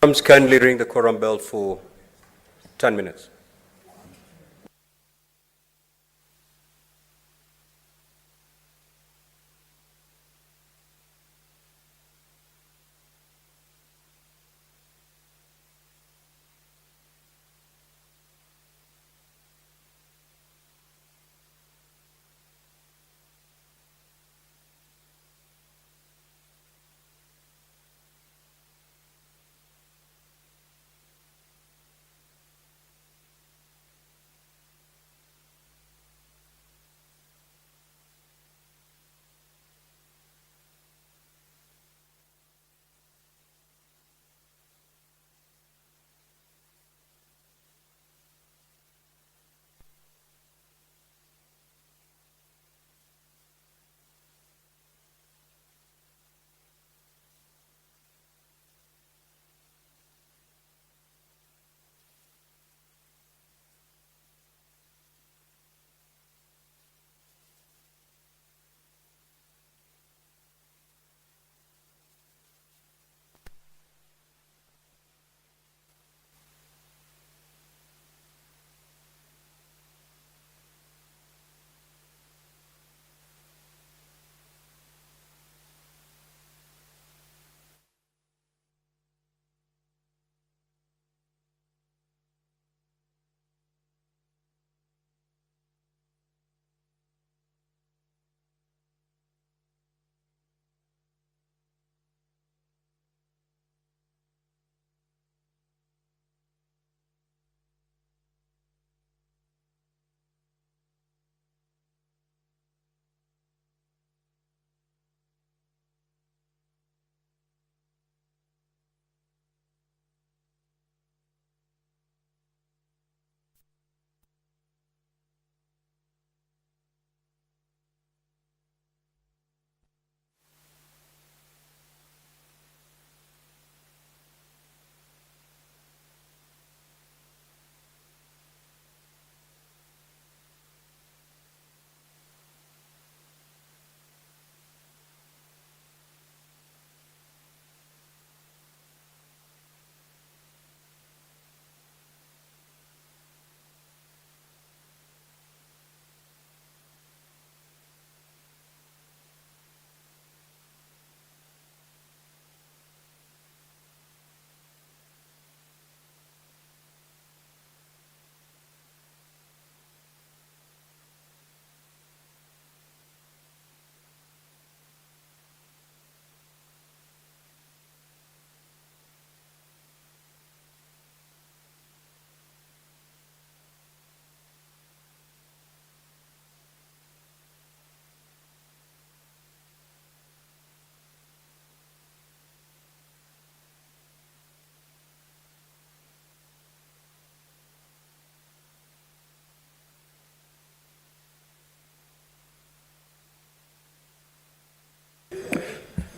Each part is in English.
Kindly ring the quorum bell for 10 minutes.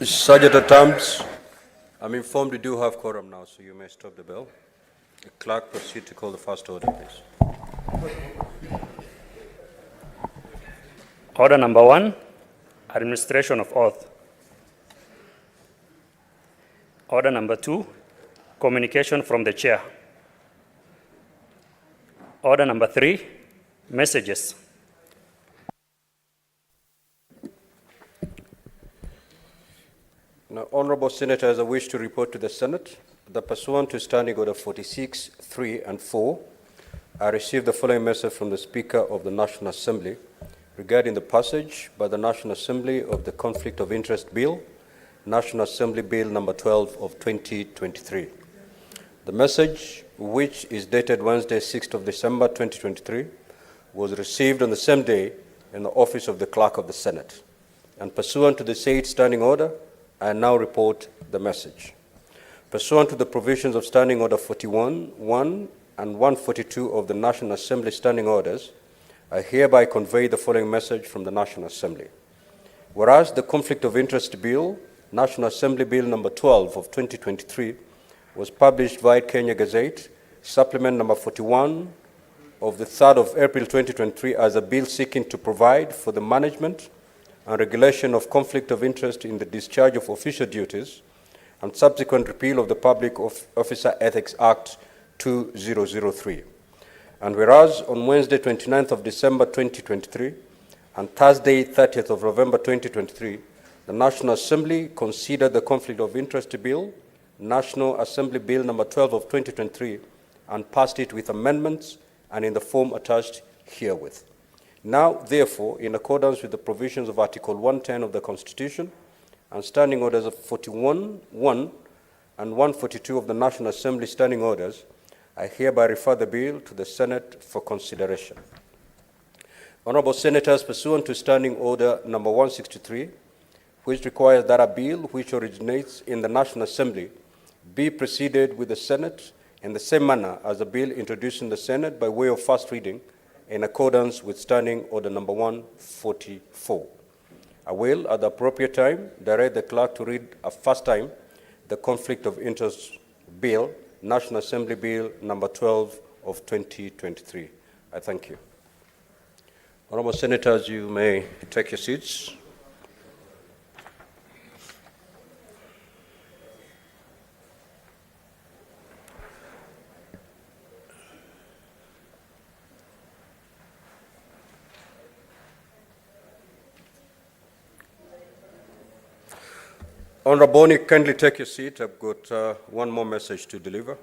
Sergeant at Arms, I'm informed we do have quorum now, so you may stop the bell. The clerk, proceed to call the first order, please. Order number 1, administration of oath. Order number 2, communication from the chair. Order number 3, messages. Now, honorable senators, I wish to report to the Senate that pursuant to Standing Order 46, 3, and 4, I received the following message from the Speaker of the National Assembly regarding the passage by the National Assembly of the Conflict of Interest Bill, National Assembly Bill number 12 of 2023. The message, which is dated Wednesday, 6th of December 2023, was received on the same day in the office of the Clerk of the Senate. And pursuant to the said standing order, I now report the message. Pursuant to the provisions of Standing Order 41, 1, and 142 of the National Assembly Standing Orders, I hereby convey the following message from the National Assembly. Whereas the Conflict of Interest Bill, National Assembly Bill number 12 of 2023, was published via Kenya Gazette, Supplement number 41 of the 3rd of April 2023 as a bill seeking to provide for the management and regulation of conflict of interest in the discharge of official duties, and subsequent repeal of the Public Officer Ethics Act 2003. And whereas on Wednesday, 29th of December 2023 and Thursday, 30th of November 2023, the National Assembly considered the Conflict of Interest Bill, National Assembly Bill number 12 of 2023, and passed it with amendments and in the form attached herewith. Now, therefore, in accordance with the provisions of Article 110 of the Constitution and Standing Orders of 41(1) and 142 of the National Assembly Standing Orders, I hereby refer the bill to the Senate for consideration. Honorable Senators, pursuant to Standing Order number 163, which requires that a bill which originates in the National Assembly be proceeded with the Senate in the same manner as a bill introduced in the Senate by way of first reading in accordance with Standing Order number 144. I will, at the appropriate time, direct the clerk to read a first time the Conflict of Interest Bill, National Assembly Bill number 12 of 2023. I thank you. Honorable Senators, you may take your seats. Honorable Boni, kindly take your seat. I've got one more message to deliver.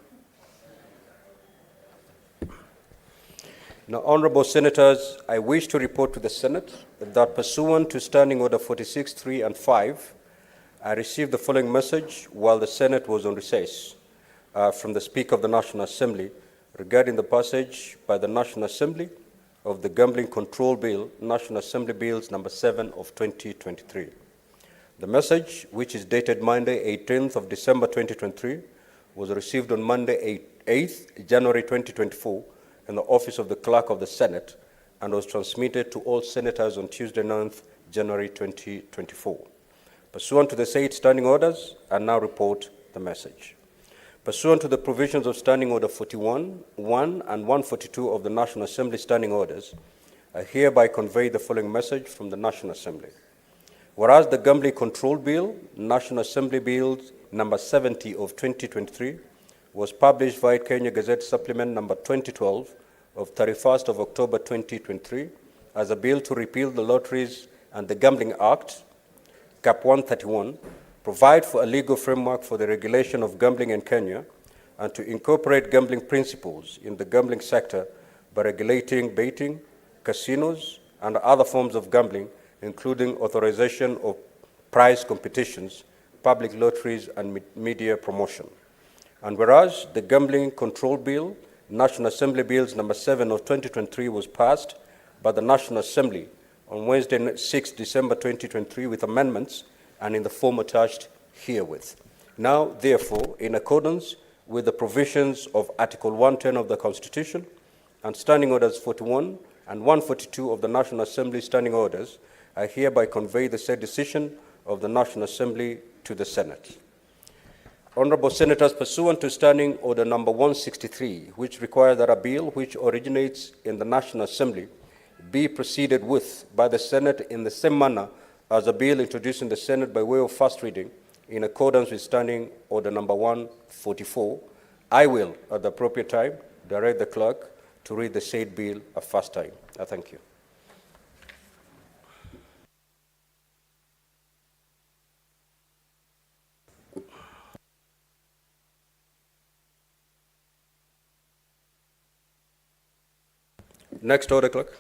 Now, Honorable Senators, I wish to report to the Senate that pursuant to Standing Order 46, 3, and 5, I received the following message while the Senate was on recess from the Speaker of the National Assembly regarding the passage by the National Assembly of the Gambling Control Bill, National Assembly Bills number 7 of 2023. The message, which is dated Monday, 18th of December 2023, was received on Monday, 8th January 2024 in the office of the Clerk of the Senate and was transmitted to all senators on Tuesday, 9th January 2024. Pursuant to the said standing orders, I now report the message. Pursuant to the provisions of Standing Order 41, 1, and 142 of the National Assembly Standing Orders, I hereby convey the following message from the National Assembly. Whereas the Gambling Control Bill, National Assembly Bill number 70 of 2023, was published via Kenya Gazette Supplement number 2012 of 31st of October 2023 as a bill to repeal the Lotteries and the Gambling Act, Cap 131, provide for a legal framework for the regulation of gambling in Kenya and to incorporate gambling principles in the gambling sector by regulating betting, casinos, and other forms of gambling, including authorization of prize competitions, public lotteries, and media promotion. And whereas the Gambling Control Bill, National Assembly Bills number 7 of 2023 was passed by the National Assembly on Wednesday, 6 December 2023 with amendments and in the form attached herewith. Now, therefore, in accordance with the provisions of Article 110 of the Constitution and Standing Orders 41 and 142 of the National Assembly Standing Orders, I hereby convey the said decision of the National Assembly to the Senate. Honorable Senators, pursuant to Standing Order number 163, which requires that a bill which originates in the National Assembly be proceeded with by the Senate in the same manner as a bill introduced in the Senate by way of first reading, in accordance with Standing Order number 144, I will, at the appropriate time, direct the clerk to read the said bill a first time. I thank you. Next order, clerk.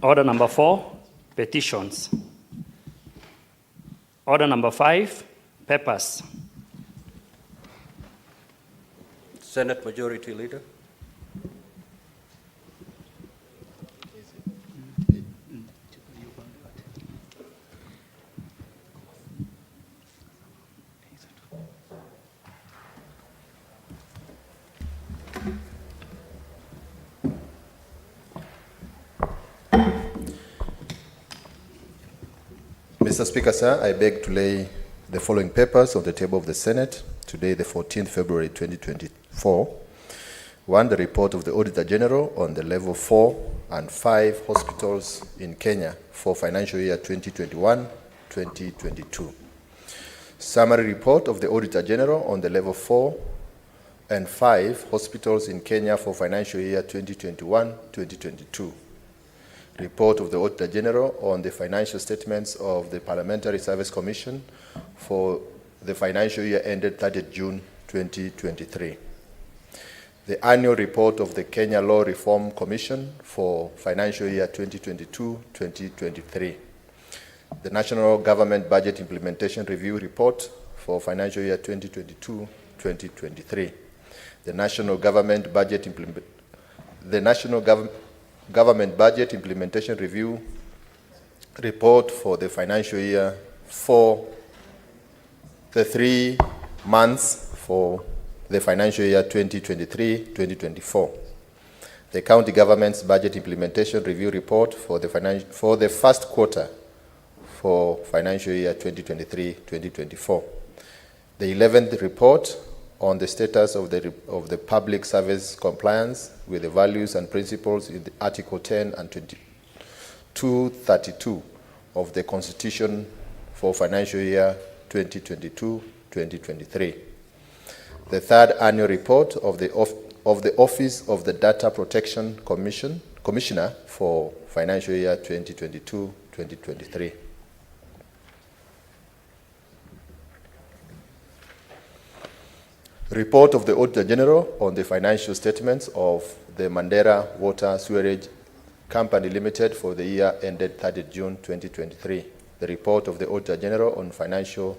Order number 4, petitions. Order number 5, papers. Senate Majority Leader. Mr. Speaker, sir, I beg to lay the following papers on the table of the Senate today, the 14th February 2024. One, the report of the Auditor General on the level 4 and 5 hospitals in Kenya for financial year 2021-2022. Summary report of the Auditor General on the level 4 and 5 hospitals in Kenya for financial year 2021-2022. Report of the Auditor General on the financial statements of the Parliamentary Service Commission for the financial year ended 30th June 2023. The annual report of the Kenya Law Reform Commission for financial year 2022-2023. The National Government Budget Implementation Review Report for financial year 2022-2023. The National Government Budget Implementation Review Report for the financial year for the 3 months for the financial year 2023-2024. The County Government's Budget Implementation Review Report for the first quarter for financial year 2023-2024. The 11th report on the status of the public service compliance with the values and principles in the Article 10 and 232 of the Constitution for financial year 2022-2023. The third annual report of the Office of the Data Protection Commissioner for financial year 2022-2023. Report of the Auditor General on the financial statements of the Mandera Water Sewerage Company Limited for the year ended 30th June 2023. The report of the Auditor General on financial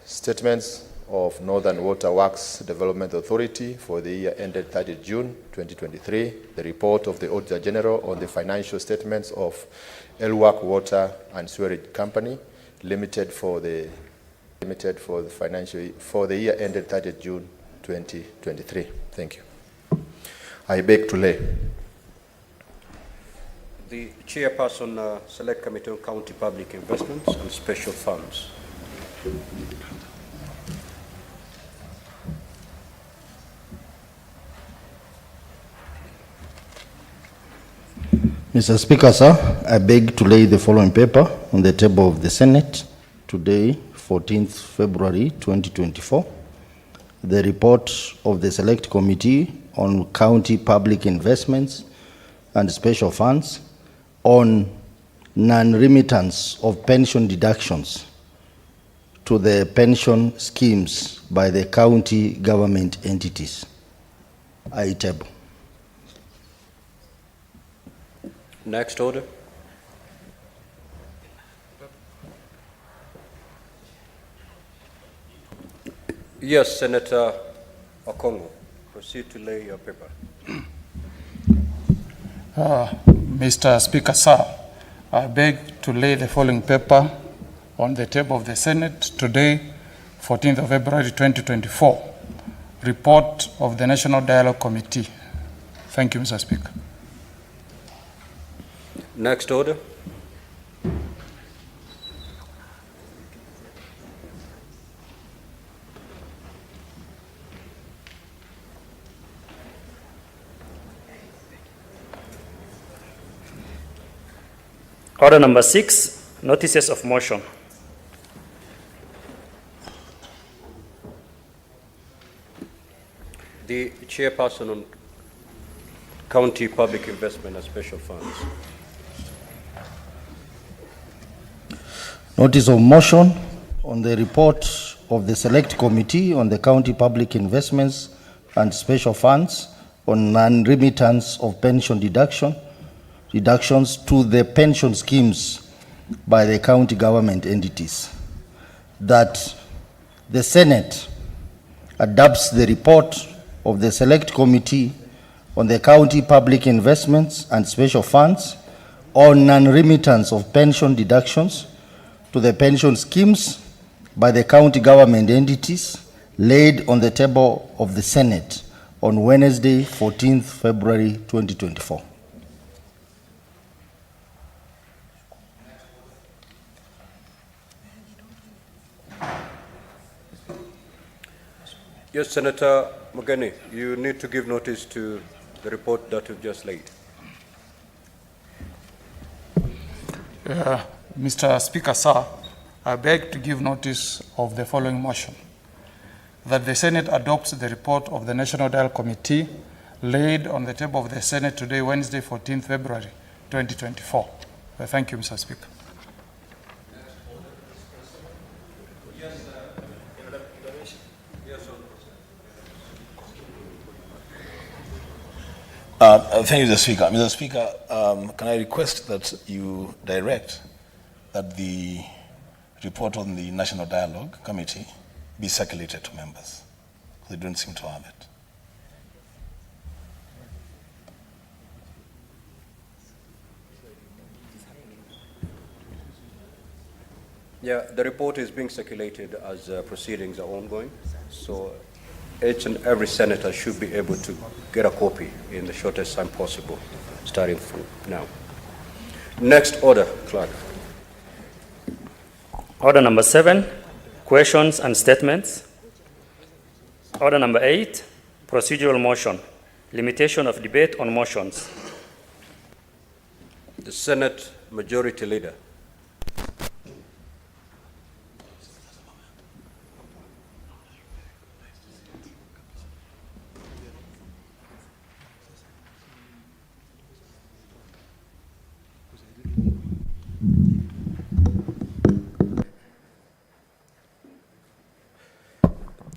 statements of Northern Water Works Development Authority for the year ended 30th June 2023. The report of the Auditor General on the financial statements of Elwak Water and Sewerage Company Limited for the year ended 30th June 2023. Thank you. I beg to lay. The Chairperson, Select Committee on County Public Investments and Special Funds. Mr. Speaker, sir, I beg to lay the following paper on the table of the Senate today, 14th February 2024. The report of the Select Committee on County Public Investments and Special Funds on non-remittance of pension deductions to the pension schemes by the county government entities. I table. Next order. Yes, Senator Okongo, proceed to lay your paper. Mr. Speaker, sir, I beg to lay the following paper on the table of the Senate today, 14th of February 2024. Report of the National Dialogue Committee. Thank you, Mr. Speaker. Next order. Order number 6, notices of motion. The Chairperson on County Public Investment and Special Funds. Notice of motion on the report of the Select Committee on the County Public Investments and Special Funds on non-remittance of pension deductions to the pension schemes by the county government entities. That the Senate adopts the report of the Select Committee on the County Public Investments and Special Funds on non-remittance of pension deductions to the pension schemes by the county government entities laid on the table of the Senate on Wednesday, 14th February 2024. Yes, Senator Mogeni, you need to give notice to the report that you've just laid. Mr. Speaker, sir, I beg to give notice of the following motion: that the Senate adopts the report of the National Dial Committee laid on the table of the Senate today, Wednesday, 14th February 2024. Thank you, Mr. Speaker. Thank you, Mr. Speaker. Mr. Speaker, can I request that you direct that the report on the National Dialogue Committee be circulated to members? They don't seem to have it. Yeah, the report is being circulated as proceedings are ongoing. So each and every senator should be able to get a copy in the shortest time possible, starting from now. Next order, clerk. Order number 7, questions and statements. Order number 8, procedural motion, limitation of debate on motions. The Senate Majority Leader.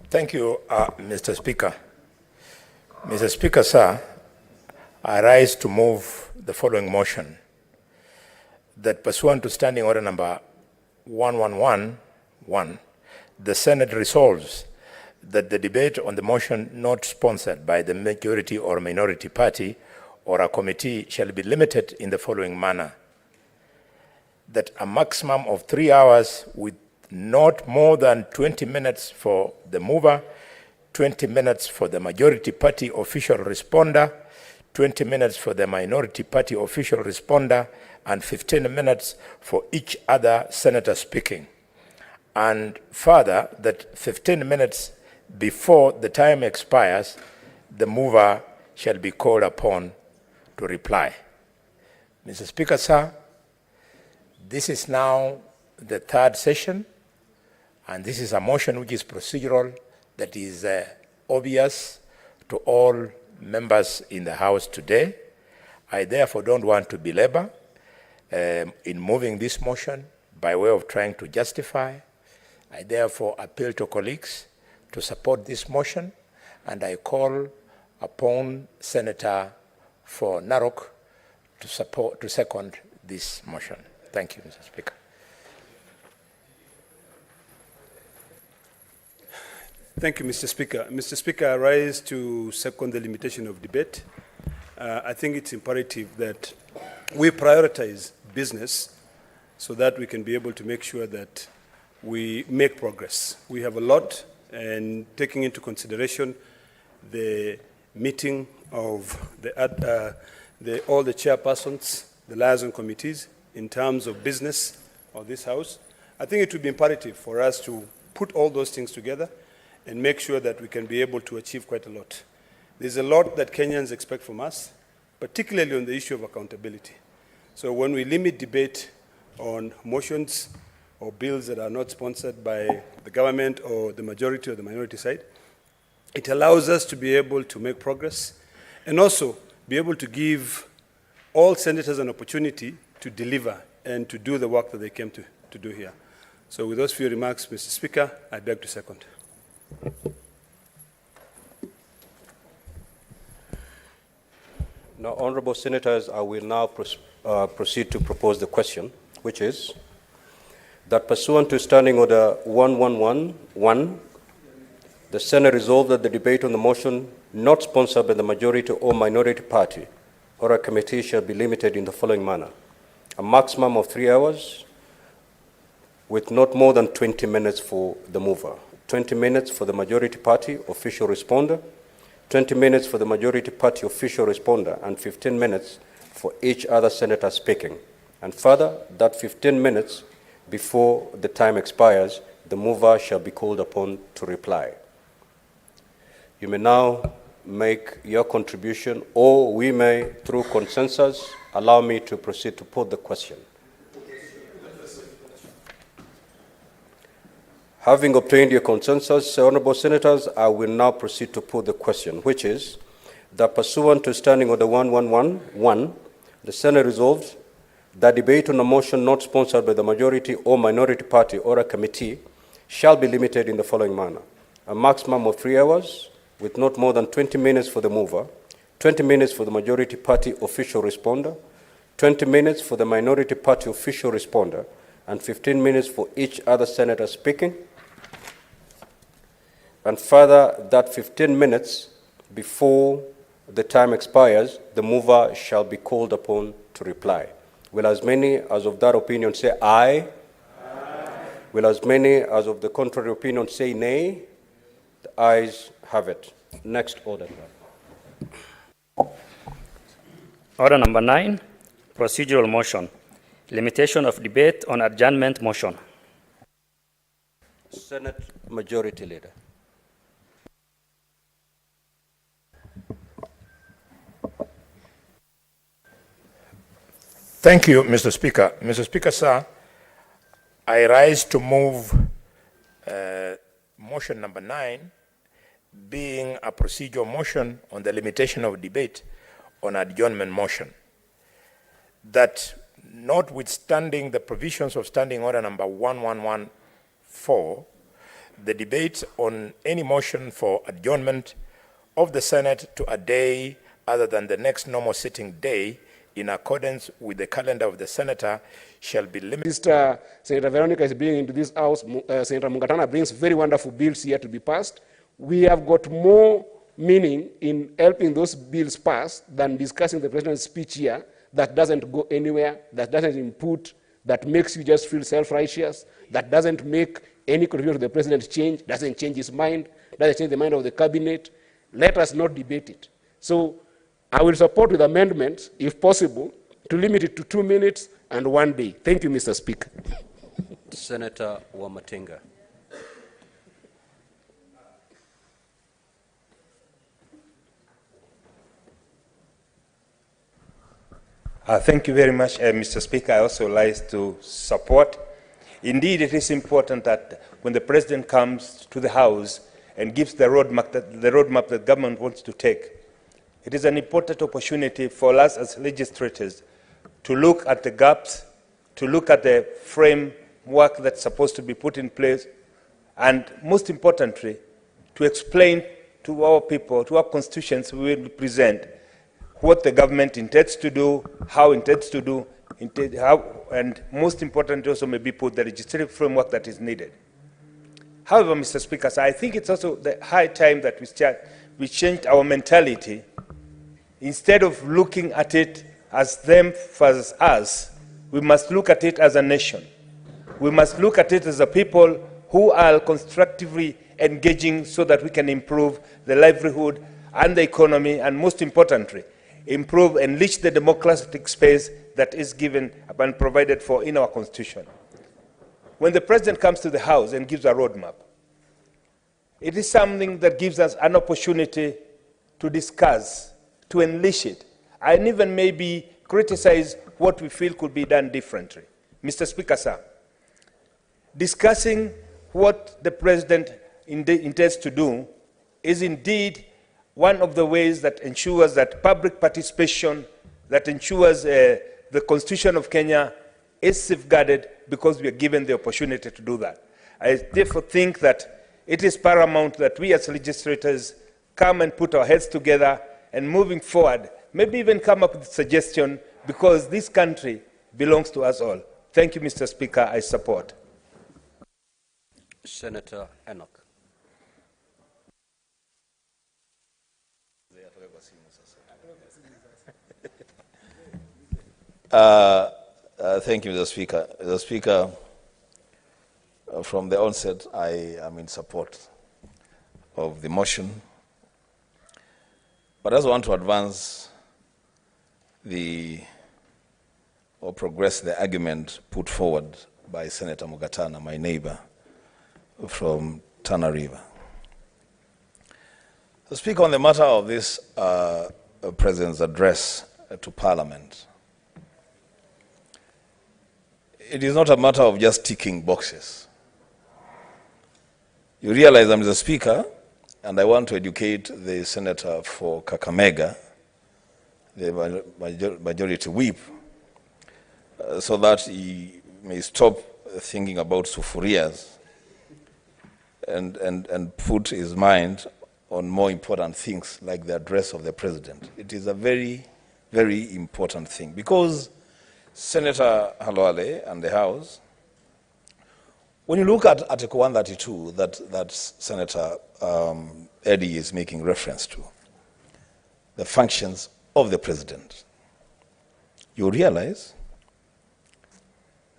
Thank you, Mr. Speaker. Mr. Speaker, sir, I rise to move the following motion: that pursuant to Standing Order number 1111, the Senate resolves that the debate on the motion not sponsored by the majority or minority party or a committee shall be limited in the following manner: that a maximum of 3 hours with not more than 20 minutes for the mover, 20 minutes for the majority party official responder, 20 minutes for the minority party official responder, and 15 minutes for each other senator speaking. And further, that 15 minutes before the time expires, the mover shall be called upon to reply. Mr. Speaker, sir, this is now the third session, and this is a motion which is procedural, that is obvious to all members in the House today. I therefore don't want to belabor in moving this motion by way of trying to justify. I therefore appeal to colleagues to support this motion, and I call upon Senator for Narok to second this motion. Thank you, Mr. Speaker. Thank you, Mr. Speaker. Mr. Speaker, I rise to second the limitation of debate. I think it's imperative that we prioritize business so that we can be able to make sure that we make progress. We have a lot, and taking into consideration the meeting of all the chairpersons, the liaison committees, in terms of business of this House, I think it would be imperative for us to put all those things together and make sure that we can be able to achieve quite a lot. There's a lot that Kenyans expect from us, particularly on the issue of accountability. So when we limit debate on motions or bills that are not sponsored by the government or the majority or the minority side, it allows us to be able to make progress and also be able to give all senators an opportunity to deliver and to do the work that they came to do here. So with those few remarks, Mr. Speaker, I beg to second. Now, honorable senators, I will now proceed to propose the question, which is that pursuant to Standing Order 1111, the Senate resolved that the debate on the motion not sponsored by the majority or minority party or a committee shall be limited in the following manner: a maximum of 3 hours with not more than 20 minutes for the mover, 20 minutes for the majority party official responder, 20 minutes for the majority party official responder, and 15 minutes for each other senator speaking. And further, that 15 minutes before the time expires, the mover shall be called upon to reply. You may now make your contribution, or we may, through consensus, allow me to proceed to put the question. Having obtained your consensus, Honorable Senators, I will now proceed to put the question, which is that pursuant to Standing Order 1111, the Senate resolves that debate on a motion not sponsored by the majority or minority party or a committee shall be limited in the following manner: a maximum of 3 hours, with not more than 20 minutes for the mover, 20 minutes for the majority party official responder, 20 minutes for the minority party official responder, and 15 minutes for each other senator speaking. And further, that 15 minutes before the time expires, the mover shall be called upon to reply. Will as many as of that opinion say aye? Aye. Will as many as of the contrary opinion say nay? The ayes have it. Next order. Order number 9, procedural motion, limitation of debate on adjournment motion. Senate Majority Leader. Thank you, Mr. Speaker. Mr. Speaker, sir, I rise to move motion number 9, being a procedural motion on the limitation of debate on adjournment motion, that notwithstanding the provisions of Standing Order number 1114, the debate on any motion for adjournment of the Senate to a day other than the next normal sitting day, in accordance with the calendar of the senator, shall be limited. Senator Veronica is bringing into this house, Senator Mungatana brings very wonderful bills here to be passed. We have got more meaning in helping those bills pass than discussing the president's speech here that doesn't go anywhere, that doesn't input, that makes you just feel self-righteous, that doesn't make any contribution to the president change, doesn't change his mind, doesn't change the mind of the cabinet. Let us not debate it. So I will support with amendments, if possible, to limit it to 2 minutes and 1 day. Thank you, Mr. Speaker. Senator Wamatinga. Thank you very much, Mr. Speaker. I also like to support. Indeed, it is important that when the President comes to the House and gives the roadmap that government wants to take, it is an important opportunity for us as legislators to look at the gaps, to look at the framework that's supposed to be put in place, and most importantly, to explain to our people, to our constituents we will present, what the government intends to do, how it intends to do, and most importantly also maybe put the legislative framework that is needed. However, Mr. Speaker, I think it's also the high time that we changed our mentality. Instead of looking at it as them versus us, we must look at it as a nation. We must look at it as a people who are constructively engaging so that we can improve the livelihood and the economy, and most importantly, improve and enrich the democratic space that is given and provided for in our Constitution. When the President comes to the House and gives a roadmap, it is something that gives us an opportunity to discuss, to unleash it, and even maybe criticize what we feel could be done differently. Mr. Speaker, sir, discussing what the President intends to do is indeed one of the ways that ensures that public participation, that ensures the Constitution of Kenya is safeguarded, because we are given the opportunity to do that. I therefore think that it is paramount that we as legislators come and put our heads together and moving forward, maybe even come up with a suggestion, because this country belongs to us all. Thank you, Mr. Speaker. I support. Senator Enoch. Thank you, Mr. Speaker. Mr. Speaker, from the onset, I am in support of the motion. But I also want to advance or progress the argument put forward by Senator Mugatana, my neighbor from Tana River. Speak on the matter of this President's address to Parliament. It is not a matter of just ticking boxes. You realize I'm the Speaker, and I want to educate the Senator for Kakamega, the majority whip, so that he may stop thinking about sufurias and put his mind on more important things like the address of the President. It is a very, very important thing because Senator Halwale and the House, when you look at Article 132 that Senator Eddie is making reference to, the functions of the President, you realize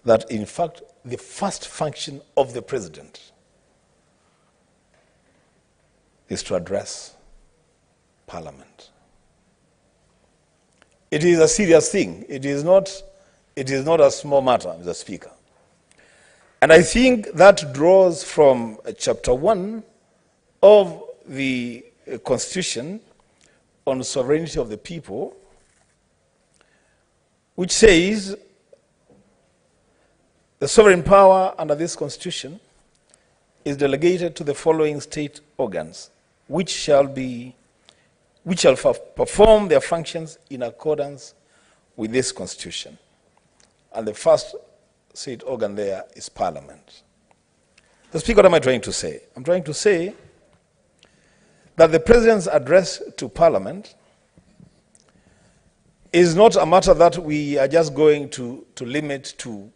that in fact the first function of the President is to address Parliament. It is a serious thing. It is not a small matter, Mr. Speaker. And I think that draws from Chapter 1 of the Constitution on sovereignty of the people, which says the sovereign power under this Constitution is delegated to the following state organs, which shall perform their functions in accordance with this Constitution. And the first state organ there is Parliament. So, Speaker, what am I trying to say? I'm trying to say that the President's address to Parliament is not a matter that we are just going to limit to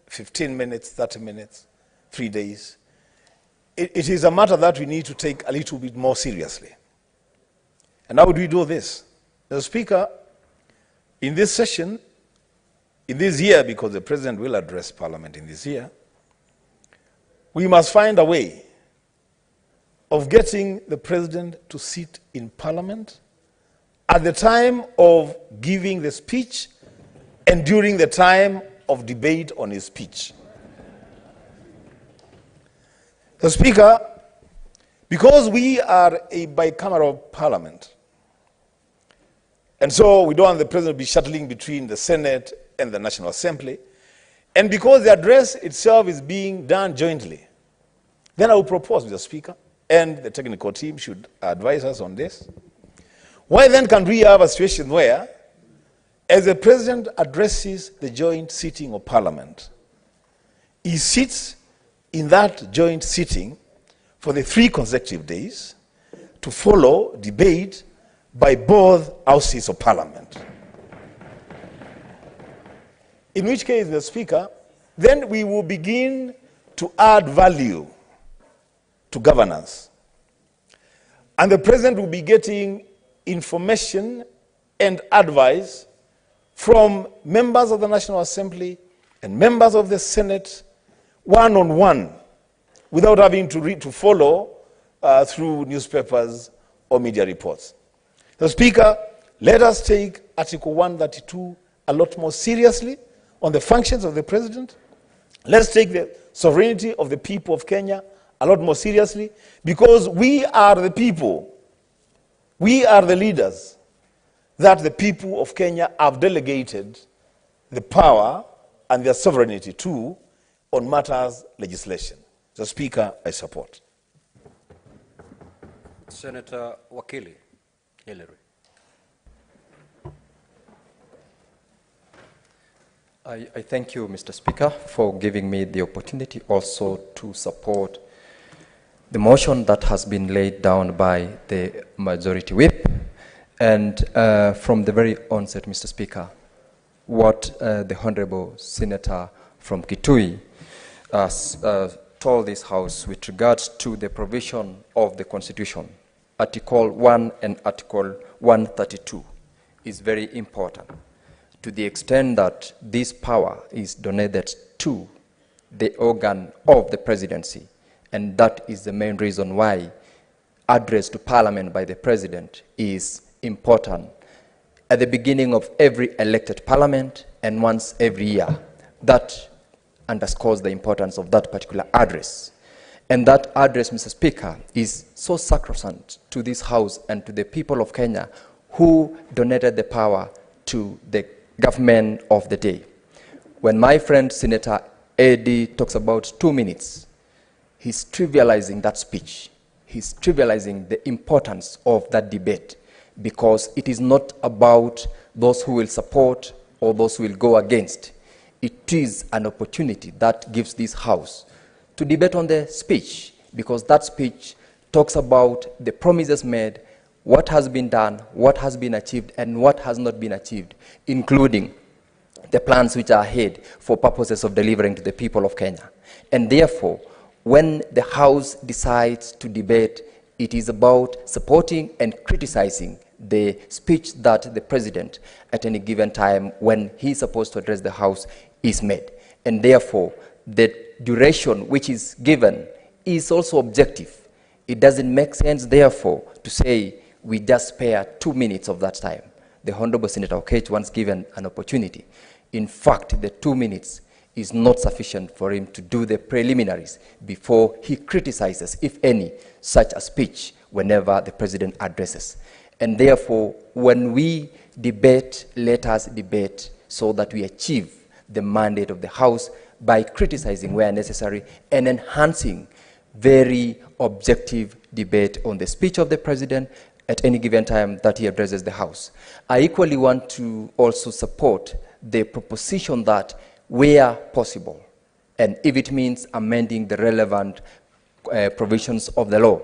15 minutes, 30 minutes, 3 days. It is a matter that we need to take a little bit more seriously. And how would we do this? The Speaker, in this session, in this year, because the President will address Parliament in this year, we must find a way of getting the President to sit in Parliament at the time of giving the speech and during the time of debate on his speech. The Speaker, because we are a bicameral Parliament, and so we don't want the President to be shuttling between the Senate and the National Assembly, and because the address itself is being done jointly, then I will propose, Mr. Speaker, and the technical team should advise us on this. Why then can we have a situation where, as the President addresses the joint sitting of Parliament, he sits in that joint sitting for the 3 consecutive days to follow debate by both houses of Parliament. In which case, the Speaker, then we will begin to add value to governance. And the President will be getting information and advice from members of the National Assembly and members of the Senate one-on-one, without having to follow through newspapers or media reports. So, Speaker, let us take Article 132 a lot more seriously on the functions of the President. Let's take the sovereignty of the people of Kenya a lot more seriously, because we are the people, we are the leaders that the people of Kenya have delegated the power and their sovereignty to on matters legislation. So, Speaker, I support. Senator Wakili Hillary. I thank you, Mr. Speaker, for giving me the opportunity also to support the motion that has been laid down by the majority whip. And from the very onset, Mr. Speaker, what the Honorable Senator from Kitui told this House with regards to the provision of the Constitution, Article 1 and Article 132 is very important, to the extent that this power is donated to the organ of the presidency. And that is the main reason why address to Parliament by the President is important at the beginning of every elected Parliament and once every year. That underscores the importance of that particular address. And that address, Mr. Speaker, is so sacrosanct to this House and to the people of Kenya who donated the power to the government of the day. When my friend Senator Eddie talks about 2 minutes, he's trivializing that speech. He's trivializing the importance of that debate, because it is not about those who will support or those who will go against. It is an opportunity that gives this House to debate on the speech, because that speech talks about the promises made, what has been done, what has been achieved, and what has not been achieved, including the plans which are ahead for purposes of delivering to the people of Kenya. And therefore, when the House decides to debate, it is about supporting and criticizing the speech that the President, at any given time when he is supposed to address the House, is made. And therefore, the duration which is given is also objective. It doesn't make sense, therefore, to say we just spare 2 minutes of that time. The Honorable Senator Okech once given an opportunity. In fact, the 2 minutes is not sufficient for him to do the preliminaries before he criticizes, if any, such a speech whenever the President addresses. And therefore, when we debate, let us debate so that we achieve the mandate of the House by criticizing where necessary and enhancing very objective debate on the speech of the President at any given time that he addresses the House. I equally want to also support the proposition that where possible, and if it means amending the relevant provisions of the law,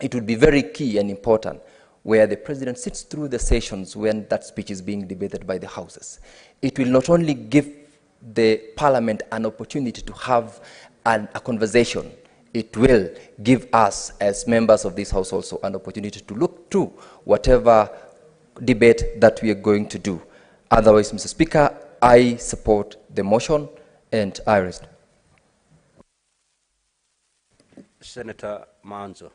it would be very key and important where the President sits through the sessions when that speech is being debated by the Houses. It will not only give the Parliament an opportunity to have a conversation, it will give us as members of this House also an opportunity to look to whatever debate that we are going to do. Otherwise, Mr. Speaker, I support the motion and I rest. Senator Manzo.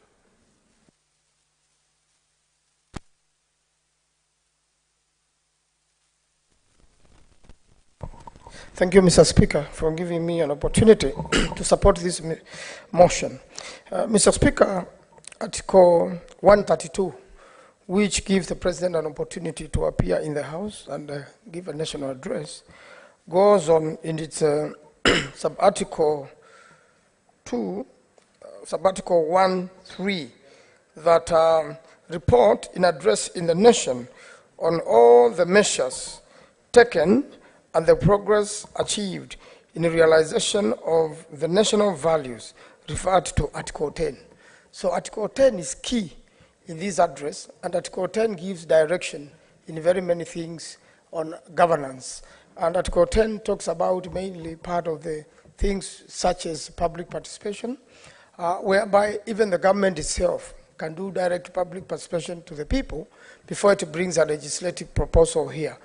Thank you, Mr. Speaker, for giving me an opportunity to support this motion. Mr. Speaker, Article 132, which gives the President an opportunity to appear in the House and give a national address, goes on in its sub-article 2, sub-article 1.3, that report in address in the nation on all the measures taken and the progress achieved in the realization of the national values referred to Article 10. So Article 10 is key in this address, and Article 10 gives direction in very many things on governance. And Article 10 talks about mainly part of the things such as public participation, whereby even the government itself can do direct public participation to the people before it brings a legislative proposal here.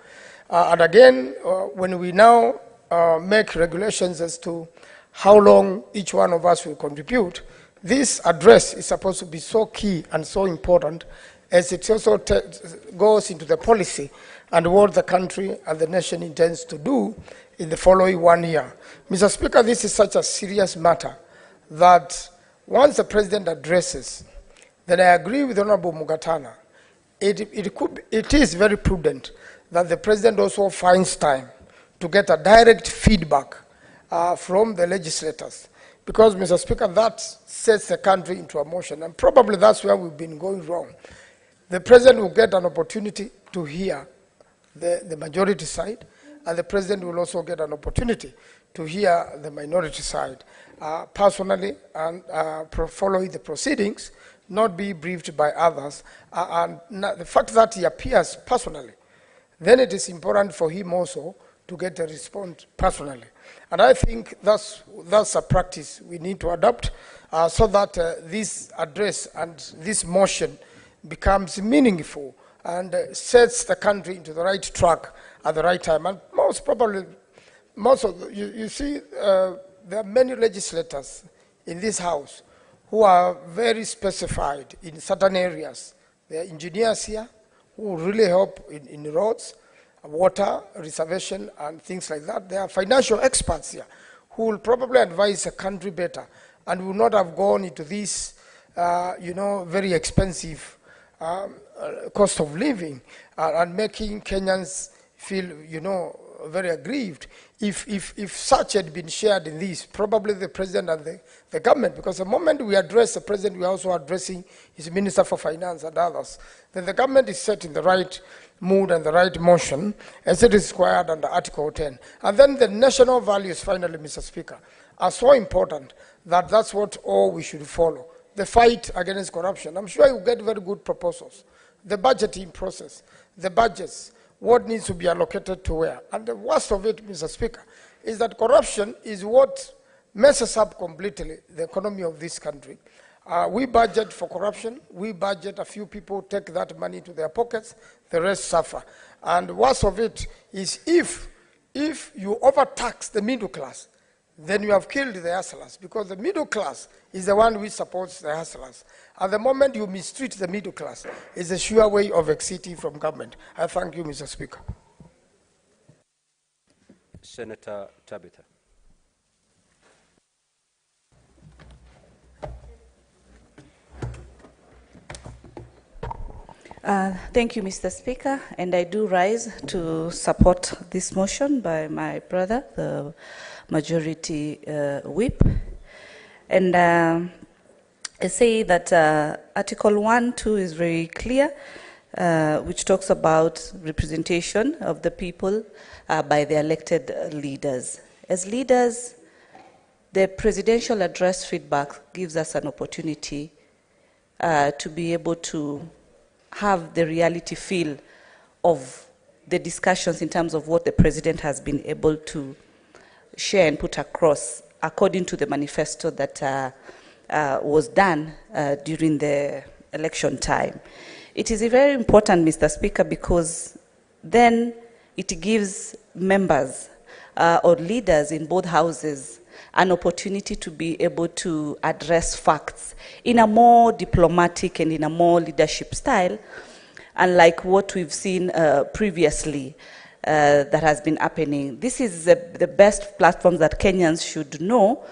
And again, when we now make regulations as to how long each one of us will contribute, this address is supposed to be so key and so important, as it also goes into the policy and what the country and the nation intends to do in the following 1 year. Mr. Speaker, this is such a serious matter that once the President addresses, then I agree with Honorable Mugatana. It is very prudent that the President also finds time to get a direct feedback from the legislators. Because, Mr. Speaker, that sets the country into a motion, and probably that's where we've been going wrong. The President will get an opportunity to hear the majority side, and the President will also get an opportunity to hear the minority side personally and following the proceedings, not be briefed by others. And the fact that he appears personally, then it is important for him also to get a response personally. And I think that's a practice we need to adopt so that this address and this motion becomes meaningful and sets the country into the right track at the right time. And most probably, you see, there are many legislators in this House who are very specified in certain areas. There are engineers here who really help in roads, water, reservation, and things like that. There are financial experts here who will probably advise the country better and we would not have gone into this, very expensive cost of living and making Kenyans feel, very aggrieved if such had been shared in this, probably the president and the government, because the moment we address the president, we are also addressing his minister for finance and others, then the government is set in the right mood and the right motion as it is required under Article 10. And then the national values, finally, Mr. Speaker, are so important that that's what all we should follow. The fight against corruption. I'm sure you get very good proposals. The budgeting process, the budgets, what needs to be allocated to where. And the worst of it, Mr. Speaker, is that corruption is what messes up completely the economy of this country. We budget for corruption. We budget, a few people take that money to their pockets, the rest suffer. And worst of it is if you overtax the middle class, then you have killed the hustlers, because the middle class is the one which supports the hustlers. At the moment you mistreat the middle class, it's a sure way of exiting from government. I thank you, Mr. Speaker. Senator Tabitha. Thank you, Mr. Speaker, and I do rise to support this motion by my brother, the Majority Whip. And I say that Article 1(2) is very clear, which talks about representation of the people by the elected leaders. As leaders, the presidential address feedback gives us an opportunity to be able to have the reality feel of the discussions in terms of what the president has been able to share and put across according to the manifesto that was done during the election time. It is very important, Mr. Speaker, because then it gives members or leaders in both houses an opportunity to be able to address facts in a more diplomatic and in a more leadership style, unlike what we've seen previously that has been happening. This is the best platform that Kenyans should know.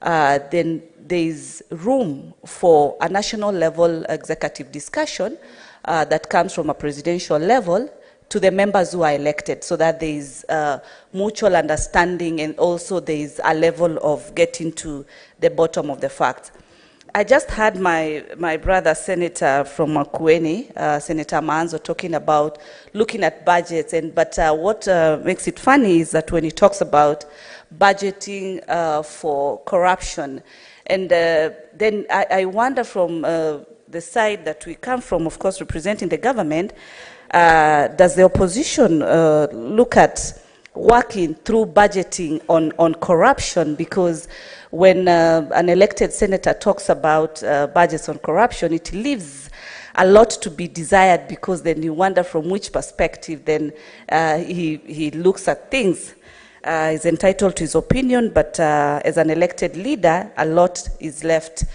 Then there is room for a national level executive discussion that comes from a presidential level to the members who are elected, so that there is mutual understanding and also there is a level of getting to the bottom of the facts. I just heard my brother Senator from Makueni, Senator Manzo, talking about looking at budgets, but what makes it funny is that when he talks about budgeting for corruption, and then I wonder from the side that we come from, of course, representing the government, does the opposition look at working through budgeting on corruption? Because when an elected senator talks about budgets on corruption, it leaves a lot to be desired, because then you wonder from which perspective then he looks at things. He's entitled to his opinion, but as an elected leader, a lot is left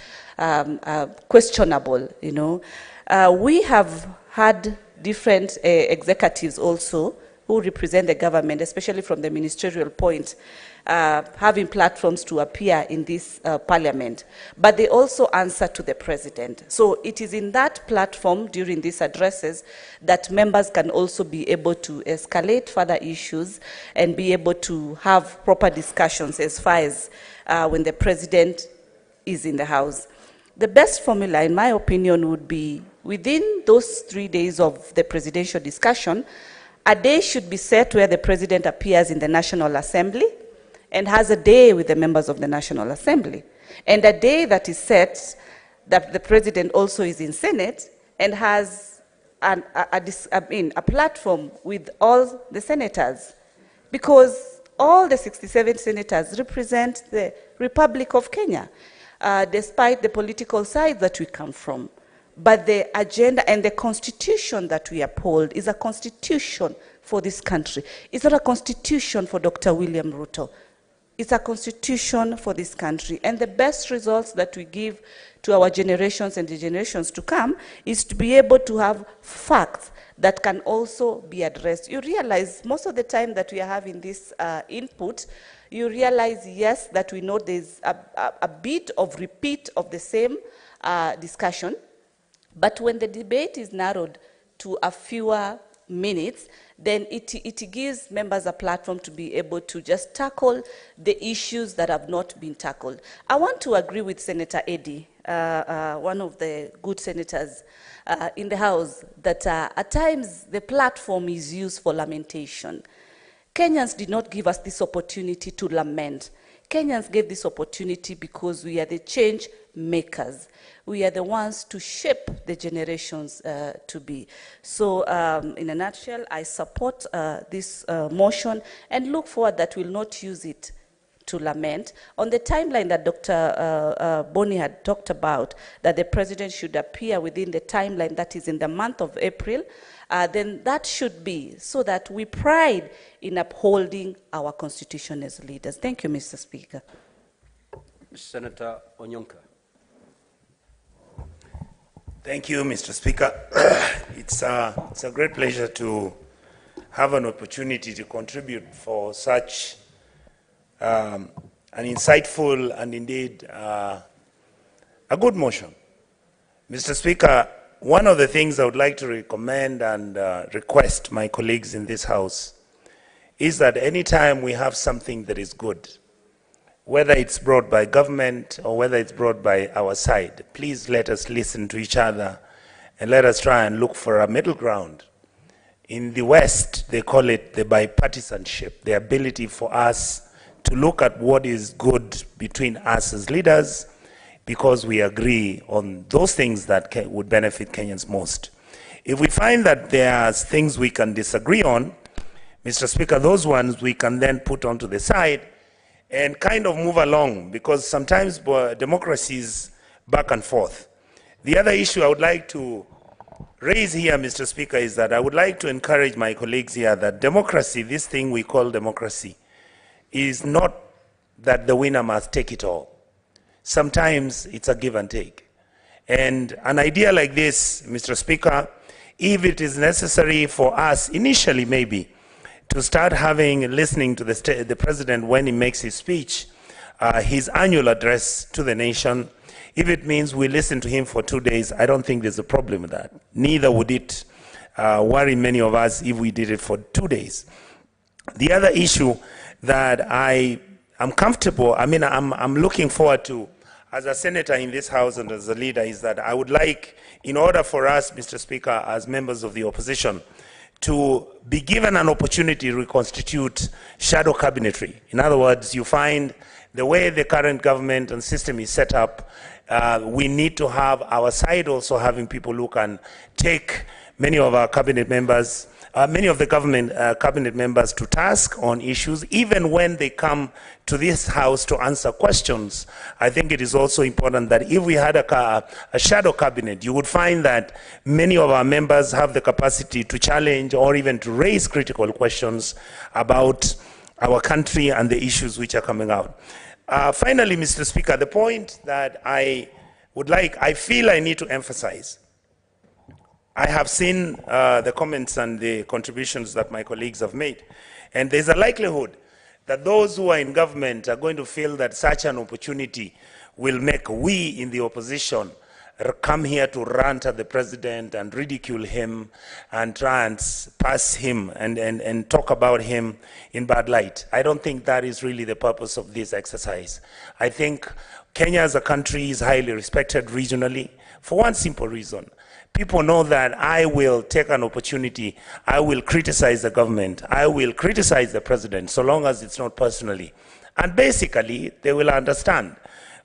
questionable, We have had different executives also who represent the government, especially from the ministerial point, having platforms to appear in this parliament. But they also answer to the president. So it is in that platform during these addresses that members can also be able to escalate further issues and be able to have proper discussions as far as when the president is in the house. The best formula, in my opinion, would be within those 3 days of the presidential discussion, a day should be set where the president appears in the National Assembly and has a day with the members of the National Assembly. And a day that is set that the president also is in Senate and has a platform with all the senators. Because all the 67 senators represent the Republic of Kenya, despite the political side that we come from. But the agenda and the constitution that we uphold is a constitution for this country. It's not a constitution for Dr. William Ruto. It's a constitution for this country. And the best results that we give to our generations and the generations to come is to be able to have facts that can also be addressed. You realize most of the time that we are having this input, you realize, yes, that we know there's a bit of repeat of the same discussion, but when the debate is narrowed to a fewer minutes, then it gives members a platform to be able to just tackle the issues that have not been tackled. I want to agree with Senator Eddy, one of the good senators in the House, that at times the platform is used for lamentation. Kenyans did not give us this opportunity to lament. Kenyans gave this opportunity because we are the change makers. We are the ones to shape the generations to be. So in a nutshell, I support this motion and look forward that we'll not use it to lament. On the timeline that Dr. Boni had talked about, that the president should appear within the timeline that is in the month of April, then that should be so that we pride in upholding our constitution as leaders. Thank you, Mr. Speaker. Senator Onyonka. Thank you, Mr. Speaker. It's a great pleasure to have an opportunity to contribute for such an insightful and indeed a good motion. Mr. Speaker, one of the things I would like to recommend and request my colleagues in this House is that anytime we have something that is good, whether it's brought by government or whether it's brought by our side, please let us listen to each other and let us try and look for a middle ground. In the West, they call it the bipartisanship, the ability for us to look at what is good between us as leaders because we agree on those things that would benefit Kenyans most. If we find that there are things we can disagree on, Mr. Speaker, those ones we can then put onto the side and kind of move along, because sometimes democracy is back and forth. The other issue I would like to raise here, Mr. Speaker, is that I would like to encourage my colleagues here that democracy, this thing we call democracy, is not that the winner must take it all. Sometimes it's a give and take. And an idea like this, Mr. Speaker, if it is necessary for us initially maybe to start listening to the president when he makes his speech, his annual address to the nation, if it means we listen to him for 2 days, I don't think there's a problem with that. Neither would it worry many of us if we did it for 2 days. The other issue that I am comfortable, I'm looking forward to as a senator in this House and as a leader, is that I would like, in order for us, Mr. Speaker, as members of the opposition, to be given an opportunity to reconstitute shadow cabinetry. In other words, you find the way the current government and system is set up, we need to have our side also having people look and take many of our cabinet members, many of the government cabinet members to task on issues, even when they come to this House to answer questions. I think it is also important that if we had a shadow cabinet, you would find that many of our members have the capacity to challenge or even to raise critical questions about our country and the issues which are coming out. Finally, Mr. Speaker, the point that I feel I need to emphasize, I have seen the comments and the contributions that my colleagues have made, and there's a likelihood that those who are in government are going to feel that such an opportunity will make we in the opposition come here to rant at the president and ridicule him and try and pass him and talk about him in bad light. I don't think that is really the purpose of this exercise. I think Kenya as a country is highly respected regionally for one simple reason. People know that I will take an opportunity, I will criticize the government, I will criticize the president, so long as it's not personally. And basically, they will understand.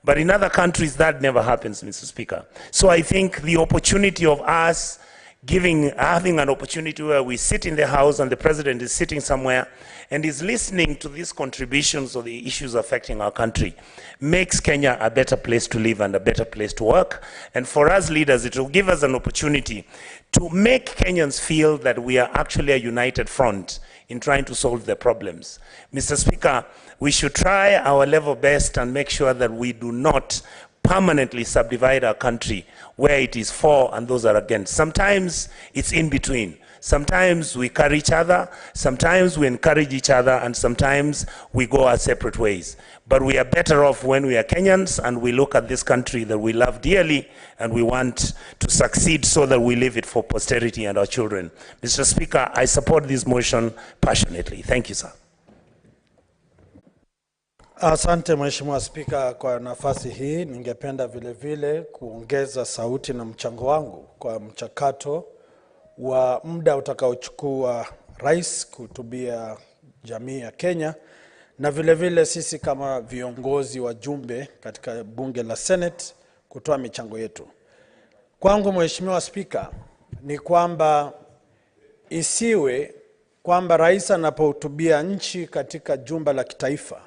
But in other countries, that never happens, Mr. Speaker. So I think the opportunity of us having an opportunity where we sit in the House and the president is sitting somewhere and is listening to these contributions of the issues affecting our country makes Kenya a better place to live and a better place to work. And for us leaders, it will give us an opportunity to make Kenyans feel that we are actually a united front in trying to solve the problems. Mr. Speaker, we should try our level best and make sure that we do not permanently subdivide our country where it is for and those are against. Sometimes it's in between. Sometimes we carry each other, sometimes we encourage each other, and sometimes we go our separate ways. But we are better off when we are Kenyans and we look at this country that we love dearly and we want to succeed so that we leave it for posterity and our children. Mr. Speaker, I support this motion passionately. Thank you, sir. Asante Mheshimiwa Spika kwa nafasi hii. Ningependa vile vile kuongeza sauti na mchango wangu kwa mchakato wa muda utakaochukua rais kuhutubia jamii ya Kenya, na vile vile sisi kama viongozi wa jumbe katika bunge la Senate kutoa michango yetu. Kwangu Mheshimiwa Spika, ni kwamba isiwe kwamba rais anapohutubia nchi katika jumba la kitaifa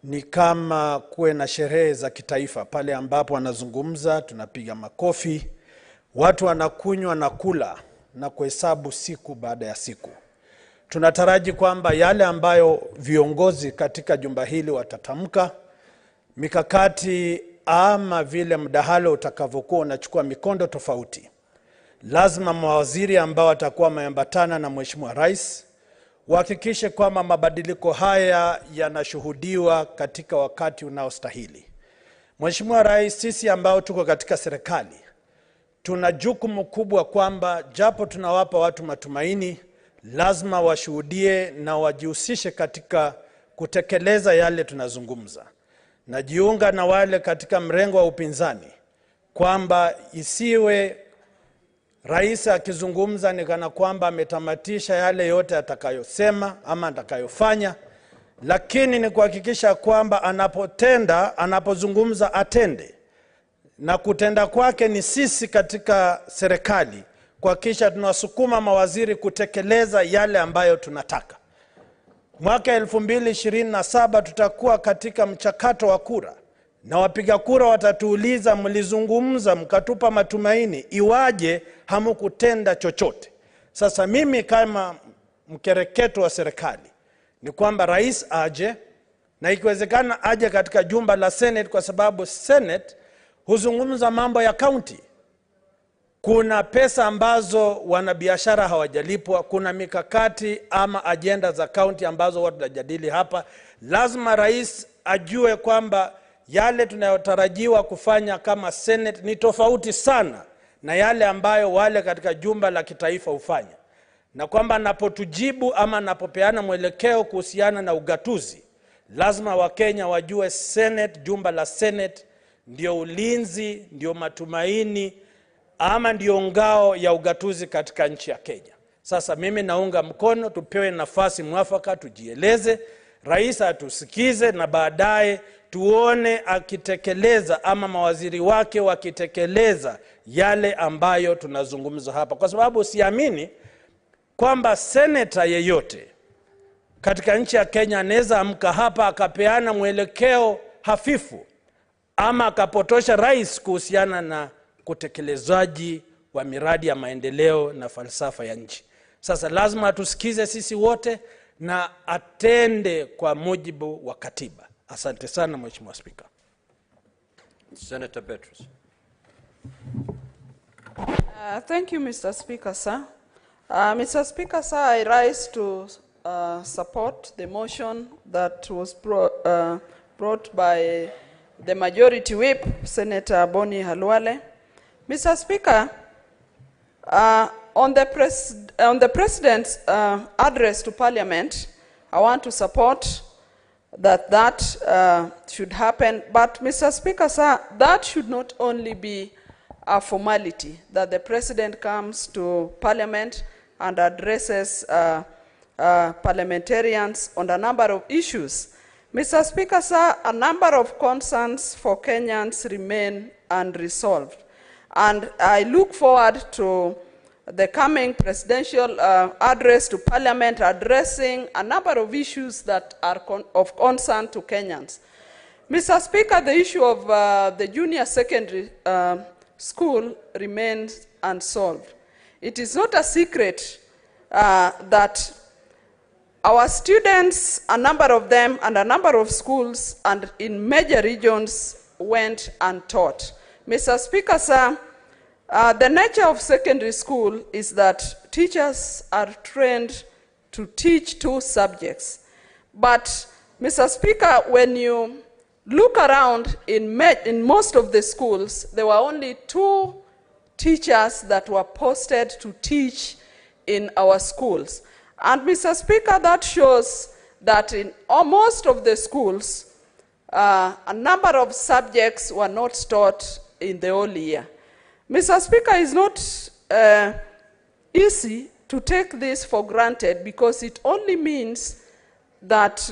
ni kama kuwe na sherehe za kitaifa pale ambapo anazungumza, tunapiga makofi, watu wanakunywa na kula na kuhesabu siku baada ya siku. Tunataraji kwamba yale ambayo viongozi katika jumba hili watatamka, mikakati ama vile mdahalo utakavyokuwa unachukua mikondo tofauti, lazima mawaziri ambao watakuwa wameambatana na Mheshimiwa Rais wahakikishe kwamba mabadiliko haya yanashuhudiwa katika wakati unaostahili. Mheshimiwa Rais, sisi ambao tuko katika serikali tuna jukumu kubwa kwamba japo tunawapa watu matumaini, lazima washuhudie na wajihusishe katika kutekeleza yale tunazungumza. Najiunga na wale katika mrengo wa upinzani kwamba isiwe rais akizungumza ni kana kwamba ametamatisha yale yote atakayosema ama atakayofanya, lakini ni kuhakikisha kwamba anapozungumza atende. Na kutenda kwake ni sisi katika serikali kuhakikisha tunawasukuma mawaziri kutekeleza yale ambayo tunataka. Mwaka 2027 tutakuwa katika mchakato wa kura, na wapiga kura watatuuliza, mlizungumza mkatupa matumaini, iwaje hamukutenda chochote? Sasa mimi kama mkereketo wa serikali ni kwamba rais aje, na ikiwezekana aje katika jumba la Senate, kwa sababu Senate huzungumza mambo ya county. Kuna pesa ambazo wanabiashara hawajalipwa, kuna mikakati ama agenda za county ambazo watu wanajadili hapa. Lazima rais ajue kwamba yale tunayotarajiwa kufanya kama Senate ni tofauti sana na yale ambayo wale katika jumba la kitaifa hufanya, na kwamba anapotujibu ama anapopeana mwelekeo kuhusiana na ugatuzi, lazima Wakenya wajue Senate, jumba la Senate ndio ulinzi, ndio matumaini ama ndio ngao ya ugatuzi katika nchi ya Kenya. Sasa mimi naunga mkono, tupewe nafasi mwafaka, tujieleze, rais atusikize, na baadaye tuone akitekeleza ama mawaziri wake wakitekeleza yale ambayo tunazungumza hapa. Kwa sababu siamini kwamba seneta yeyote katika nchi ya Kenya anaweza amka hapa akapeana mwelekeo hafifu ama akapotosha rais kuhusiana na kutekelezaji wa miradi ya maendeleo na falsafa ya nchi. Sasa lazima tusikize sisi wote na atende kwa mujibu wa katiba. Asante sana Mheshimiwa Spika. Senator Beatrice. Thank you, Mr. Speaker, sir. Mr. Speaker, sir, I rise to support the motion that was brought by the Majority Whip, Senator Boni Halwale. Mr. Speaker, on the President's address to Parliament, I want to support that should happen. But, Mr. Speaker, sir, that should not only be a formality, that the President comes to Parliament and addresses parliamentarians on a number of issues. Mr. Speaker, sir, a number of concerns for Kenyans remain unresolved. And I look forward to the coming presidential address to Parliament addressing a number of issues that are of concern to Kenyans. Mr. Speaker, the issue of the junior secondary school remains unsolved. It is not a secret that Our students, a number of them and a number of schools and in major regions went untaught. Mr. Speaker, sir, the nature of secondary school is that teachers are trained to teach 2 subjects. But, Mr. Speaker, when you look around in most of the schools, there were only 2 teachers that were posted to teach in our schools. And Mr. Speaker, that shows that in most of the schools, a number of subjects were not taught in the whole year. Mr. Speaker, it's not easy to take this for granted because it only means that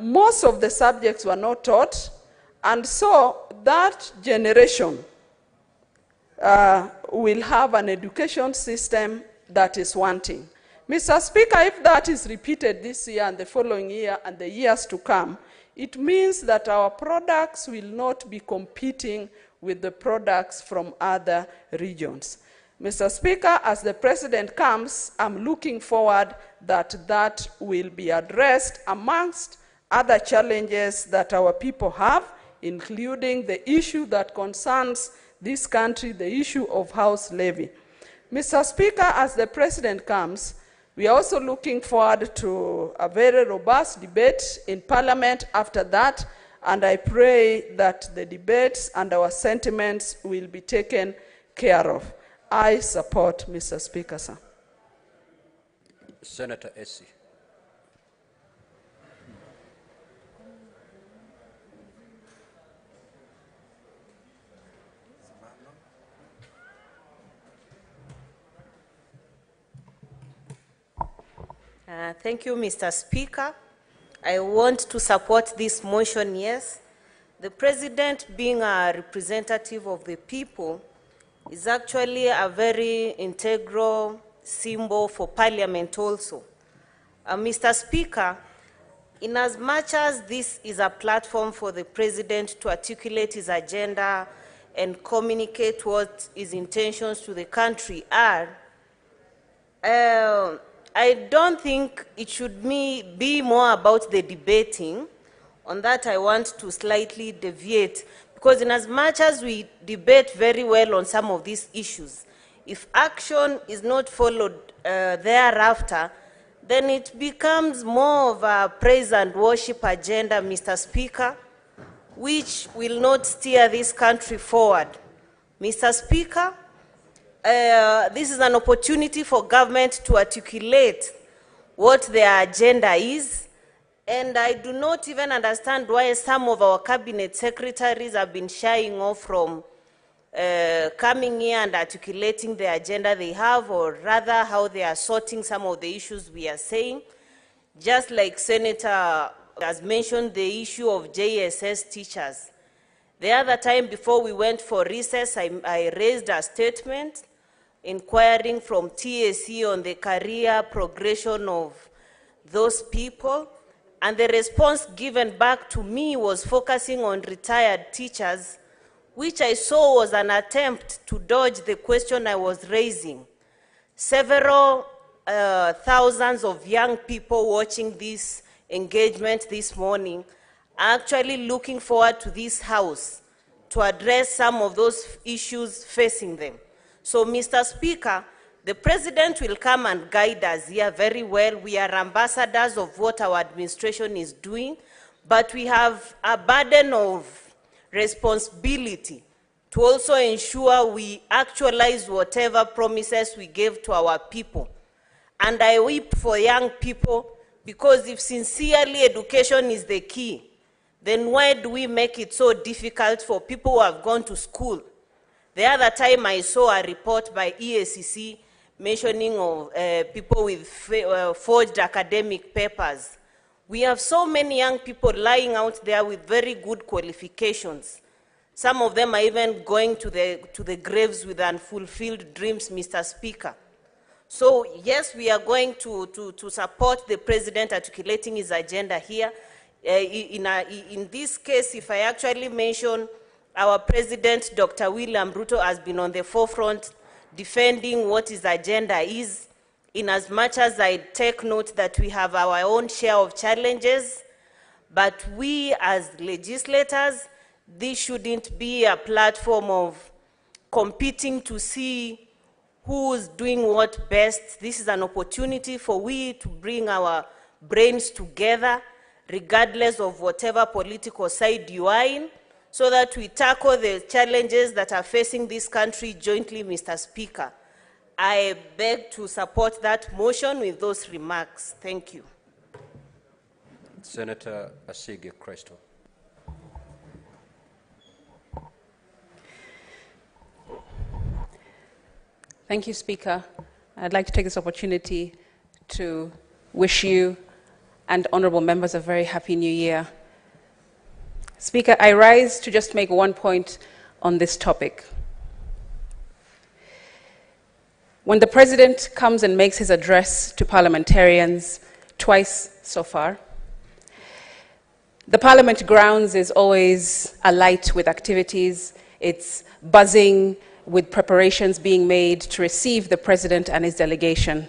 most of the subjects were not taught, and so that generation will have an education system that is wanting. Mr. Speaker, if that is repeated this year and the following year and the years to come, it means that our products will not be competing with the products from other regions. Mr. Speaker, as the President comes, I'm looking forward that that will be addressed amongst other challenges that our people have, including the issue that concerns this country, the issue of house levy. Mr. Speaker, as the President comes, we are also looking forward to a very robust debate in Parliament after that, and I pray that the debates and our sentiments will be taken care of. I support, Mr. Speaker, sir. Senator Essie. Thank you, Mr. Speaker. I want to support this motion, yes. The President, being a representative of the people, is actually a very integral symbol for Parliament also. Mr. Speaker, in as much as this is a platform for the President to articulate his agenda and communicate what his intentions to the country are, I don't think it should be more about the debating. On that, I want to slightly deviate, because in as much as we debate very well on some of these issues, if action is not followed thereafter, then it becomes more of a praise and worship agenda, Mr. Speaker, which will not steer this country forward. Mr. Speaker, this is an opportunity for government to articulate what their agenda is, and I do not even understand why some of our cabinet secretaries have been shying off from coming here and articulating the agenda they have, or rather how they are sorting some of the issues we are saying. Just like Senator has mentioned the issue of JSS teachers. The other time before we went for recess, I raised a statement inquiring from TSC on the career progression of those people, and the response given back to me was focusing on retired teachers, which I saw was an attempt to dodge the question I was raising. Several thousands of young people watching this engagement this morning are actually looking forward to this House to address some of those issues facing them. So, Mr. Speaker, the President will come and guide us here very well. We are ambassadors of what our administration is doing, but we have a burden of responsibility to also ensure we actualize whatever promises we gave to our people. And I weep for young people, because if sincerely education is the key, then why do we make it so difficult for people who have gone to school? The other time I saw a report by EACC mentioning of people with forged academic papers. We have so many young people lying out there with very good qualifications. Some of them are even going to the graves with unfulfilled dreams, Mr. Speaker. So yes, we are going to support the President articulating his agenda here. In this case, if I actually mention, our President, Dr. William Ruto, has been on the forefront defending what his agenda is. in as much as I take note that we have our own share of challenges, but we as legislators, this shouldn't be a platform of competing to see who's doing what best. This is an opportunity for we to bring our brains together, regardless of whatever political side you are in, so that we tackle the challenges that are facing this country jointly, Mr. Speaker. I beg to support that motion with those remarks. Thank you. Senator Asige Cresto. Thank you, Speaker. I'd like to take this opportunity to wish you and honorable members a very happy new year. Speaker, I rise to just make one point on this topic. When the President comes and makes his address to parliamentarians twice so far, the Parliament grounds is always alight with activities. It's buzzing with preparations being made to receive the President and his delegation,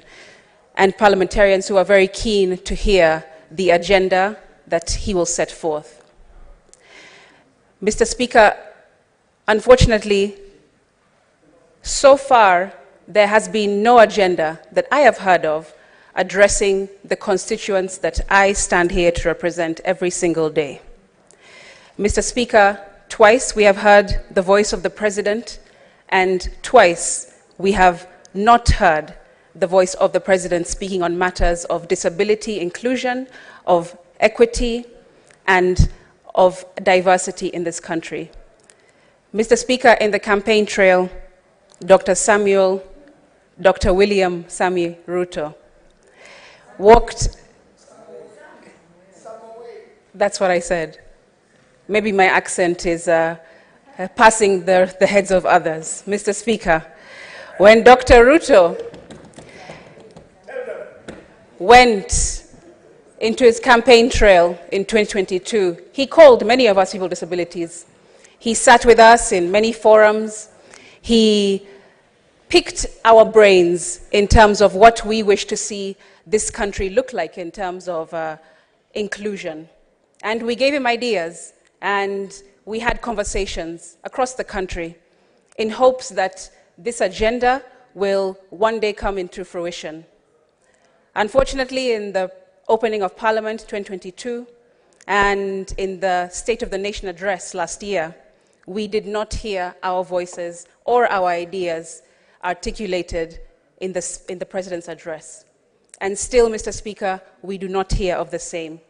and parliamentarians who are very keen to hear the agenda that he will set forth. Mr. Speaker, unfortunately, so far, there has been no agenda that I have heard of addressing the constituents that I stand here to represent every single day. Mr. Speaker, twice we have heard the voice of the President, and twice we have not heard the voice of the President speaking on matters of disability inclusion, of equity, and of diversity in this country. Mr. Speaker, in the campaign trail, Dr. William Sami Ruto walked, that's what I said. Maybe my accent is passing the heads of others. Mr. Speaker, when Dr. Ruto went into his campaign trail in 2022, he called many of us people with disabilities. He sat with us in many forums. He picked our brains in terms of what we wish to see this country look like in terms of inclusion. And we gave him ideas, and we had conversations across the country in hopes that this agenda will one day come into fruition. Unfortunately, in the opening of Parliament 2022 and in the State of the Nation address last year, we did not hear our voices or our ideas articulated in the President's address. And still, Mr. Speaker, we do not hear of the same.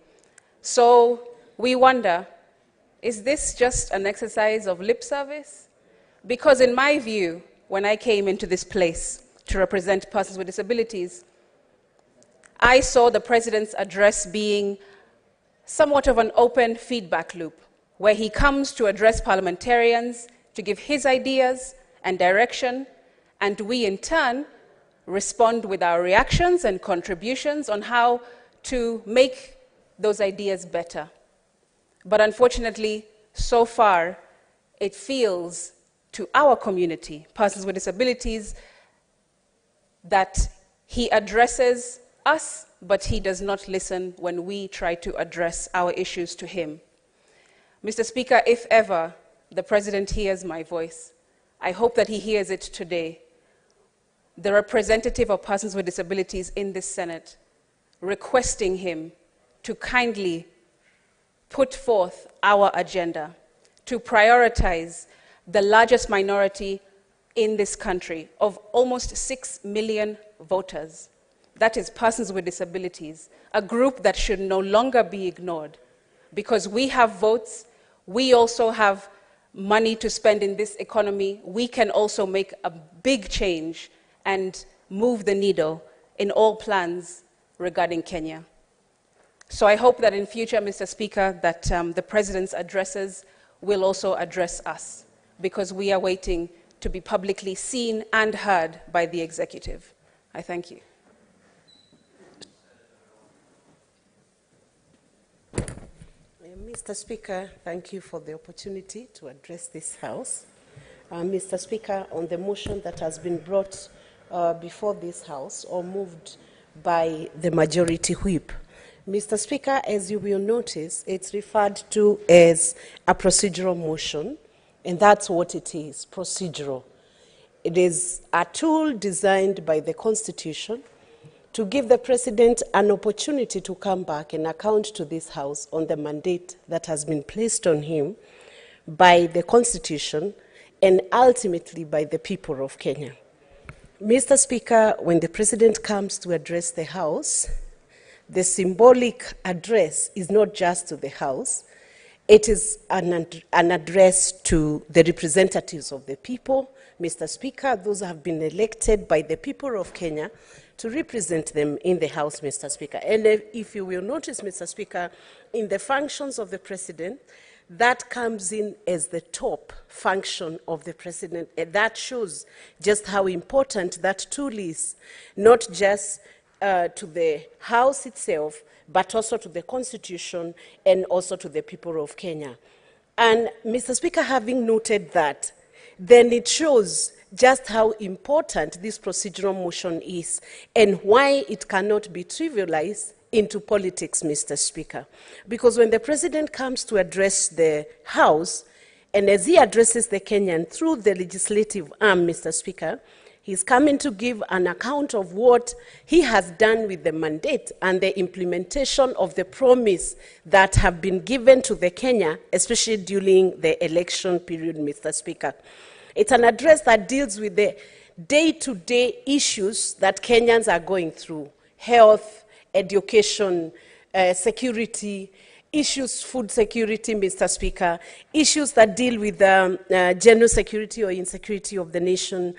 So we wonder, is this just an exercise of lip service? Because in my view, when I came into this place to represent persons with disabilities, I saw the President's address being somewhat of an open feedback loop, where he comes to address parliamentarians, to give his ideas and direction, and we in turn respond with our reactions and contributions on how to make those ideas better. But unfortunately, so far, it feels to our community, persons with disabilities, that he addresses us, but he does not listen when we try to address our issues to him. Mr. Speaker, if ever the President hears my voice, I hope that he hears it today. The representative of persons with disabilities in this Senate, requesting him to kindly put forth our agenda, to prioritize the largest minority in this country of almost 6 million voters. That is persons with disabilities, a group that should no longer be ignored, because we have votes, we also have money to spend in this economy. We can also make a big change and move the needle in all plans regarding Kenya. So I hope that in future, Mr. Speaker, that the President's addresses will also address us, because we are waiting to be publicly seen and heard by the executive. I thank you. Mr. Speaker, thank you for the opportunity to address this House. Mr. Speaker, on the motion that has been brought before this House or moved by the majority whip. Mr. Speaker, as you will notice, it's referred to as a procedural motion, and that's what it is, procedural. It is a tool designed by the Constitution to give the President an opportunity to come back and account to this House on the mandate that has been placed on him by the Constitution and ultimately by the people of Kenya. Mr. Speaker, when the President comes to address the House, the symbolic address is not just to the House, it is an address to the representatives of the people. Mr. Speaker, those have been elected by the people of Kenya to represent them in the House, Mr. Speaker. And if you will notice, Mr. Speaker, in the functions of the President, that comes in as the top function of the President. And that shows just how important that tool is, not just to the House itself, but also to the Constitution and also to the people of Kenya. And Mr. Speaker, having noted that, then it shows just how important this procedural motion is and why it cannot be trivialized into politics, Mr. Speaker. Because when the President comes to address the House, and as he addresses the Kenyan through the legislative arm, Mr. Speaker, he's coming to give an account of what he has done with the mandate and the implementation of the promise that have been given to the Kenya, especially during the election period, Mr. Speaker. It's an address that deals with the day-to-day issues that Kenyans are going through: health, education, security, issues, food security, Mr. Speaker, issues that deal with general security or insecurity of the nation,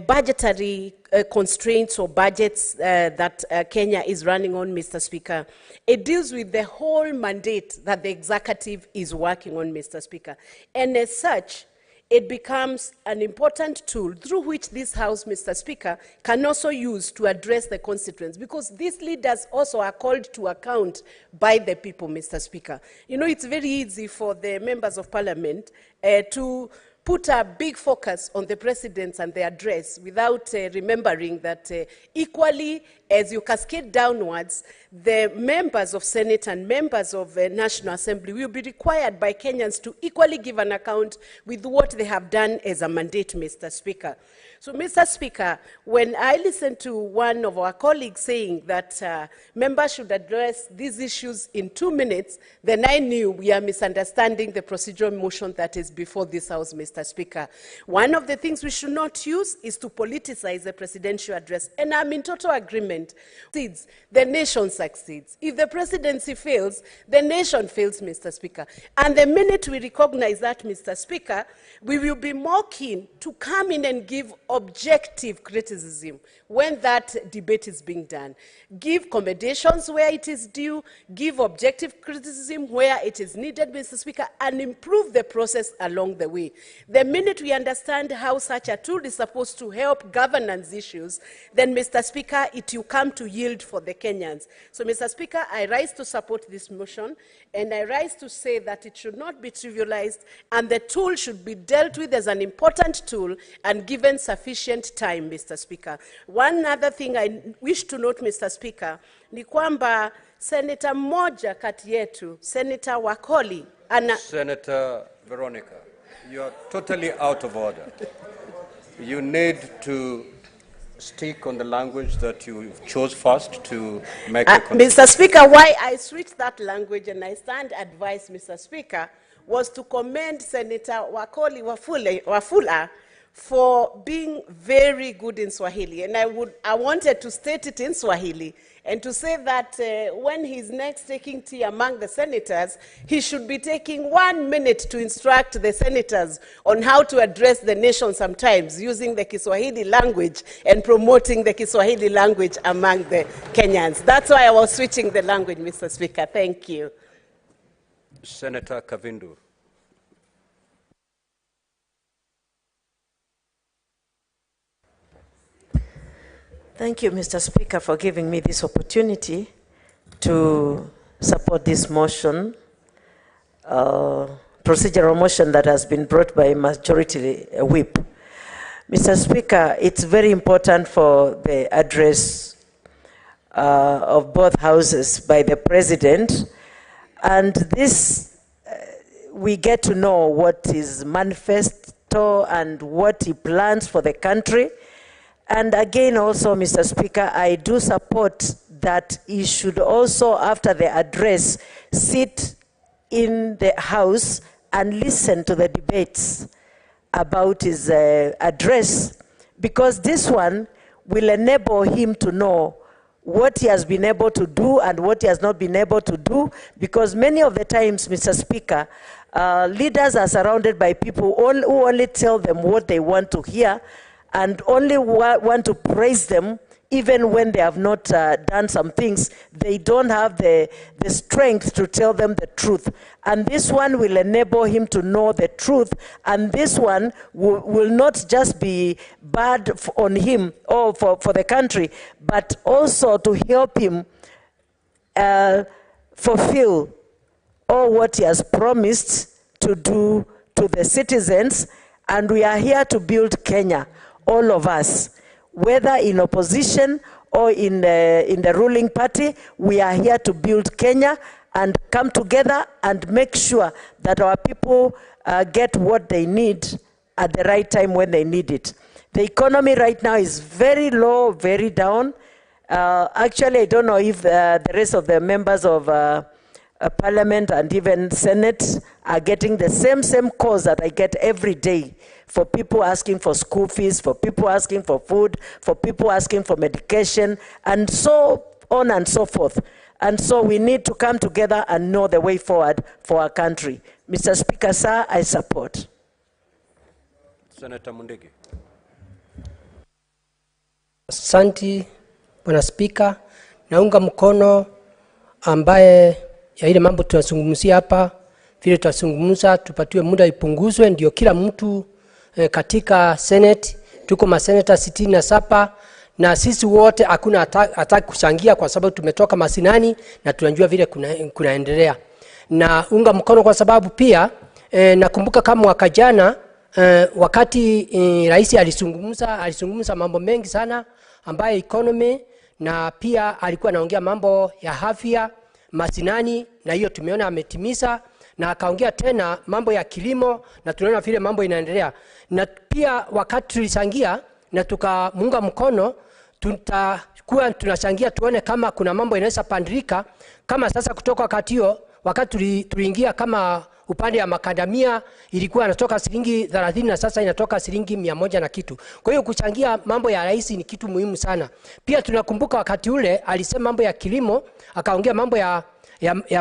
budgetary constraints or budgets that Kenya is running on, Mr. Speaker. It deals with the whole mandate that the executive is working on, Mr. Speaker. And as such, it becomes an important tool through which this House, Mr. Speaker, can also use to address the constituents, because these leaders also are called to account by the people, Mr. Speaker. You know, it's very easy for the members of Parliament to put a big focus on the presidents and the address without remembering that equally, as you cascade downwards, the members of Senate and members of the National Assembly will be required by Kenyans to equally give an account with what they have done as a mandate, Mr. Speaker. So, Mr. Speaker, when I listened to one of our colleagues saying that members should address these issues in 2 minutes, then I knew we are misunderstanding the procedural motion that is before this House, Mr. Speaker. One of the things we should not use is to politicize the presidential address, and I'm in total agreement. The nation succeeds. If the presidency fails, the nation fails, Mr. Speaker. And the minute we recognize that, Mr. Speaker, we will be more keen to come in and give objective criticism when that debate is being done. Give commendations where it is due, give objective criticism where it is needed, Mr. Speaker, and improve the process along the way. The minute we understand how such a tool is supposed to help governance issues, then, Mr. Speaker, it will come to yield for the Kenyans. So, Mr. Speaker, I rise to support this motion, and I rise to say that it should not be trivialized, and the tool should be dealt with as an important tool and given sufficient time, Mr. Speaker. One other thing I wish to note, Mr. Speaker, ni kwamba Senator mmoja kati yetu, Senator Wakoli, Senator Veronica, you are totally out of order. You need to stick on the language that you chose first to make a Mr. Speaker, why I switched that language and I stand advised, Mr. Speaker, was to commend Senator Wakoli Wafula for being very good in Swahili. And I wanted to state it in Swahili and to say that when he's next taking tea among the senators, he should be taking 1 minute to instruct the senators on how to address the nation sometimes using the Kiswahili language and promoting the Kiswahili language among the Kenyans. That's why I was switching the language, Mr. Speaker. Thank you. Senator Kavindu. Thank you, Mr. Speaker, for giving me this opportunity to support this motion, procedural motion that has been brought by majority whip. Mr. Speaker, it's very important for the address of both houses by the President. And this, we get to know what is manifesto and what he plans for the country. And again, also, Mr. Speaker, I do support that he should also, after the address, sit in the House and listen to the debates about his address, because this one will enable him to know what he has been able to do and what he has not been able to do, because many of the times, Mr. Speaker, leaders are surrounded by people who only tell them what they want to hear and only want to praise them even when they have not done some things. They don't have the strength to tell them the truth. And this one will enable him to know the truth, and this one will not just be bad on him or for the country, but also to help him fulfill all what he has promised to do to the citizens. And we are here to build Kenya, all of us, whether in opposition or in the ruling party. We are here to build Kenya and come together and make sure that our people get what they need at the right time when they need it. The economy right now is very low, very down. Actually, I don't know if the rest of the members of Parliament and even Senate are getting the same calls that I get every day, for people asking for school fees, for people asking for food, for people asking for medication, and so on and so forth. And so we need to come together and know the way forward for our country. Mr. Speaker, sir, I support. Senator Mundegi. Asante, Bwana Spika. Naunga mkono ambaye ya ile mambo tunazungumzia hapa, vile tunazungumza tupatiwe muda ipunguzwe, ndio kila mtu katika Senate, tuko maseneta 67 na sisi wote hakuna hataki kuchangia kwa sababu tumetoka masinani na tunajua vile kunaendelea. Na unga mkono kwa sababu pia nakumbuka kama mwaka jana wakati rais alizungumza mambo mengi sana ambayo economy, na pia alikuwa anaongea mambo ya afya masinani, na hiyo tumeona ametimiza, na akaongea tena mambo ya kilimo na tunaona vile mambo inaendelea. Na pia wakati tulichangia na tukamunga mkono, tutakuwa tunachangia tuone kama kuna mambo inaweza pandilika, kama sasa kutoka wakati hiyo, wakati tuliingia kama upande ya makadamia ilikuwa inatoka shilingi 30 na sasa inatoka shilingi 100 na kitu. Kwa hiyo kuchangia mambo ya rais ni kitu muhimu sana. Pia tunakumbuka wakati ule alisema mambo ya kilimo, akaongea mambo ya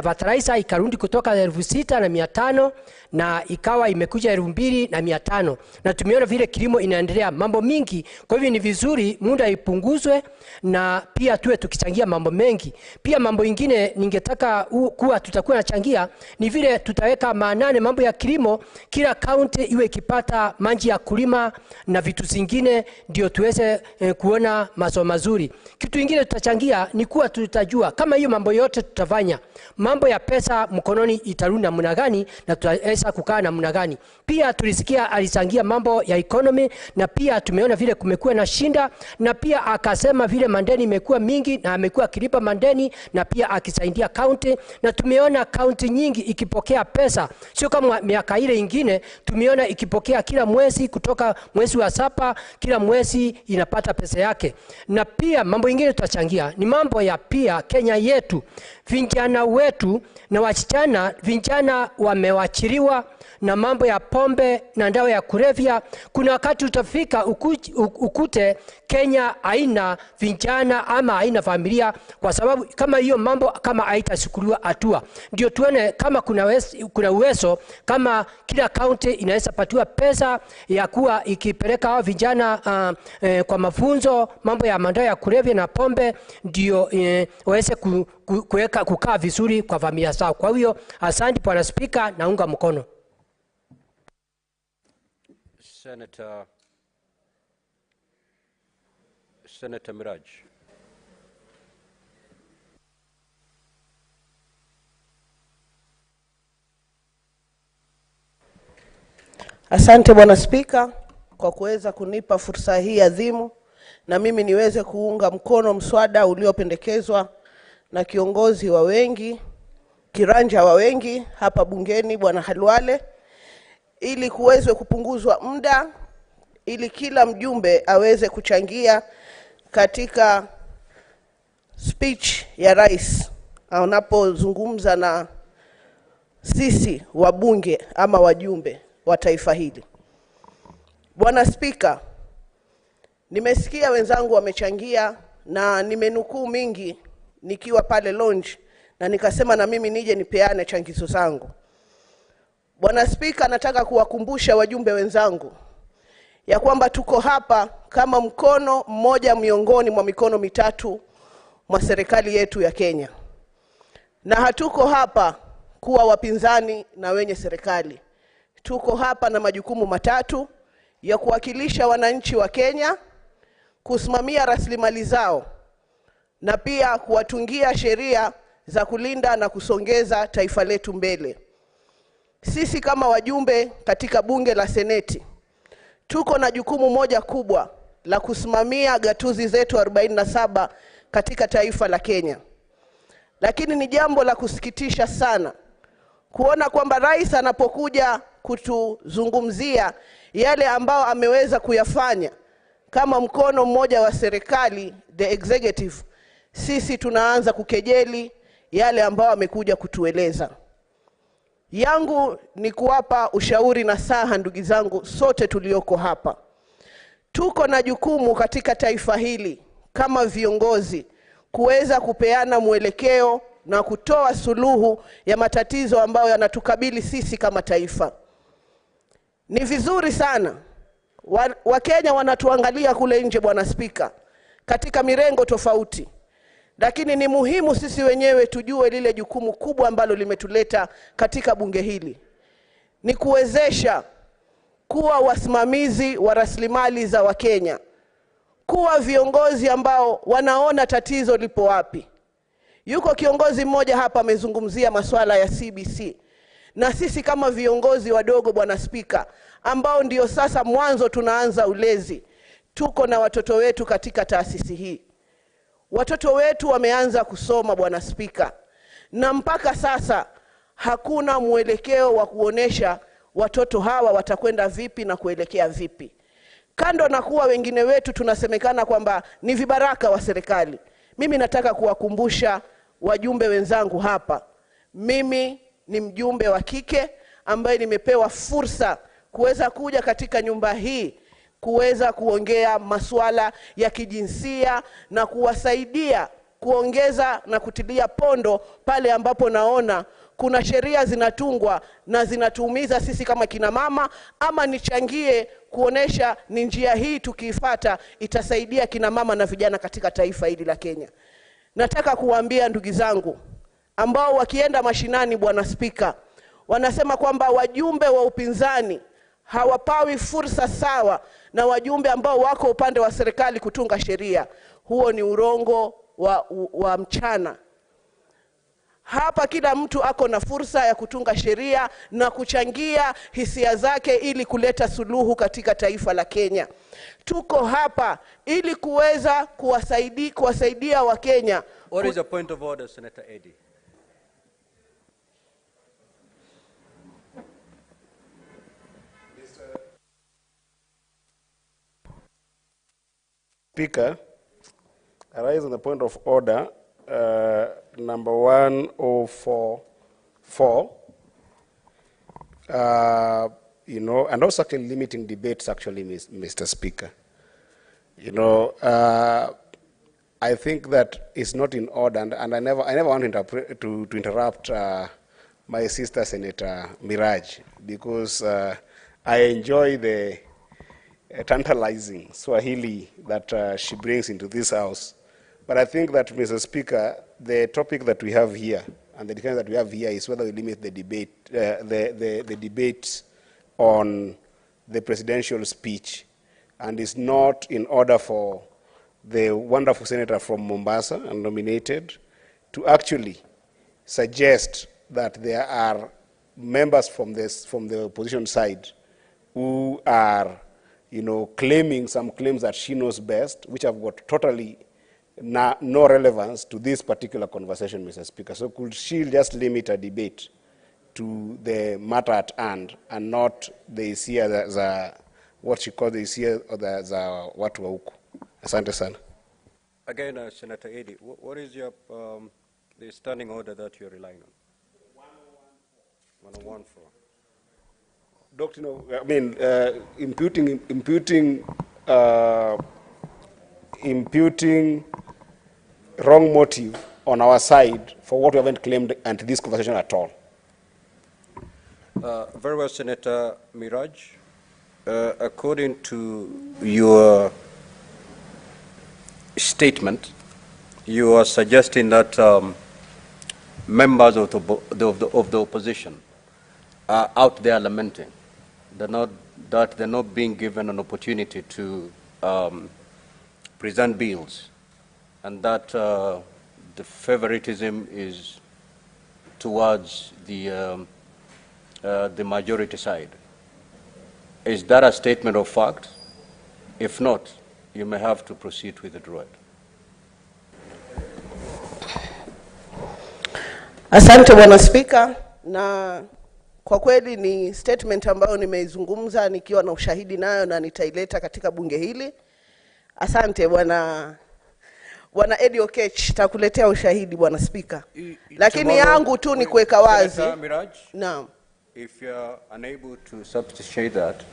fertilizer ikarundi kutoka 6,500 na ikawa imekuja 2,500, na tumeona vile kilimo inaendelea mambo mingi. Kwa hivyo ni vizuri muda ipunguzwe na pia tuwe tukichangia mambo mengi. Pia mambo ingine ningetaka kuwa tutakuwa nachangia ni vile tutaweka maanane mambo ya kilimo, kila county iwe ikipata maji ya kulima na vitu zingine, ndio tuweze kuona mazao mazuri. Kitu kingine tutachangia ni kuwa tutajua kama hiyo mambo yote tutafanya, mambo ya pesa mkononi itarudi namna gani na tutaweza kukaa namna gani. Pia tulisikia alichangia mambo ya economy, na pia tumeona vile kumekuwa na shinda, na pia akasema vile mandeni imekuwa mingi na amekuwa akilipa mandeni, na pia akisaidia county, na tumeona county nyingi ikipokea pesa, sio kama miaka ile ingine tumeona ikipokea kila mwezi, kutoka mwezi wa 7 kila mwezi inapata pesa yake. Na pia mambo ingine tutachangia ni mambo ya pia Kenya yetu, vijana wetu na wasichana, vijana wamewachiliwa na mambo ya pombe na dawa ya kulevya. Kuna wakati utafika ukute Kenya haina vijana ama haina familia, kwa sababu kama hiyo mambo kama haitachukuliwa hatua, ndio tuone kama kuna uwezo kama kila county inaweza patiwa pesa ya kuwa ikipeleka hao vijana kwa mafunzo mambo ya madawa ya kulevya na pombe, ndio waweze kukaa vizuri kwa familia zao. Kwa hiyo asante Bwana Spika, naunga mkono. Senator Miraj. Asante Bwana Spika. kwa kuweza kunipa fursa hii adhimu na mimi niweze kuunga mkono mswada uliopendekezwa na kiongozi wa wengi, kiranja wa wengi hapa bungeni Bwana Halwale, ili kuwezwe kupunguzwa muda ili kila mjumbe aweze kuchangia katika speech ya rais anapozungumza na sisi wabunge ama wajumbe wa taifa hili. Bwana Spika, nimesikia wenzangu wamechangia na nimenukuu mingi nikiwa pale lounge na nikasema na mimi nije nipeane changizo zangu. Bwana Spika, nataka kuwakumbusha wajumbe wenzangu ya kwamba tuko hapa kama mkono mmoja miongoni mwa mikono mitatu mwa serikali yetu ya Kenya. Na hatuko hapa kuwa wapinzani na wenye serikali. Tuko hapa na majukumu matatu ya kuwakilisha wananchi wa Kenya, kusimamia rasilimali zao na pia kuwatungia sheria za kulinda na kusongeza taifa letu mbele. Sisi kama wajumbe katika bunge la Seneti tuko na jukumu moja kubwa la kusimamia gatuzi zetu 47 katika taifa la Kenya. Lakini ni jambo la kusikitisha sana kuona kwamba rais anapokuja kutuzungumzia yale ambao ameweza kuyafanya kama mkono mmoja wa serikali, the executive, sisi tunaanza kukejeli yale ambao amekuja kutueleza. Yangu ni kuwapa ushauri na saha ndugu zangu sote tulioko hapa. Tuko na jukumu katika taifa hili kama viongozi kuweza kupeana mwelekeo na kutoa suluhu ya matatizo ambayo yanatukabili sisi kama taifa. Ni vizuri sana Wakenya wanatuangalia kule nje, Bwana Spika, katika mirengo tofauti. Lakini ni muhimu sisi wenyewe tujue lile jukumu kubwa ambalo limetuleta katika bunge hili. Ni kuwezesha kuwa wasimamizi wa rasilimali za Wakenya, kuwa viongozi ambao wanaona tatizo lipo wapi. Yuko kiongozi mmoja hapa amezungumzia masuala ya CBC. Na sisi kama viongozi wadogo, Bwana Spika, ambao ndio sasa mwanzo tunaanza ulezi, tuko na watoto wetu katika taasisi hii. Watoto wetu wameanza kusoma, Bwana Spika, na mpaka sasa hakuna mwelekeo wa kuonesha watoto hawa watakwenda vipi na kuelekea vipi. Kando na kuwa wengine wetu tunasemekana kwamba ni vibaraka wa serikali, mimi nataka kuwakumbusha wajumbe wenzangu hapa, mimi ni mjumbe wa kike ambaye nimepewa fursa kuweza kuja katika nyumba hii kuweza kuongea masuala ya kijinsia na kuwasaidia kuongeza na kutilia pondo pale ambapo naona kuna sheria zinatungwa na zinatuumiza sisi kama kina mama, ama nichangie kuonesha ni njia hii tukiifuata itasaidia kina mama na vijana katika taifa hili la Kenya. Nataka kuwaambia ndugu zangu ambao wakienda mashinani, Bwana Spika, wanasema kwamba wajumbe wa upinzani hawapawi fursa sawa na wajumbe ambao wako upande wa serikali kutunga sheria. Huo ni urongo wa mchana. Hapa kila mtu ako na fursa ya kutunga sheria na kuchangia hisia zake ili kuleta suluhu katika taifa la Kenya. Tuko hapa ili kuweza kuwasaidia wa Kenya. What is a point of order, Senator Eddie? Speaker, I rise on the point of order number 1044, and also actually limiting debates actually, Mr. Speaker. I think that it's not in order, and I never want to interrupt my sister Senator Miraj, because I enjoy the tantalizing Swahili that she brings into this house. But I think that, Mr. Speaker, the topic that we have here and the discussion that we have here is whether we limit the debate, the debate on the presidential speech, and it's not in order for the wonderful senator from Mombasa and nominated to actually suggest that there are members from the opposition side who are claiming some claims that she knows best, which have got totally no relevance to this particular conversation, Mr. Speaker. So could she just limit her debate to the matter at hand and not the hisia za what she calls the hisia za watu wa huku? Asante sana. Again, Senator Eddy, what is your the standing order that you're relying on? 101 for. Doctor, I mean, imputing wrong motive on our side for what we haven't claimed into this conversation at all. Very well, Senator Miraj. According to your statement, you are suggesting that members of the opposition are out there lamenting. They're not being given an opportunity to present bills, and that the favoritism is towards the majority side. Is that a statement of fact? If not, you may have to proceed with the draw. Asante Bwana Spika, na kwa kweli ni statement ambayo nimeizungumza nikiwa na ushahidi nayo na nitaileta katika bunge hili. Asante Bwana Eddy Okech, takuletea ushahidi Bwana Spika. Lakini yangu tu ni kuweka wazi. Naam. If you are unable to substantiate that,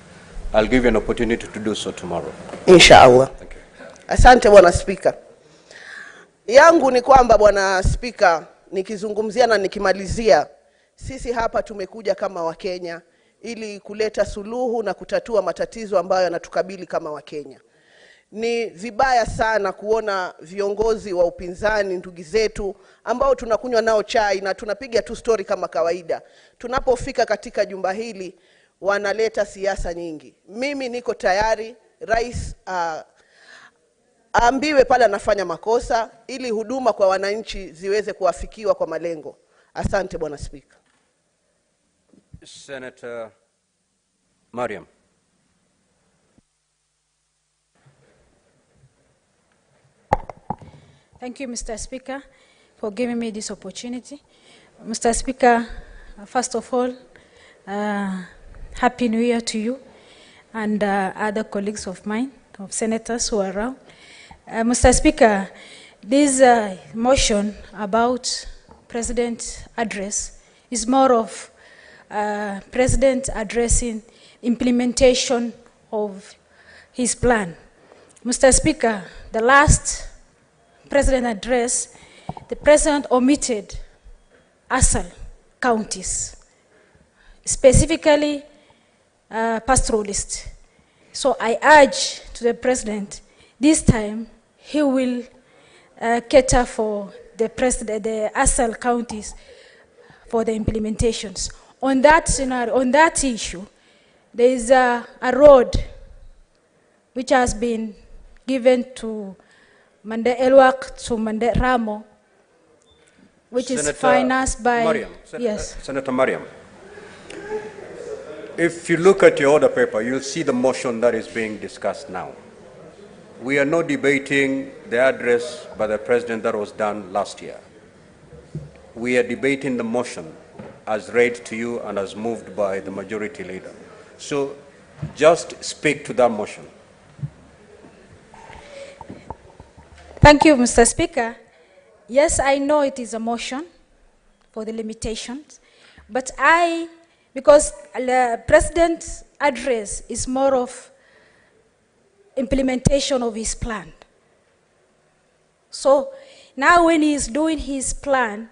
I'll give you an opportunity to do so tomorrow. Inshallah. Thank you. Asante Bwana Spika. Yangu ni kwamba Bwana Spika, nikizungumzia na nikimalizia, sisi hapa tumekuja kama Wakenya ili kuleta suluhu na kutatua matatizo ambayo yanatukabili kama Wakenya. Ni vibaya sana kuona viongozi wa upinzani ndugu zetu ambao tunakunywa nao chai na tunapiga tu story kama kawaida, tunapofika katika jumba hili wanaleta siasa nyingi. Mimi niko tayari rais aambiwe pale anafanya makosa ili huduma kwa wananchi ziweze kuafikiwa kwa malengo. Asante Bwana Spika. Senator Mariam. Thank you, Mr. Speaker, for giving me this opportunity. Mr. Speaker, first of all, Happy New Year to you and other colleagues of mine, of senators who are around. Mr. Speaker, this motion about President address is more of President addressing implementation of his plan. Mr. Speaker, the last President address, the President omitted ASAL counties, specifically pastoralists. So I urge to the President, this time he will cater for the ASAL counties for the implementations. On that scenario, on that issue, there is a road which has been given to Mande Elwak to Mande Ramo, which Senator is financed by... Mariam, yes. Senator Mariam, if you look at your order paper, you'll see the motion that is being discussed now. We are not debating the address by the President that was done last year. We are debating the motion as read to you and as moved by the majority leader. So just speak to that motion. Thank you, Mr. Speaker. Yes, I know it is a motion for the limitations, but because the President's address is more of implementation of his plan. So now when he's doing his plan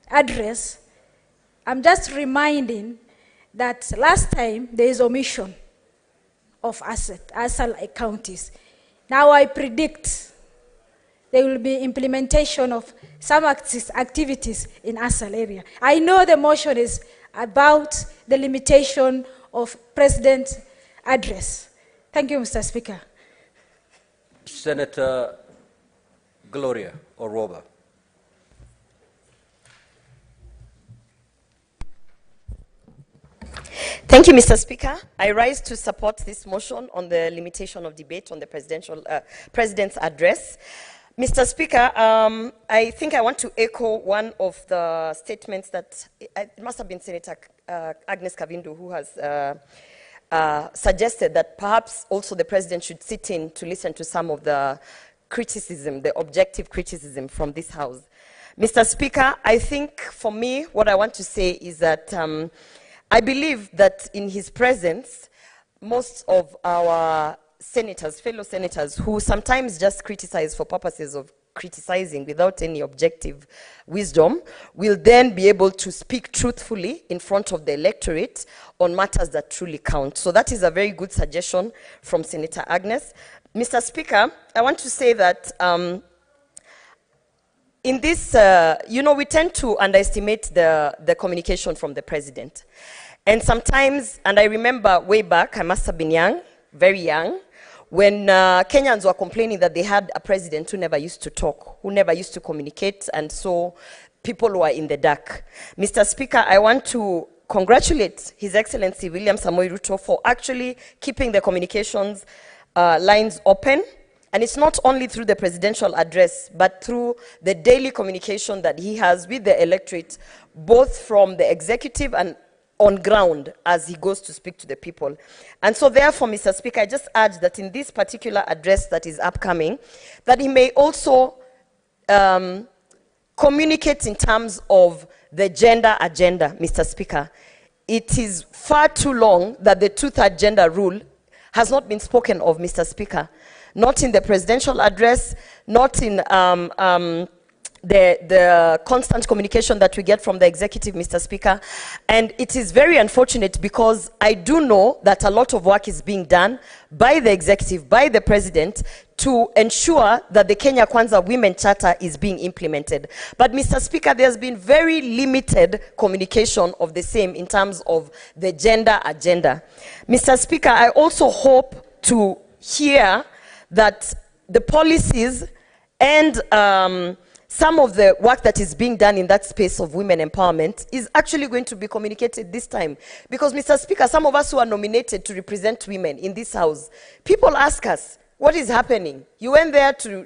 address, I'm just reminding that last time there is omission of ASAL counties. Now I predict there will be implementation of some activities in ASAL area. I know the motion is about the limitation of President's address. Thank you, Mr. Speaker. Senator Gloria Oroba. Thank you, Mr. Speaker. I rise to support this motion on the limitation of debate on the President's address. Mr. Speaker, I think I want to echo one of the statements that, it must have been Senator Agnes Kavindu who has suggested that perhaps also the President should sit in to listen to some of the criticism, the objective criticism from this House. Mr. Speaker, I think for me, what I want to say is that I believe that in his presence, most of our senators, fellow senators, who sometimes just criticize for purposes of criticizing without any objective wisdom, will then be able to speak truthfully in front of the electorate on matters that truly count. So that is a very good suggestion from Senator Agnes. Mr. Speaker, I want to say that in this, we tend to underestimate the communication from the President. And sometimes, and I remember way back, I must have been young, very young, when Kenyans were complaining that they had a president who never used to talk, who never used to communicate, and so people were in the dark. Mr. Speaker, I want to congratulate His Excellency William Samoei Ruto for actually keeping the communications lines open. And it's not only through the presidential address, but through the daily communication that he has with the electorate, both from the executive and on ground as he goes to speak to the people. And so therefore, Mr. Speaker, I just urge that in this particular address that is upcoming, that he may also communicate in terms of the gender agenda, Mr. Speaker. It is far too long that the two-third gender rule has not been spoken of, Mr. Speaker. Not in the presidential address, not in the constant communication that we get from the executive, Mr. Speaker. And it is very unfortunate because I do know that a lot of work is being done by the executive, by the President, to ensure that the Kenya Kwanza Women Charter is being implemented. But Mr. Speaker, there's been very limited communication of the same in terms of the gender agenda. Mr. Speaker, I also hope to hear that the policies and some of the work that is being done in that space of women empowerment is actually going to be communicated this time. Because, Mr. Speaker, some of us who are nominated to represent women in this House, people ask us, what is happening? You went there to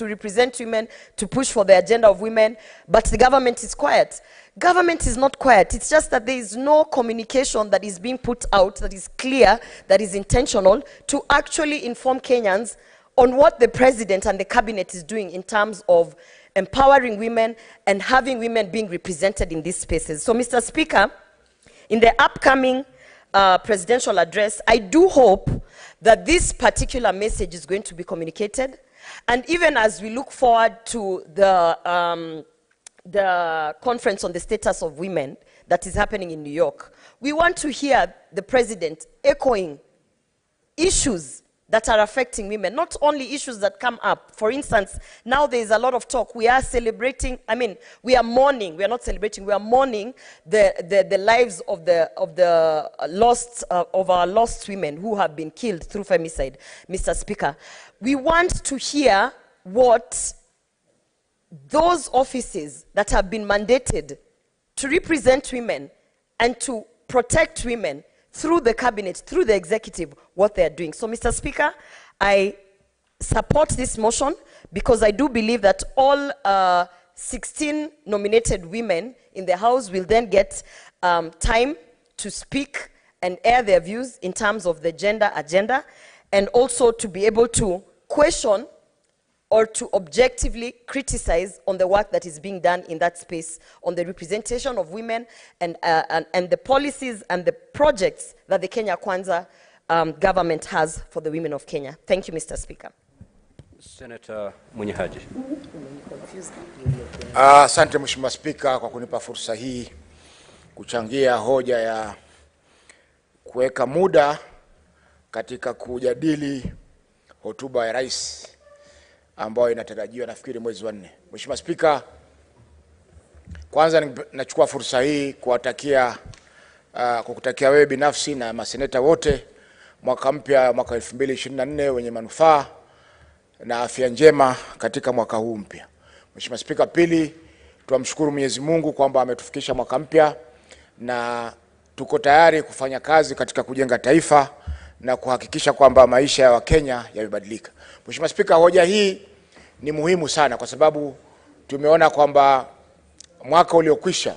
represent women, to push for the agenda of women, but the government is quiet. Government is not quiet. It's just that there is no communication that is being put out that is clear, that is intentional, to actually inform Kenyans on what the President and the Cabinet is doing in terms of empowering women and having women being represented in these spaces. So, Mr. Speaker, in the upcoming presidential address, I do hope that this particular message is going to be communicated. And even as we look forward to the conference on the status of women that is happening in New York, we want to hear the President echoing issues that are affecting women, not only issues that come up. For instance, now there is a lot of talk. We are celebrating, we are mourning, we are not celebrating, we are mourning the lives of our lost women who have been killed through femicide, Mr. Speaker. We want to hear what those offices that have been mandated to represent women and to protect women through the Cabinet, through the executive, what they are doing. So, Mr. Speaker, I support this motion because I do believe that all 16 nominated women in the House will then get time to speak and air their views in terms of the gender agenda, and also to be able to question or to objectively criticize on the work that is being done in that space, on the representation of women and the policies and the projects that the Kenya Kwanza government has for the women of Kenya. Thank you, Mr. Speaker. Senator Munyahaji. Asante Mheshimiwa Spika kwa kunipa fursa hii kuchangia hoja ya kuweka muda katika kujadili hotuba ya Rais ambayo inatarajiwa nafikiri mwezi wa 4. Mheshimiwa Spika, kwanza nachukua fursa hii kukutakia wewe binafsi na maseneta wote mwaka mpya, mwaka 2024 wenye manufaa na afya njema katika mwaka huu mpya. Mheshimiwa Spika, pili, tunamshukuru Mwenyezi Mungu kwamba ametufikisha mwaka mpya, na tuko tayari kufanya kazi katika kujenga taifa na kuhakikisha kwamba maisha ya Wakenya yamebadilika. Mheshimiwa Spika, hoja hii ni muhimu sana kwa sababu tumeona kwamba mwaka uliokwisha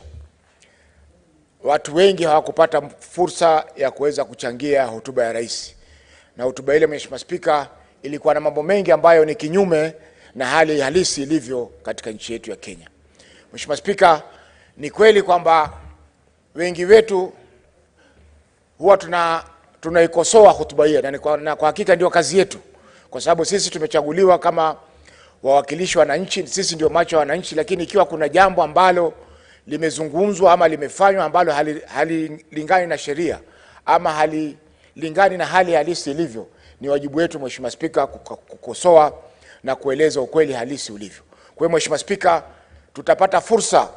watu wengi hawakupata fursa ya kuweza kuchangia hotuba ya rais. Na hotuba ile, Mheshimiwa Spika, ilikuwa na mambo mengi ambayo ni kinyume na hali halisi ilivyo katika nchi yetu ya Kenya. Mheshimiwa Spika, ni kweli kwamba wengi wetu huwa tunaikosoa hotuba hii na kwa hakika ndio kazi yetu, kwa sababu sisi tumechaguliwa kama wawakilishi wa wananchi, sisi ndio macho ya wananchi. Lakini ikiwa kuna jambo ambalo limezungumzwa ama limefanywa ambalo halilingani na sheria ama halilingani na hali halisi ilivyo, ni wajibu wetu Mheshimiwa Spika kukosoa na kueleza ukweli halisi ulivyo. Kwa hiyo Mheshimiwa Spika, tutapata fursa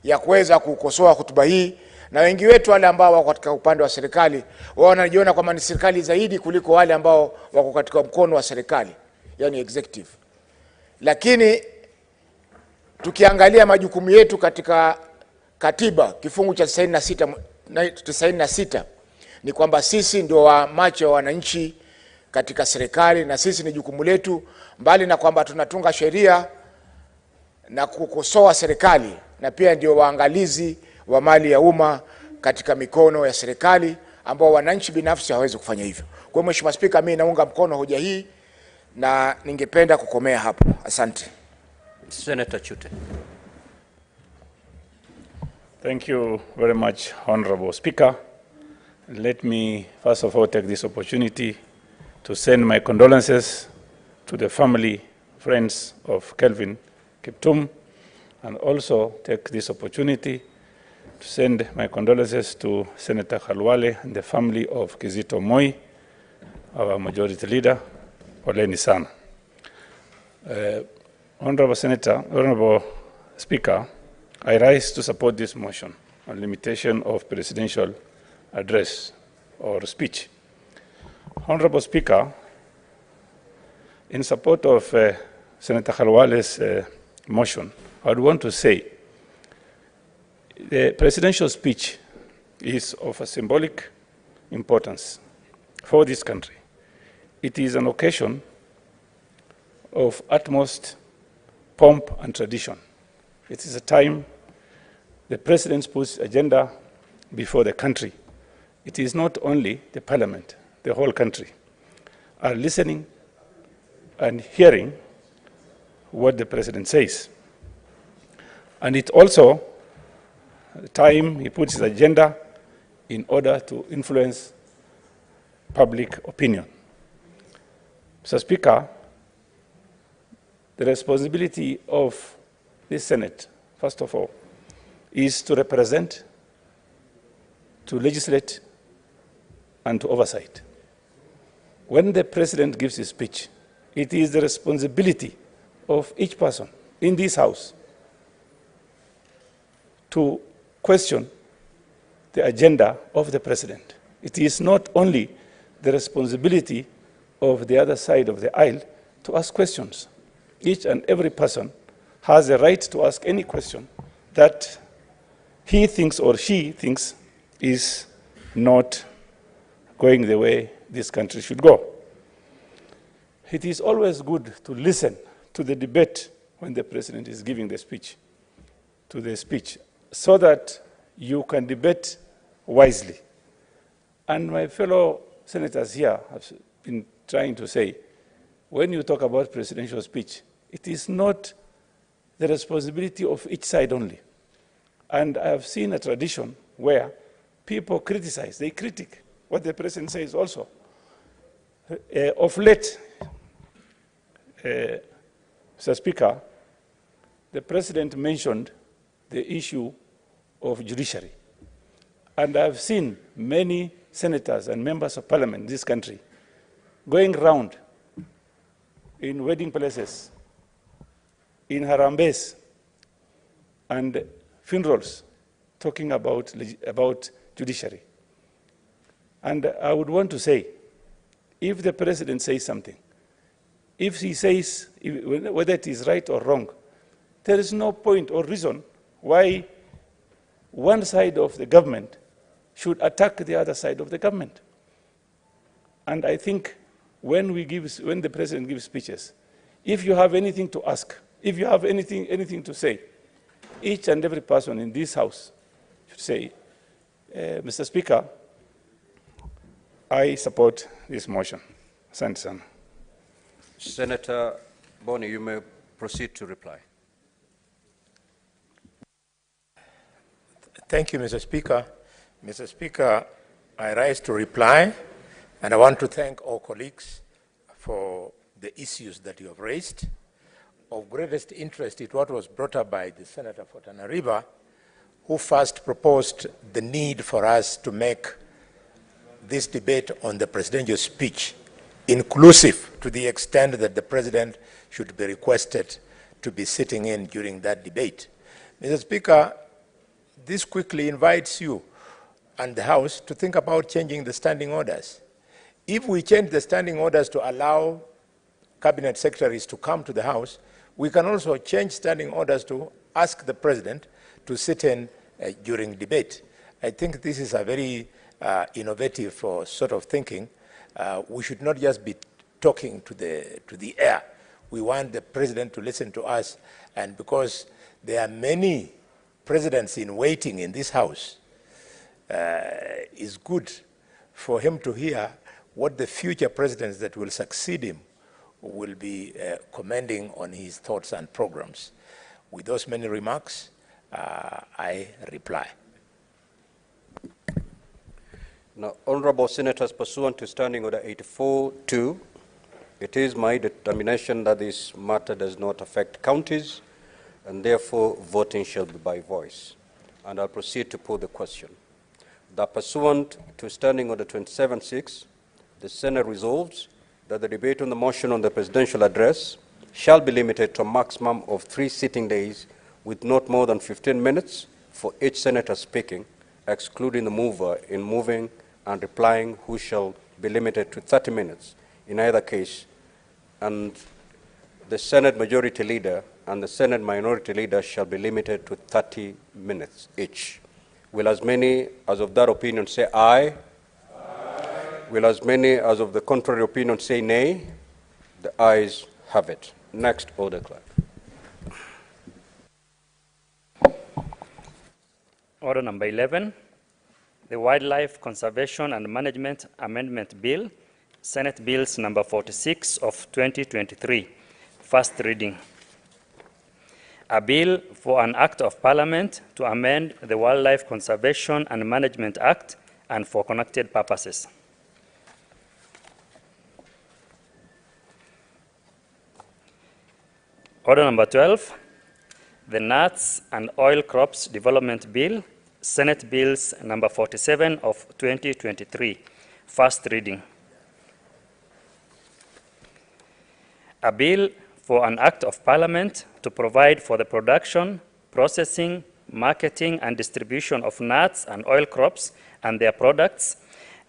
ya kuweza kukosoa hotuba hii, na wengi wetu wale ambao wako katika upande wa serikali wao wanajiona kwamba ni serikali zaidi kuliko wale ambao wako katika mkono wa serikali, yani executive. Lakini tukiangalia majukumu yetu katika katiba kifungu cha 96 ni kwamba sisi ndio wa macho wa wananchi katika serikali, na sisi ni jukumu letu, mbali na kwamba tunatunga sheria na kukosoa serikali, na pia ndio waangalizi wa mali ya umma katika mikono ya serikali, ambao wananchi binafsi hawezi kufanya hivyo. Kwa hiyo Mheshimiwa Spika, mimi naunga mkono hoja hii na ningependa kukomea hapo. Asante. Senator Chute. Thank you very much, Honorable Speaker. Let me first of all take this opportunity to send my condolences to the family, friends of Kelvin Kiptum, and also take this opportunity to send my condolences to Senator Khalwale and the family of Kizito Moi, our majority leader. Poleni sana. Honorable Speaker, I rise to support this motion on limitation of presidential address or speech. Honorable Speaker, in support of Senator Khalwale's motion, I would want to say the presidential speech is of a symbolic importance for this country. It is an occasion of utmost pomp and tradition. It is a time the president puts agenda before the country. It is not only the parliament, the whole country are listening and hearing what the president says. And it also the time he puts his agenda in order to influence public opinion. Mr. Speaker, the responsibility of this Senate, first of all, is to represent, to legislate, and to oversight. When the president gives his speech, it is the responsibility of each person in this House to question the agenda of the president. It is not only the responsibility of the other side of the aisle to ask questions. Each and every person has a right to ask any question that he thinks or she thinks is not going the way this country should go. It is always good to listen to the debate when the president is giving the speech, so that you can debate wisely. And my fellow senators here have been trying to say, when you talk about presidential speech, it is not the responsibility of each side only. And I have seen a tradition where people criticize, they critique what the president says also. Of late, Mr. Speaker, the president mentioned the issue of judiciary. And I've seen many senators and members of parliament in this country going round in wedding places, in harambes and funerals, talking about judiciary. And I would want to say, if the president says something, if he says whether it is right or wrong, there is no point or reason why one side of the government should attack the other side of the government. And I think when the president gives speeches, if you have anything to ask, if you have anything to say, each and every person in this house should say, Mr. Speaker, I support this motion. Asante sana. Senator Boni, you may proceed to reply. Thank you, Mr. Speaker. Mr. Speaker, I rise to reply, and I want to thank all colleagues for the issues that you have raised. Of greatest interest is what was brought up by the Senator for Tana River, who first proposed the need for us to make this debate on the presidential speech inclusive to the extent that the president should be requested to be sitting in during that debate. Mr. Speaker, this quickly invites you and the House to think about changing the standing orders. If we change the standing orders to allow cabinet secretaries to come to the House, we can also change standing orders to ask the president to sit in during debate. I think this is a very innovative sort of thinking. We should not just be talking to the air. We want the president to listen to us, and because there are many presidents in waiting in this House, it's good for him to hear what the future presidents that will succeed him will be commending on his thoughts and programs. With those many remarks, I reply. Now, honorable senators, pursuant to Standing Order 84-2, it is my determination that this matter does not affect counties, and therefore voting shall be by voice. And I'll proceed to put the question. That pursuant to Standing Order 27-6, the Senate resolves that the debate on the motion on the presidential address shall be limited to a maximum of 3 sitting days with not more than 15 minutes for each senator speaking, excluding the mover in moving and replying, who shall be limited to 30 minutes in either case, and the Senate Majority Leader and the Senate Minority Leader shall be limited to 30 minutes each. Will as many as of that opinion say aye? Will as many as of the contrary opinion say nay? The ayes have it. Next order, clerk. Order number 11, the Wildlife Conservation and Management Amendment Bill, Senate Bills number 46 of 2023, first reading. A bill for an act of parliament to amend the Wildlife Conservation and Management Act and for connected purposes. Order number 12, the Nuts and Oil Crops Development Bill, Senate Bills number 47 of 2023, first reading. A bill for an act of parliament to provide for the production, processing, marketing, and distribution of nuts and oil crops and their products,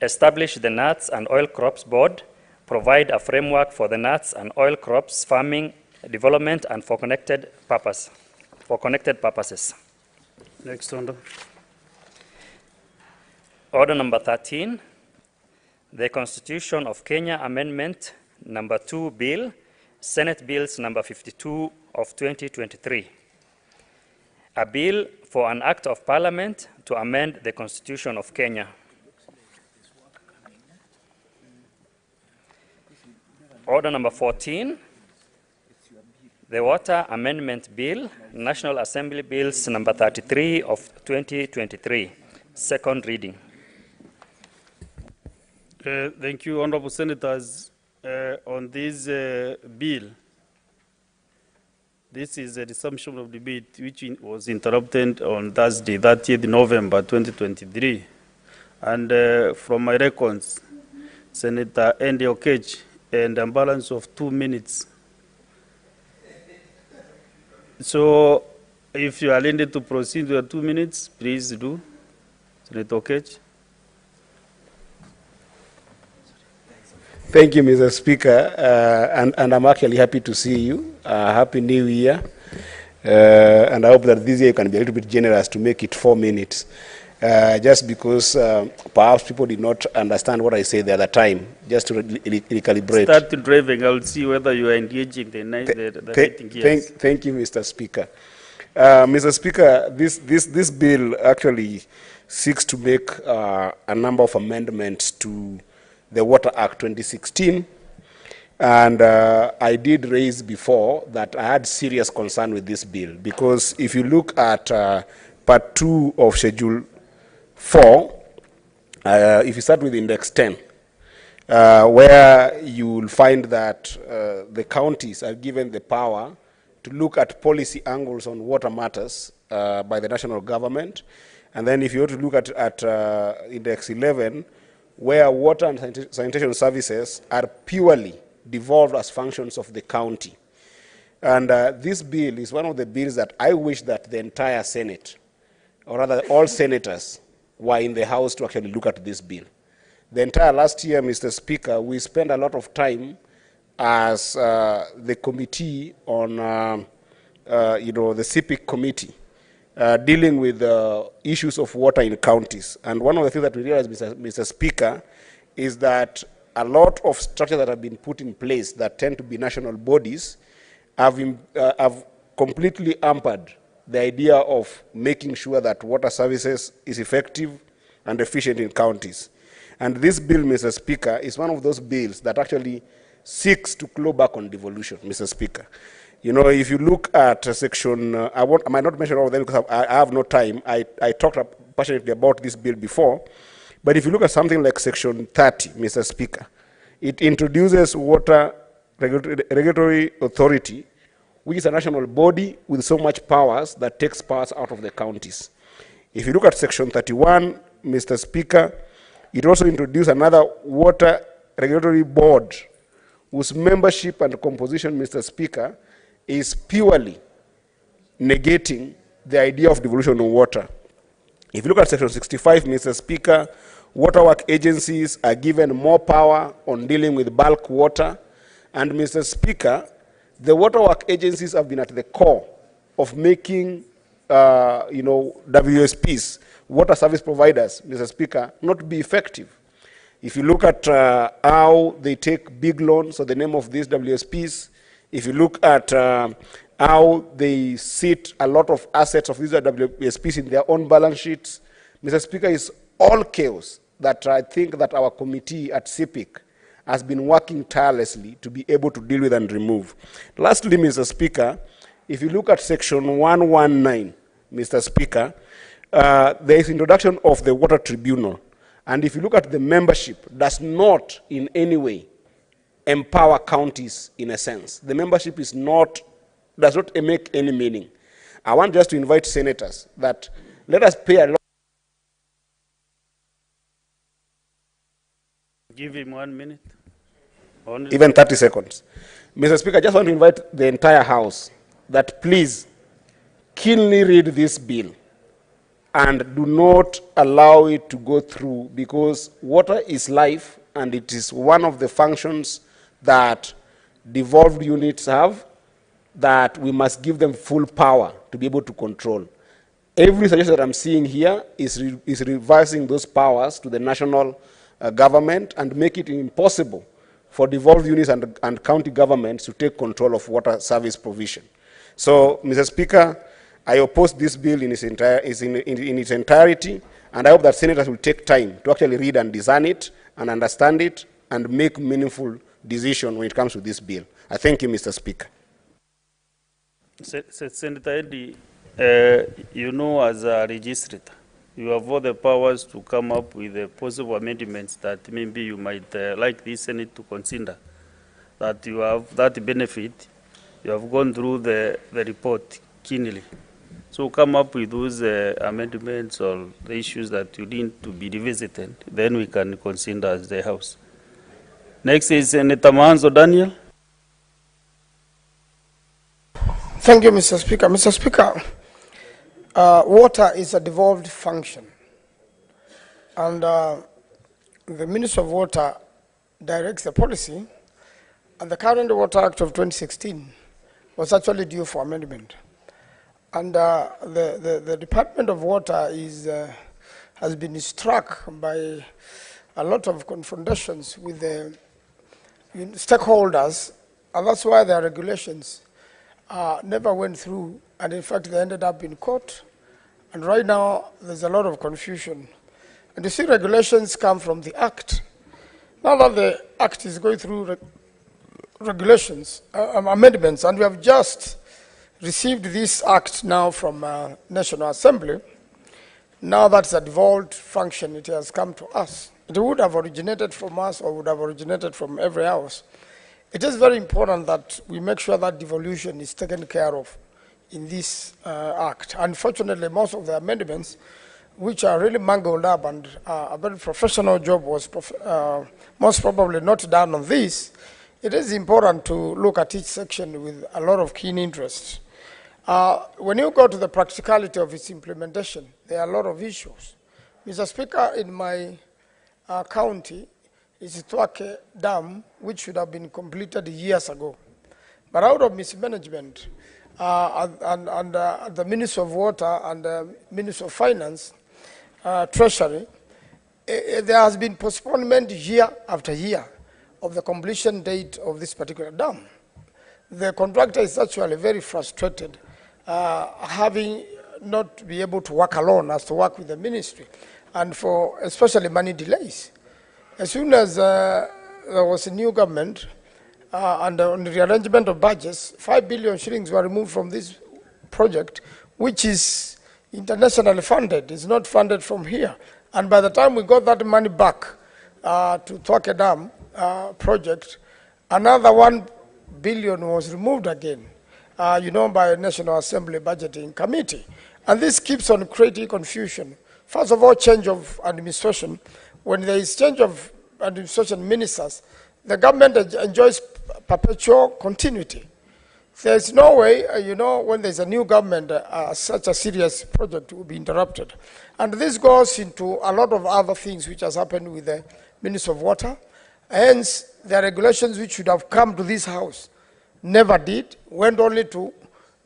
establish the Nuts and Oil Crops Board, provide a framework for the nuts and oil crops farming development and for connected purposes. Next order. Order number 13, the Constitution of Kenya Amendment number 2 Bill, Senate Bills number 52 of 2023. A bill for an act of parliament to amend the Constitution of Kenya. Order number 14, the Water Amendment Bill, National Assembly Bills number 33 of 2023, second reading. Thank you, Honorable Senators. On this bill, this is a resumption of debate which was interrupted on Thursday, 30th November 2023. And from my records, Senator Andy Okech and a balance of 2 minutes. So if you are intended to proceed with 2 minutes, please do. Senator Okech. Thank you, Mr. Speaker, and I'm actually happy to see you. Happy New Year. And I hope that this year you can be a little bit generous to make it 4 minutes. just because perhaps people did not understand what I said the other time, just to recalibrate. Start driving. I'll see whether you are engaging the rating gears. Thank you, Mr. Speaker. Mr. Speaker, this bill actually seeks to make a number of amendments to the Water Act 2016. And I did raise before that I had serious concern with this bill, because if you look at Part 2 of Schedule 4, if you start with Index 10, where you will find that the counties are given the power to look at policy angles on water matters by the national government. And then if you were to look at Index 11, where water and sanitation services are purely devolved as functions of the county. And this bill is one of the bills that I wish that the entire Senate, or rather all senators, were in the House to actually look at this bill. The entire last year, Mr. Speaker, we spent a lot of time as the committee on, the CPIC committee, dealing with issues of water in counties. And one of the things that we realized, Mr. Speaker, is that a lot of structures that have been put in place that tend to be national bodies have completely hampered the idea of making sure that water services is effective and efficient in counties. And this bill, Mr. Speaker, is one of those bills that actually seeks to claw back on devolution, Mr. Speaker. You know, if you look at section, I might not mention all of them because I have no time. I talked passionately about this bill before. But if you look at something like section 30, Mr. Speaker, it introduces water regulatory authority, which is a national body with so much powers that takes powers out of the counties. If you look at section 31, Mr. Speaker, it also introduced another water regulatory board whose membership and composition, Mr. Speaker, is purely negating the idea of devolution of water. If you look at section 65, Mr. Speaker, waterwork agencies are given more power on dealing with bulk water. And Mr. Speaker, the waterwork agencies have been at the core of making, WSPs, water service providers, Mr. Speaker, not be effective. If you look at how they take big loans, so the name of these WSPs, if you look at how they sit a lot of assets of these WSPs in their own balance sheets, Mr. Speaker, is all chaos that I think that our committee at CPIC has been working tirelessly to be able to deal with and remove. Lastly, Mr. Speaker, if you look at section 119, Mr. Speaker, there is introduction of the Water Tribunal. And if you look at the membership, does not in any way empower counties in a sense. The membership does not make any meaning. I want just to invite senators that let us pay a lot. Give him 1 minute. Only. Even 30 seconds. Mr. Speaker, I just want to invite the entire House that please keenly read this bill and do not allow it to go through, because water is life and it is one of the functions that devolved units have that we must give them full power to be able to control. Every suggestion that I'm seeing here is reversing those powers to the national government and make it impossible for devolved units and county governments to take control of water service provision. So, Mr. Speaker, I oppose this bill in its entirety, and I hope that senators will take time to actually read and discern it and understand it and make meaningful decisions when it comes to this bill. I thank you, Mr. Speaker. Senator Eddie, you know, as a registrator, you have all the powers to come up with the possible amendments that maybe you might like the Senate to consider, that you have that benefit. You have gone through the report keenly. So come up with those amendments or the issues that you need to be revisited. Then we can consider as the House. Next is Senator Manzo Daniel. Thank you, Mr. Speaker. Mr. Speaker, water is a devolved function. And the Minister of Water directs the policy, and the current Water Act of 2016 was actually due for amendment. And the Department of Water is has been struck by a lot of confrontations with the stakeholders, and that's why their regulations never went through, and in fact they ended up in court, and right now there's a lot of confusion. And you see, regulations come from the Act. Now that the Act is going through regulations, amendments, and we have just received this Act now from National Assembly, now that's a devolved function, it has come to us. It would have originated from us or would have originated from every house. It is very important that we make sure that devolution is taken care of in this Act. Unfortunately, most of the amendments, which are really mangled up, and a very professional job was most probably not done on this, it is important to look at each section with a lot of keen interest. When you go to the practicality of its implementation, there are a lot of issues. Mr. Speaker, in my county is Twake Dam, which should have been completed years ago. But out of mismanagement and the Ministry of Water and the Ministry of Finance, Treasury, there has been postponement year after year of the completion date of this particular dam. The contractor is actually very frustrated, having not be able to work alone, has to work with the ministry, and for especially money delays. As soon as there was a new government and on the rearrangement of budgets, 5 billion shillings were removed from this project, which is internationally funded. It's not funded from here. And by the time we got that money back to Twake Dam project, another 1 billion was removed again, by National Assembly Budgeting Committee. And this keeps on creating confusion. First of all, change of administration. When there is change of administration ministers, the government enjoys perpetual continuity. There's no way, when there's a new government, such a serious project will be interrupted. And this goes into a lot of other things which has happened with the Ministry of Water. Hence, the regulations which should have come to this House never did, went only to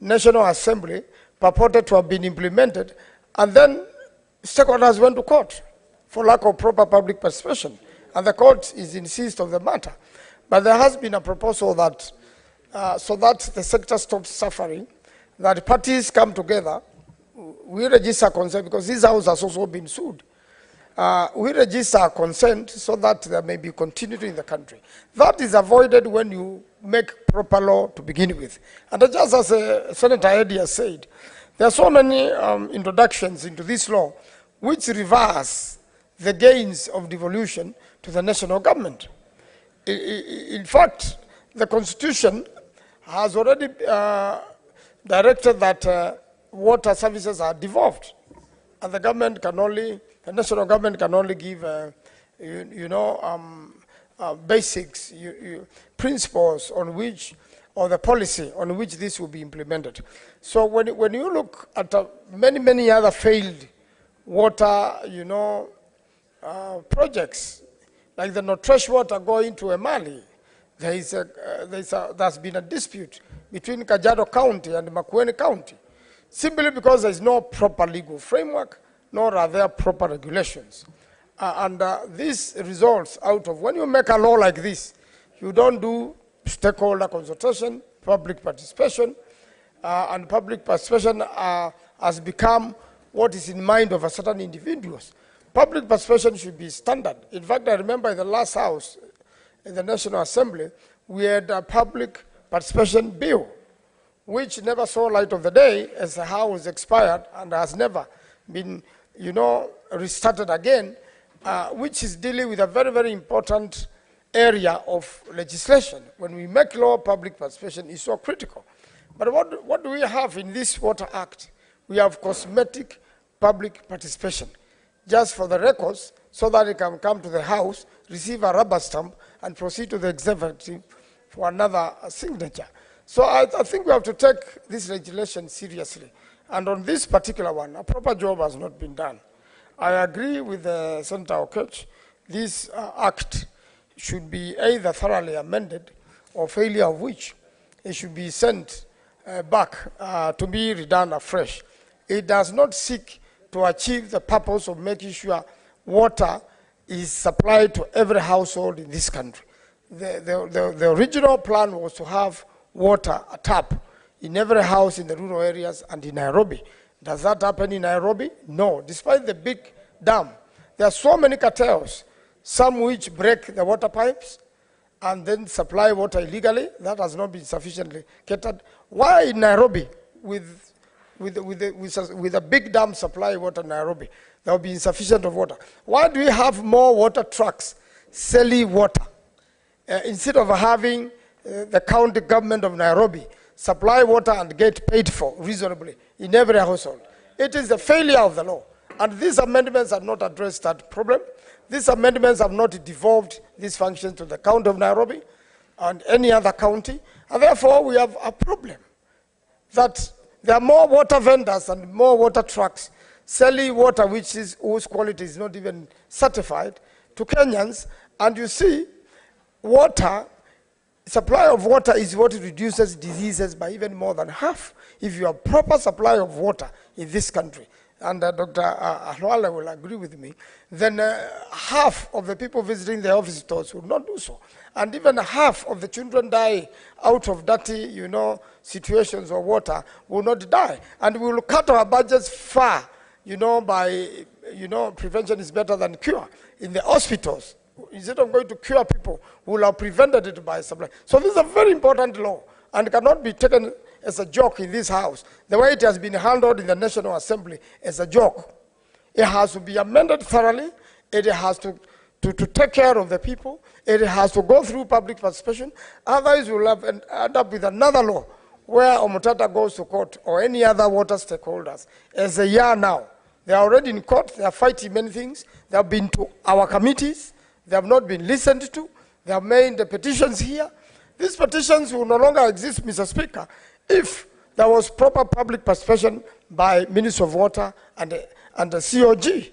National Assembly, purported to have been implemented, and then stakeholders went to court for lack of proper public participation. And the court is insist of the matter. But there has been a proposal that so that the sector stops suffering, that parties come together, we register consent, because this house has also been sued. We register consent so that there may be continuity in the country. That is avoided when you make proper law to begin with. And just as Senator Eddy has said, there are so many introductions into this law which reverse the gains of devolution to the national government. In fact, the Constitution has already directed that water services are devolved, and the government can only, the national government can only give, basics, principles on which, or the policy on which this will be implemented. So when you look at many other failed water, projects, like the Northwest water going to Emali, there's been a dispute between Kajiado County and Makueni County, simply because there's no proper legal framework, nor are there proper regulations. This results out of, when you make a law like this, you don't do stakeholder consultation, public participation, and public participation has become what is in mind of a certain individuals. Public participation should be standard. In fact, I remember in the last house, in the National Assembly, we had a public participation bill, which never saw light of the day as the house expired and has never been, restarted again, which is dealing with a very important area of legislation. When we make law, public participation is so critical. But what do we have in this Water Act? We have cosmetic public participation, just for the records, so that it can come to the House, receive a rubber stamp, and proceed to the executive for another signature. So I think we have to take this legislation seriously. And on this particular one, a proper job has not been done. I agree with Senator Okech. This act should be either thoroughly amended, or failure of which it should be sent back to be redone afresh. It does not seek to achieve the purpose of making sure water is supplied to every household in this country. The original plan was to have water, a tap, in every house in the rural areas and in Nairobi. Does that happen in Nairobi? No. Despite the big dam, there are so many cartels, some which break the water pipes and then supply water illegally. That has not been sufficiently catered. Why in Nairobi, with a big dam supply water in Nairobi, there will be insufficient of water? Why do we have more water trucks selling water? Instead of having the county government of Nairobi supply water and get paid for reasonably in every household. It is the failure of the law. And these amendments have not addressed that problem. These amendments have not devolved these functions to the county of Nairobi and any other county. And therefore, we have a problem that there are more water vendors and more water trucks selling water whose quality is not even certified to Kenyans. And you see, supply of water is what reduces diseases by even more than half. If you have proper supply of water in this country, and Dr. Ahwala will agree with me, then half of the people visiting the hospitals will not do so. And even half of the children die out of dirty, situations of water will not die. And we will cut our budgets far, by, prevention is better than cure. In the hospitals, instead of going to cure people, we will have prevented it by supply. So this is a very important law and cannot be taken as a joke in this house. The way it has been handled in the National Assembly as a joke. It has to be amended thoroughly. It has to take care of the people. It has to go through public participation. Otherwise, we'll end up with another law where Omutata goes to court or any other water stakeholders. As a year now, they are already in court. They are fighting many things. They have been to our committees. They have not been listened to. They have made the petitions here. These petitions will no longer exist, Mr. Speaker, if there was proper public participation by Minister of Water and the COG.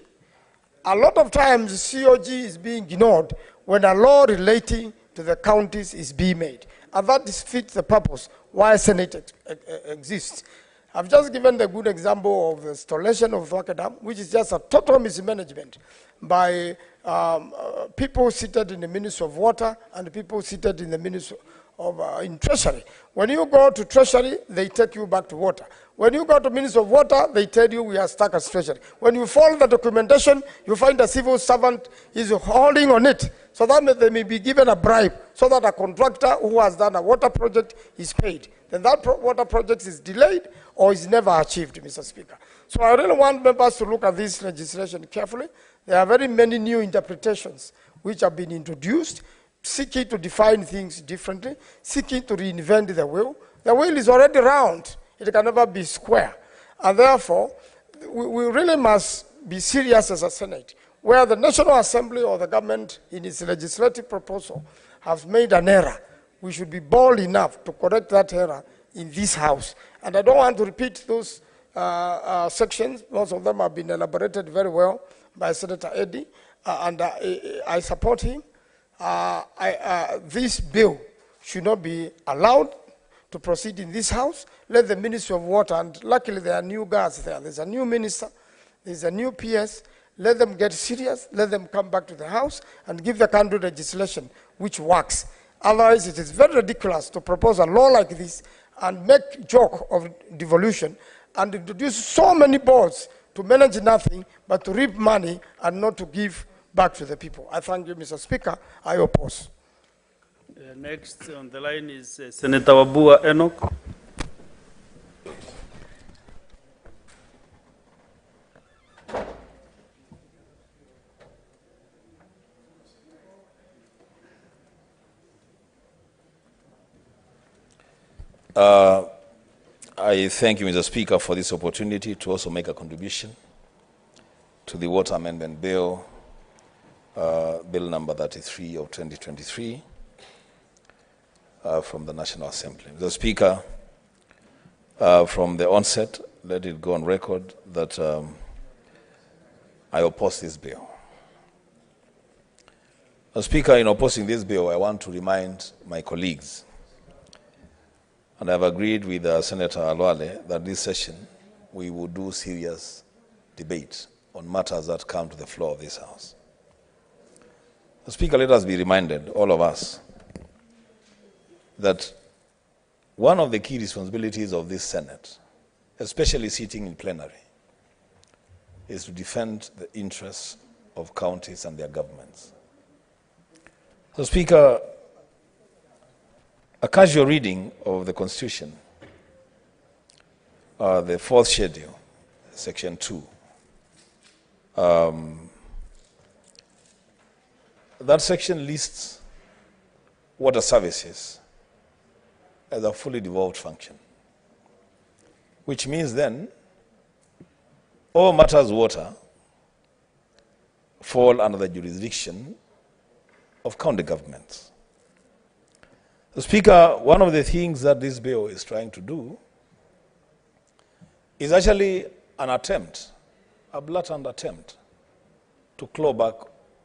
A lot of times, COG is being ignored when a law relating to the counties is being made. And that defeats the purpose why Senate exists. I've just given the good example of the installation of Thwake Dam, which is just a total mismanagement by people seated in the Ministry of Water and people seated in the Ministry of in Treasury. When you go to Treasury, they take you back to water. When you go to Ministry of Water, they tell you we are stuck as Treasury. When you follow the documentation, you find a civil servant is holding on it, so that they may be given a bribe, so that a contractor who has done a water project is paid. Then that water project is delayed or is never achieved, Mr. Speaker. So I really want members to look at this legislation carefully. There are very many new interpretations which have been introduced, seeking to define things differently, seeking to reinvent the wheel. The wheel is already round. It can never be square. And therefore, we really must be serious as a Senate, where the National Assembly or the government in its legislative proposal has made an error. We should be bold enough to correct that error in this House. And I don't want to repeat those sections. Most of them have been elaborated very well by Senator Eddy, and I support him. This bill should not be allowed to proceed in this House. Let the Ministry of Water, and luckily there are new guards there. There's a new minister, there's a new PS. Let them get serious, let them come back to the House and give the country legislation which works. Otherwise, it is very ridiculous to propose a law like this and make joke of devolution and introduce so many boards to manage nothing but to reap money and not to give back to the people. I thank you, Mr. Speaker. I oppose. Next on the line is Senator Wabua Enoch. I thank you, Mr. Speaker, for this opportunity to also make a contribution to the Water Amendment Bill, Bill number 33 of 2023 from the National Assembly. Mr. Speaker, from the onset, let it go on record that I oppose this bill. Mr. Speaker, in opposing this bill, I want to remind my colleagues, and I've agreed with Senator Alwale that this session we will do serious debate on matters that come to the floor of this House. Mr. Speaker, let us be reminded, all of us, that one of the key responsibilities of this Senate, especially sitting in plenary, is to defend the interests of counties and their governments. So, Speaker, a casual reading of the Constitution, the fourth schedule, Section 2, that section lists water services as a fully devolved function, which means then all matters water fall under the jurisdiction of county governments. So, Speaker, one of the things that this bill is trying to do is actually an attempt, a blatant attempt, to claw back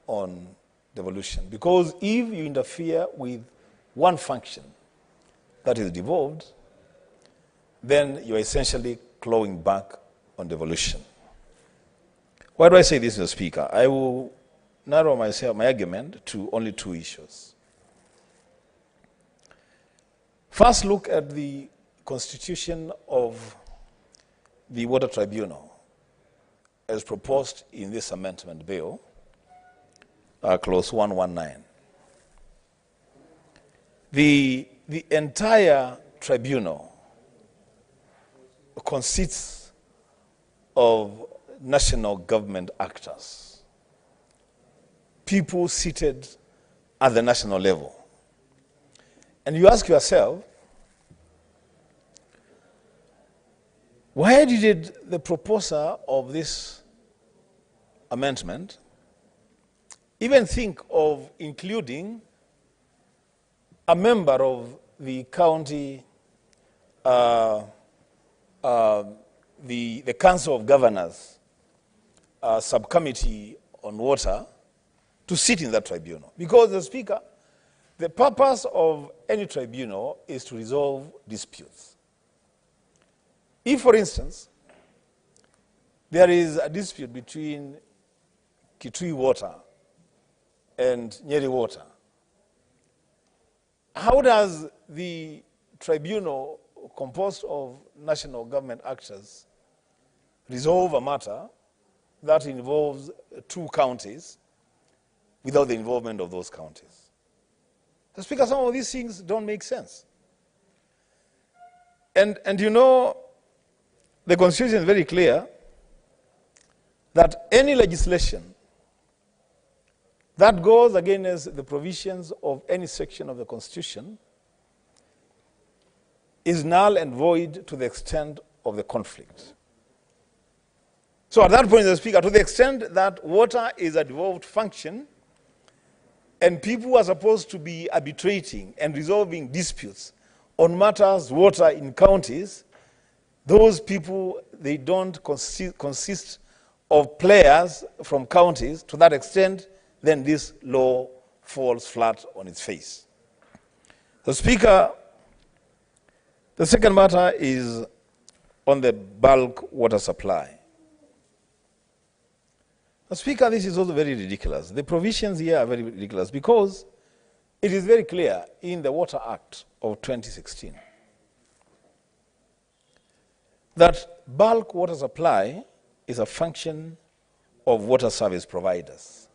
on devolution. Because if you interfere with one function that is devolved, then you are essentially clawing back on devolution. Why do I say this, Mr. Speaker? I will narrow my argument to only two issues. First, look at the constitution of the Water Tribunal as proposed in this amendment bill, clause 119. The entire tribunal consists of national government actors, people seated at the national level. And you ask yourself, why did the proposer of this amendment even think of including a member of the county, the Council of Governors subcommittee on water to sit in that tribunal? Because, the Speaker, the purpose of any tribunal is to resolve disputes. If, for instance, there is a dispute between Kitui Water and Nyeri Water, how does the tribunal composed of national government actors resolve a matter that involves two counties without the involvement of those counties? So, Speaker, some of these things don't make sense. And you know, the Constitution is very clear that any legislation that goes against the provisions of any section of the Constitution is null and void to the extent of the conflict. So at that point, Mr. Speaker, to the extent that water is a devolved function and people are supposed to be arbitrating and resolving disputes on matters water in counties, those people, they don't consist of players from counties. To that extent, then this law falls flat on its face. So, Speaker, the second matter is on the bulk water supply. Now, Speaker, this is also very ridiculous. The provisions here are very ridiculous because it is very clear in the Water Act of 2016 that bulk water supply is a function of water service providers.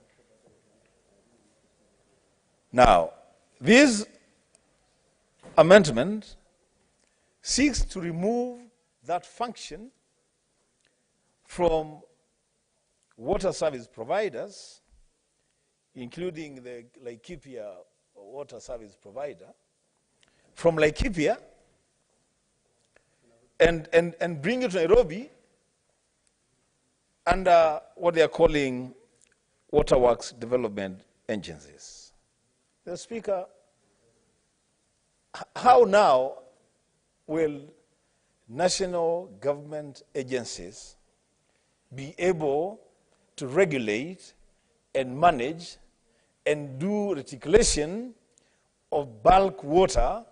Now, this amendment seeks to remove that function from water service providers, including the Laikipia water service provider, from Laikipia and bring it to Nairobi under what they are calling waterworks development agencies. The Speaker, how now will national government agencies be able to regulate and manage and do reticulation of bulk water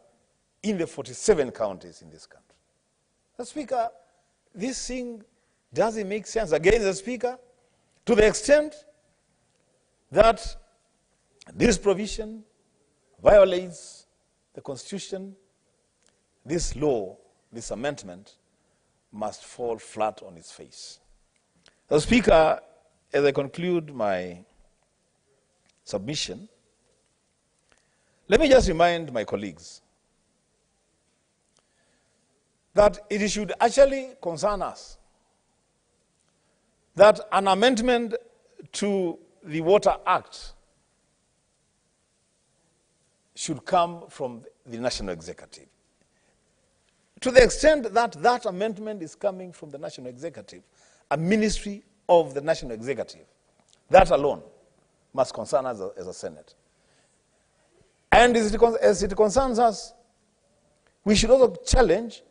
in the 47 counties in this country? The Speaker, this thing Does it make sense? Again, the Speaker, to the extent that this provision violates the Constitution, this law, this amendment, must fall flat on its face. The Speaker, as I conclude my submission, let me just remind my colleagues that it should actually concern us that an amendment to the Water Act should come from the National Executive. To the extent that that amendment is coming from the National Executive, a ministry of the National Executive, that alone must concern us as a Senate. And as it concerns us, we should also challenge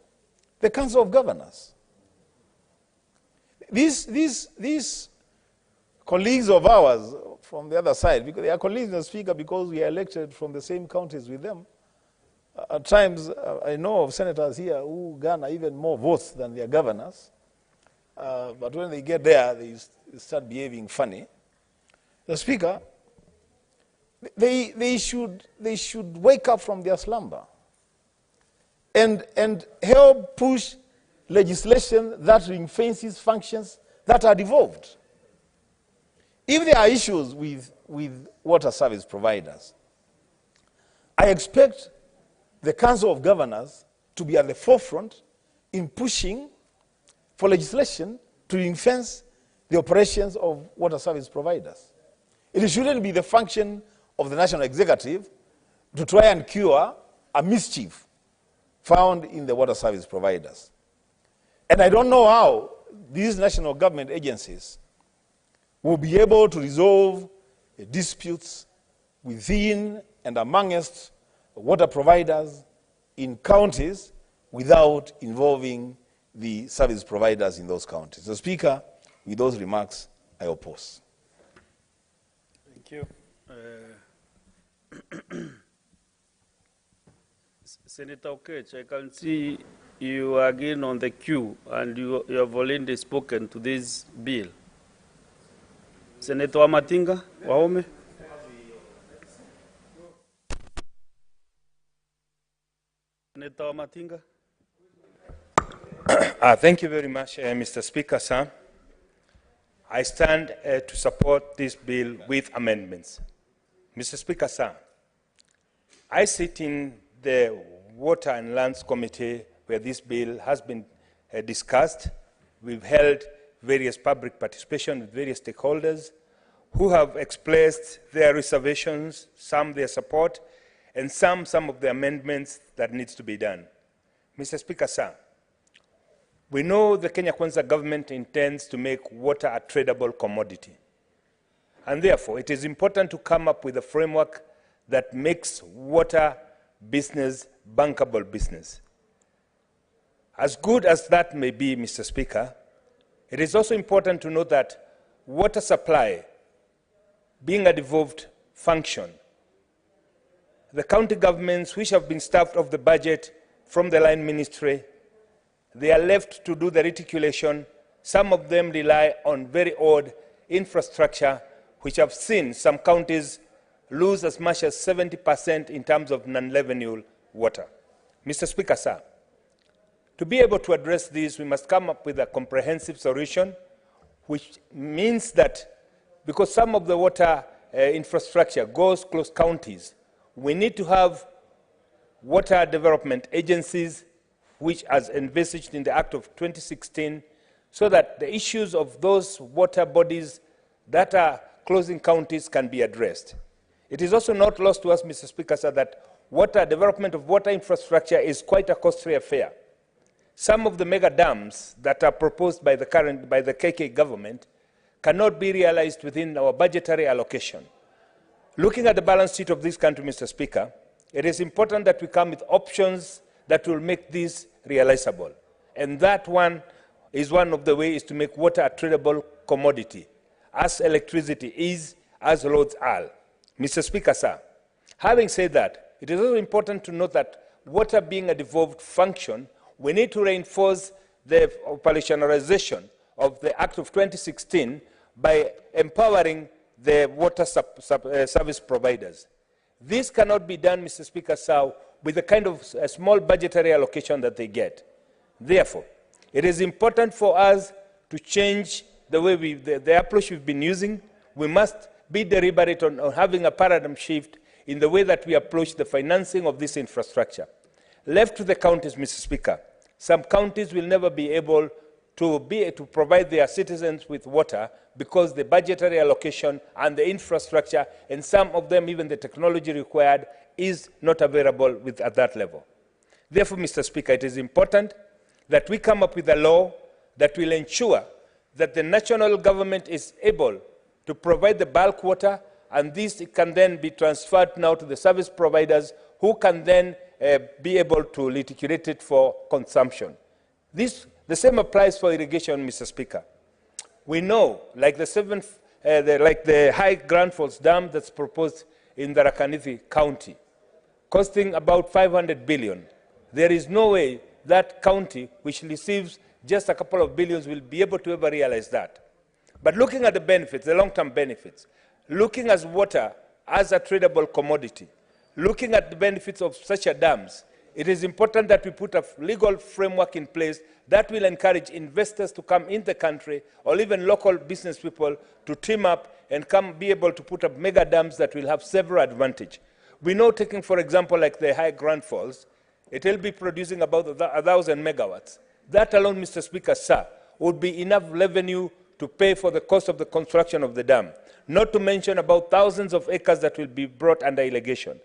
the Council of Governors. These colleagues of ours from the other side, because they are colleagues of the Speaker because we are elected from the same counties with them. At times, I know of senators here who garner even more votes than their governors. But when they get there, they start behaving funny. The Speaker, they should wake up from their slumber and help push legislation that ring-fences functions that are devolved. If there are issues with water service providers, I expect the Council of Governors to be at the forefront in pushing for legislation to ring-fence the operations of water service providers. It shouldn't be the function of the National Executive to try and cure a mischief found in the water service providers. And I don't know how these national government agencies will be able to resolve disputes within and amongst water providers in counties without involving the service providers in those counties. So, Speaker, with those remarks, I oppose. Thank you. Senator Okech, I can see you are again on the queue and you have already spoken to this bill. Senator Wamatinga, Wahome. Senator Wamatinga. Thank you very much, Mr. Speaker, sir. I stand to support this bill with amendments. Mr. Speaker, sir, I sit in the Water and Lands Committee where this bill has been discussed. We've held various public participation with various stakeholders who have expressed their reservations, some their support, and some of the amendments that needs to be done. Mr. Speaker, sir, we know the Kenya Kwanza government intends to make water a tradable commodity. And therefore, it is important to come up with a framework that makes water business bankable business. As good as that may be, Mr. Speaker, it is also important to note that water supply, being a devolved function, the county governments which have been starved of the budget from the line ministry, they are left to do the reticulation. Some of them rely on very odd infrastructure, which have seen some counties lose as much as 70% in terms of non-revenue water. Mr. Speaker, sir, to be able to address this, we must come up with a comprehensive solution, which means that because some of the water infrastructure goes close counties, we need to have water development agencies, which as envisaged in the Act of 2016, so that the issues of those water bodies that are closing counties can be addressed. It is also not lost to us, Mr. Speaker, sir, that development of water infrastructure is quite a costly affair. Some of the mega dams that are proposed by the KK government cannot be realized within our budgetary allocation. Looking at the balance sheet of this country, Mr. Speaker, it is important that we come with options that will make this realizable. And that one is one of the ways to make water a tradable commodity, as electricity is, as roads are. Mr. Speaker, sir, having said that, it is also important to note that water being a devolved function, we need to reinforce the operationalization of the Act of 2016 by empowering the water service providers. This cannot be done, Mr. Speaker, sir, with the kind of small budgetary allocation that they get. Therefore, it is important for us to change the way the approach we've been using. We must be deliberate on having a paradigm shift in the way that we approach the financing of this infrastructure. Left to the counties, Mr. Speaker, some counties will never be able to provide their citizens with water because the budgetary allocation and the infrastructure, and some of them even the technology required, is not available at that level. Therefore, Mr. Speaker, it is important that we come up with a law that will ensure that the national government is able to provide the bulk water, and this can then be transferred now to the service providers who can then be able to liquidate it for consumption. The same applies for irrigation, Mr. Speaker. We know, like the High Grand Falls Dam that's proposed in the Rakanithi County, costing about 500 billion. There is no way that county, which receives just a couple of billions, will be able to ever realize that. But looking at the benefits, the long-term benefits, looking at water as a tradable commodity, looking at the benefits of such a dams, it is important that we put a legal framework in place that will encourage investors to come in the country, or even local business people to team up and be able to put up mega dams that will have several advantages. We know, taking for example like the High Grand Falls, it will be producing about 1,000 megawatts. That alone, Mr. Speaker, sir, would be enough revenue to pay for the cost of the construction of the dam, not to mention about thousands of acres that will be brought under irrigation.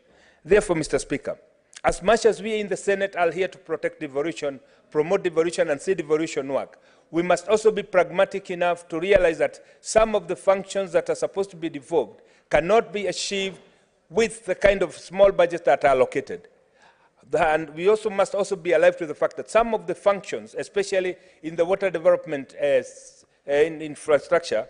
Therefore, Mr. Speaker, as much as we in the Senate are here to protect devolution, promote devolution, and see devolution work, we must also be pragmatic enough to realize that some of the functions that are supposed to be devolved cannot be achieved with the kind of small budgets that are allocated. And we also must be alive to the fact that some of the functions, especially in the water development in infrastructure,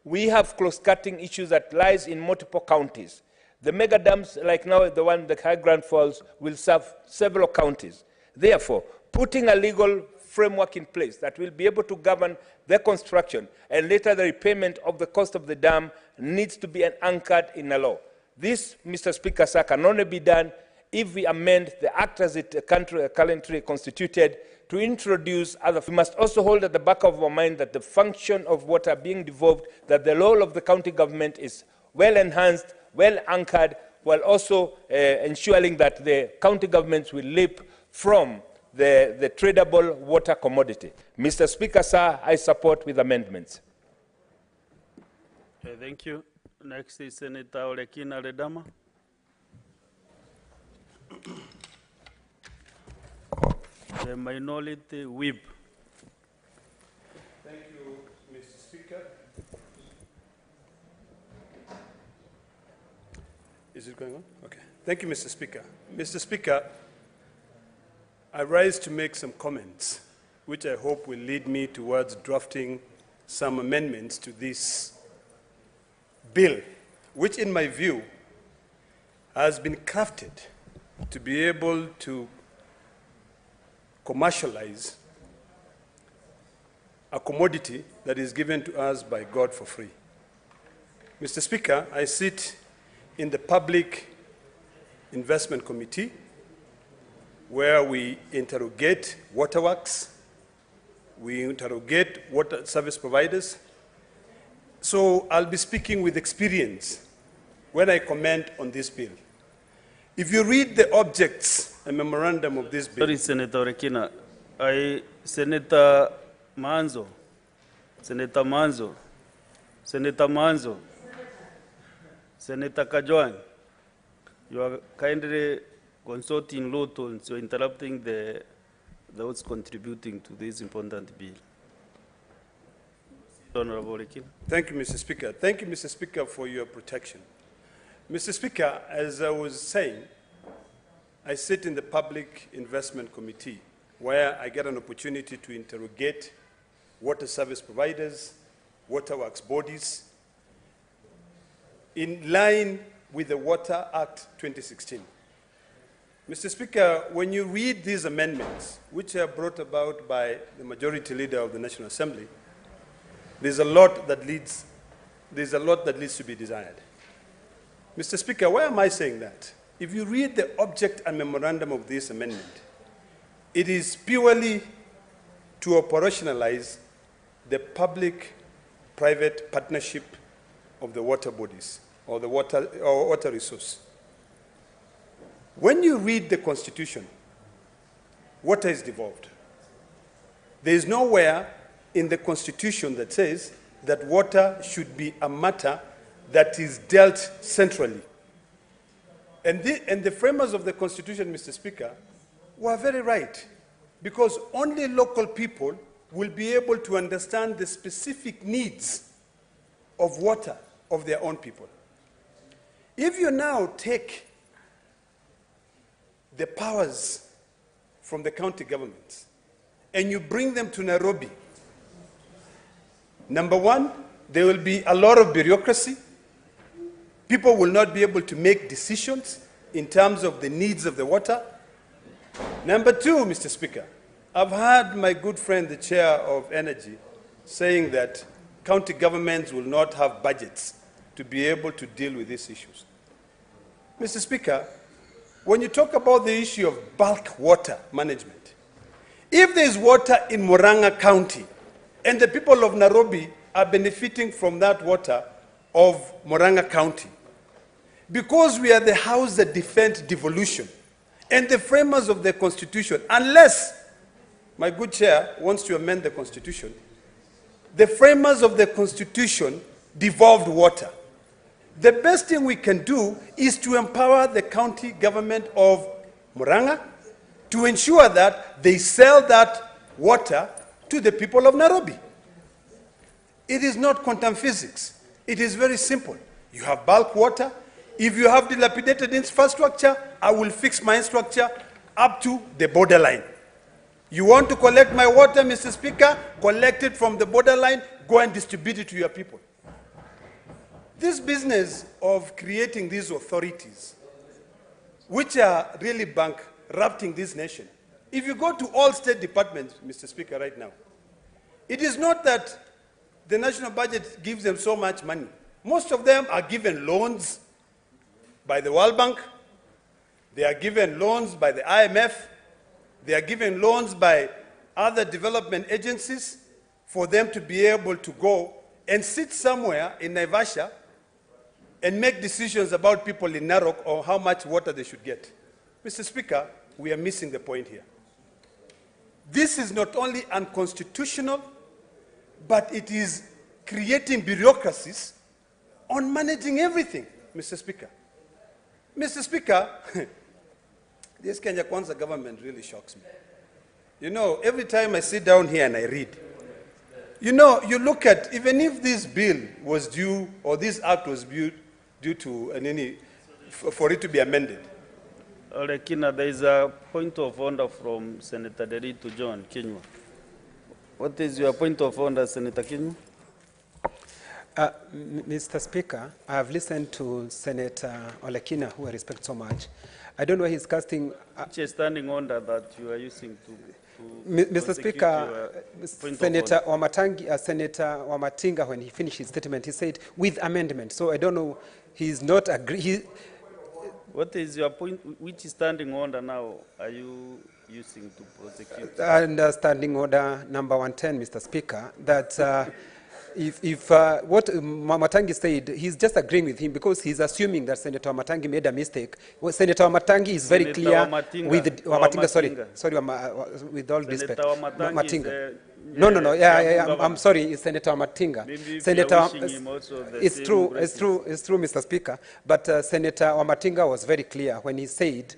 we have close-cutting issues that lies in multiple counties. The mega dams, like now the one, the High Grand Falls, will serve several counties. Therefore, putting a legal framework in place that will be able to govern the construction and later the repayment of the cost of the dam needs to be anchored in a law. This, Mr. Speaker, sir, can only be done if we amend the act as it currently constituted to introduce other. We must also hold at the back of our mind that the function of water being devolved, that the role of the county government is well enhanced, well anchored, while also ensuring that the county governments will leap from the tradable water commodity. Mr. Speaker, sir, I support with amendments. Thank you. Next is Senator Olekina Ledama. The minority whip. Thank you, Mr. Speaker. Is it going on? Okay. Thank you, Mr. Speaker. Mr. Speaker, I rise to make some comments, which I hope will lead me towards drafting some amendments to this bill, which in my view has been crafted to be able to commercialize a commodity that is given to us by God for free. Mr. Speaker, I sit in the Public Investment Committee, where we interrogate waterworks, we interrogate water service providers. So I'll be speaking with experience when I comment on this bill. If you read the objects and memorandum of this bill. Sorry, Senator Rekina. Senator Manzo. Senator Manzo. Senator Manzo. Senator Kajwang. You are kindly consulting law tones. You're interrupting those contributing to this important bill. Honorable Rekina. Thank you, Mr. Speaker. Thank you, Mr. Speaker, for your protection. Mr. Speaker, as I was saying, I sit in the Public Investment Committee, where I get an opportunity to interrogate water service providers, waterworks bodies, in line with the Water Act 2016. Mr. Speaker, when you read these amendments, which are brought about by the Majority Leader of the National Assembly, there's a lot that leads to be desired. Mr. Speaker, why am I saying that? If you read the object and memorandum of this amendment, it is purely to operationalize the public-private partnership of the water bodies or the water resource. When you read the Constitution, water is devolved. There is nowhere in the Constitution that says that water should be a matter that is dealt centrally. And the framers of the Constitution, Mr. Speaker, were very right, because only local people will be able to understand the specific needs of water of their own people. If you now take the powers from the county governments and you bring them to Nairobi, number one, there will be a lot of bureaucracy. People will not be able to make decisions in terms of the needs of the water. Number two, Mr. Speaker, I've heard my good friend, the Chair of Energy, saying that county governments will not have budgets to be able to deal with these issues. Mr. Speaker, when you talk about the issue of bulk water management, if there is water in Murang'a County and the people of Nairobi are benefiting from that water of Murang'a County, because we are the house that defends devolution and the framers of the Constitution, unless my good chair wants to amend the Constitution, the framers of the Constitution devolved water. The best thing we can do is to empower the county government of Murang'a to ensure that they sell that water to the people of Nairobi. It is not quantum physics. It is very simple. You have bulk water. If you have dilapidated infrastructure, I will fix my infrastructure up to the borderline. You want to collect my water, Mr. Speaker, collect it from the borderline, go and distribute it to your people. This business of creating these authorities, which are really bankrupting this nation, if you go to all state departments, Mr. Speaker, right now, it is not that the national budget gives them so much money. Most of them are given loans by the World Bank, they are given loans by the IMF, they are given loans by other development agencies for them to be able to go and sit somewhere in Naivasha and make decisions about people in Narok or how much water they should get. Mr. Speaker, we are missing the point here. This is not only unconstitutional, but it is creating bureaucracies on managing everything, Mr. Speaker. Mr. Speaker, this Kenya Kwanza government really shocks me. You know, every time I sit down here and I read, you know, you look at, even if this bill was due, or this act was due to, for it to be amended. Lekina, there is a point of order from Senator Derito John Kinyua. What is your point of order, Senator Kinyua? Mr. Speaker, I have listened to Senator Olekina, who I respect so much. I don't know he's casting... Which is standing order that you are using to Mr. Speaker, Senator Wamatinga, when he finished his statement, he said, with amendment. So I don't know, he's not agree. What is your point? Which standing order now are you using to prosecute? Standing order number 110, Mr. Speaker, that if what Matangi said, he's just agreeing with him because he's assuming that Senator Matangi made a mistake. Well, Senator Matangi is very clear with with all respect. Matinga. No, yeah, I'm sorry, it's Senator Matinga. Senator, it's true, Mr. Speaker. But Senator Wamatinga was very clear when he said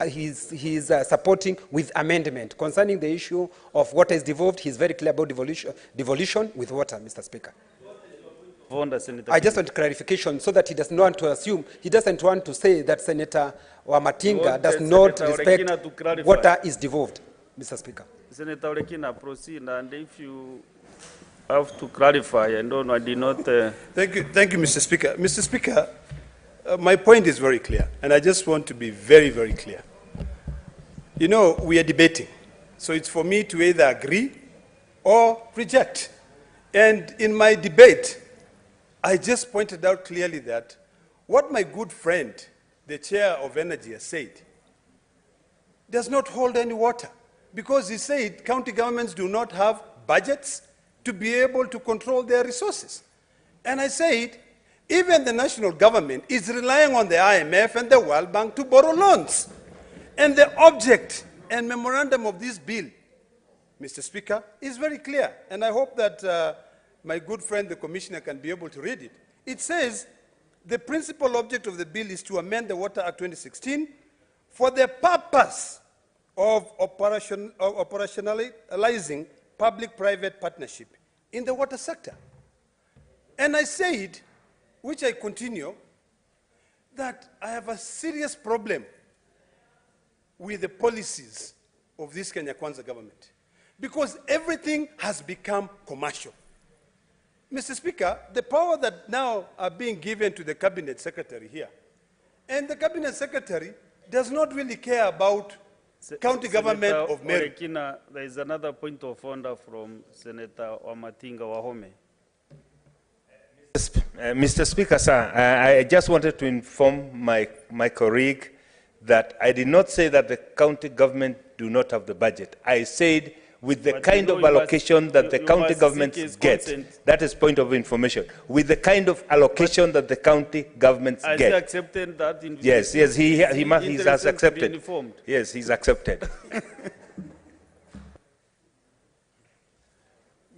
he's supporting with amendment. Concerning the issue of water is devolved, he's very clear about devolution with water, Mr. Speaker. I just want clarification so that he does not want to assume, he doesn't want to say that Senator Wamatinga does not respect water is devolved, Mr. Speaker. Senator Olekina, proceed, and if you have to clarify, I don't know, I did not... Thank you, Mr. Speaker. Mr. Speaker, my point is very clear, and I just want to be very, very clear. You know, we are debating, so it's for me to either agree or reject. And in my debate, I just pointed out clearly that what my good friend, the chair of energy, has said does not hold any water, because he said county governments do not have budgets to be able to control their resources. And I said, even the national government is relying on the IMF and the World Bank to borrow loans. And the object and memorandum of this bill, Mr. Speaker, is very clear. And I hope that my good friend, the Commissioner, can be able to read it. It says, the principal object of the bill is to amend the Water Act 2016 for the purpose of operationalizing public-private partnership in the water sector. And I said, which I continue, that I have a serious problem with the policies of this Kenya Kwanza government, because everything has become commercial. Mr. Speaker, the power that now are being given to the Cabinet Secretary here, and the Cabinet Secretary does not really care about county government of Meru. There is another point of order from Senator Wamatinga Wahome. Mr. Speaker, sir, I just wanted to inform my colleague that I did not say that the county government do not have the budget. I said with the kind of allocation that the county governments get, that is point of information, with the kind of allocation that the county governments get. Has he accepted that? Yes, he has accepted. Yes, he's accepted.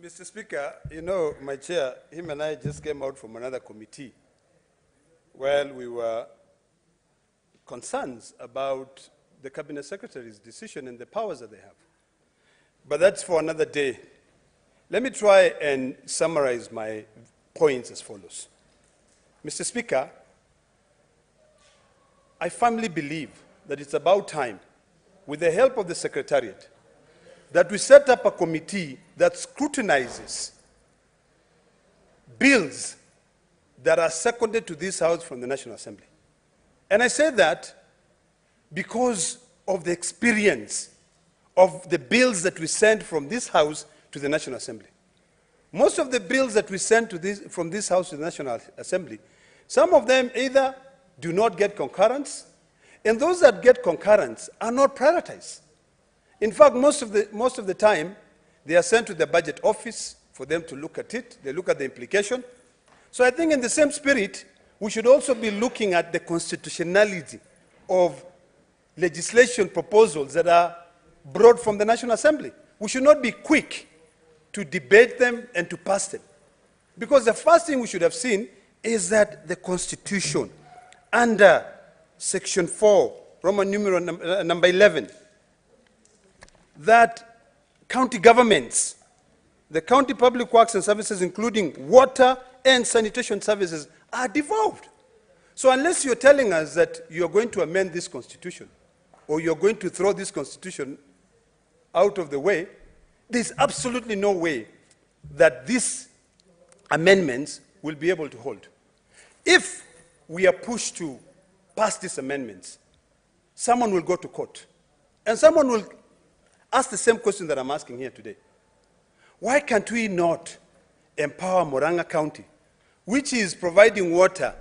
Mr. Speaker, you know, my chair, him and I just came out from another committee where we were concerned about the Cabinet Secretary's decision and the powers that they have. But that's for another day. Let me try and summarize my points as follows. Mr. Speaker, I firmly believe that it's about time, with the help of the Secretariat, that we set up a committee that scrutinizes bills that are seconded to this House from the National Assembly. And I say that because of the experience of the bills that we send from this House to the National Assembly. Most of the bills that we send from this House to the National Assembly, some of them either do not get concurrence, and those that get concurrence are not prioritized. In fact, most of the time, they are sent to the budget office for them to look at it. They look at the implication. So I think in the same spirit, we should also be looking at the constitutionality of legislation proposals that are brought from the National Assembly. We should not be quick to debate them and to pass them. Because the first thing we should have seen is that the Constitution, under Section 4, Roman numeral number 11, that county governments, the county public works and services, including water and sanitation services, are devolved. So unless you're telling us that you're going to amend this Constitution, or you're going to throw this Constitution out of the way, there's absolutely no way that these amendments will be able to hold. If we are pushed to pass these amendments, someone will go to court, and someone will ask the same question that I'm asking here today. Why can't we not empower Murang'a County, which is providing water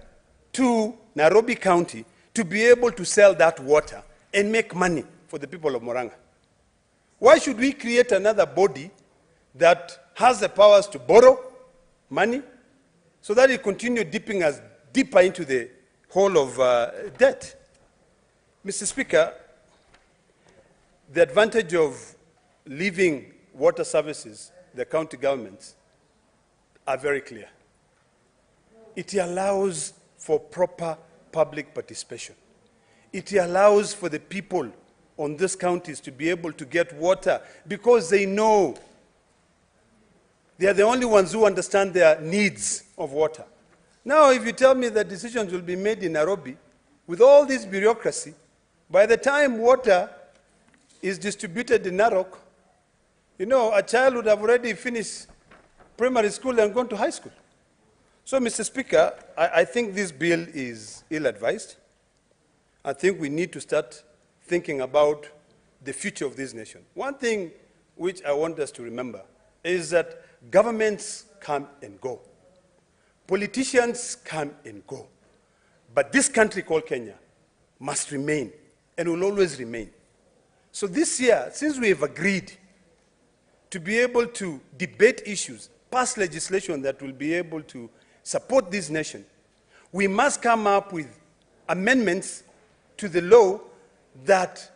to Nairobi County, to be able to sell that water and make money for the people of Murang'a? Why should we create another body that has the powers to borrow money so that it continue dipping us deeper into the hole of debt? Mr. Speaker, the advantage of leaving water services, the county governments, are very clear. It allows for proper public participation. It allows for the people on these counties to be able to get water because they know they are the only ones who understand their needs of water. Now, if you tell me that decisions will be made in Nairobi, with all this bureaucracy, by the time water is distributed in Narok, you know, a child would have already finished primary school and gone to high school. So, Mr. Speaker, I think this bill is ill-advised. I think we need to start thinking about the future of this nation. One thing which I want us to remember is that Governments come and go. Politicians come and go. But this country called Kenya must remain and will always remain. So this year, since we have agreed to be able to debate issues, pass legislation that will be able to support this nation, we must come up with amendments to the law that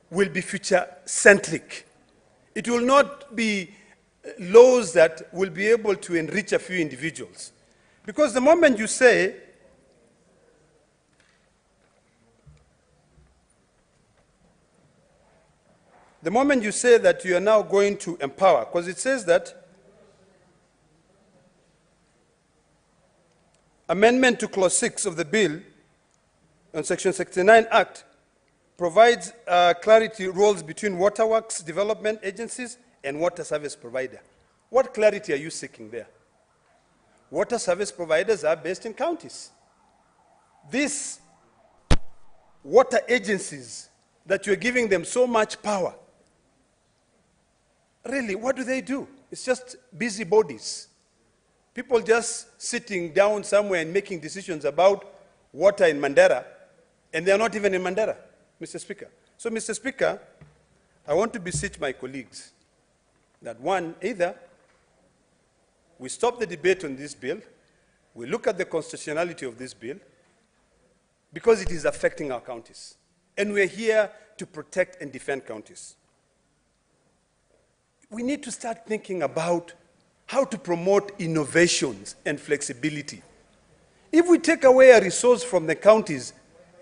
will be future-centric. It will not be laws that will be able to enrich a few individuals. Because the moment you say, that you are now going to empower, because it says that amendment to Clause 6 of the bill on Section 69 Act provides clarity roles between waterworks development agencies and water service provider. What clarity are you seeking there? Water service providers are based in counties. These water agencies that you're giving them so much power, really, what do? It's just busybodies. People just sitting down somewhere and making decisions about water in Mandera, and they're not even in Mandera, Mr. Speaker. So, Mr. Speaker, I want to beseech my colleagues that one, either we stop the debate on this bill, we look at the constitutionality of this bill, because it is affecting our counties. And we're here to protect and defend counties. We need to start thinking about how to promote innovations and flexibility. If we take away a resource from the counties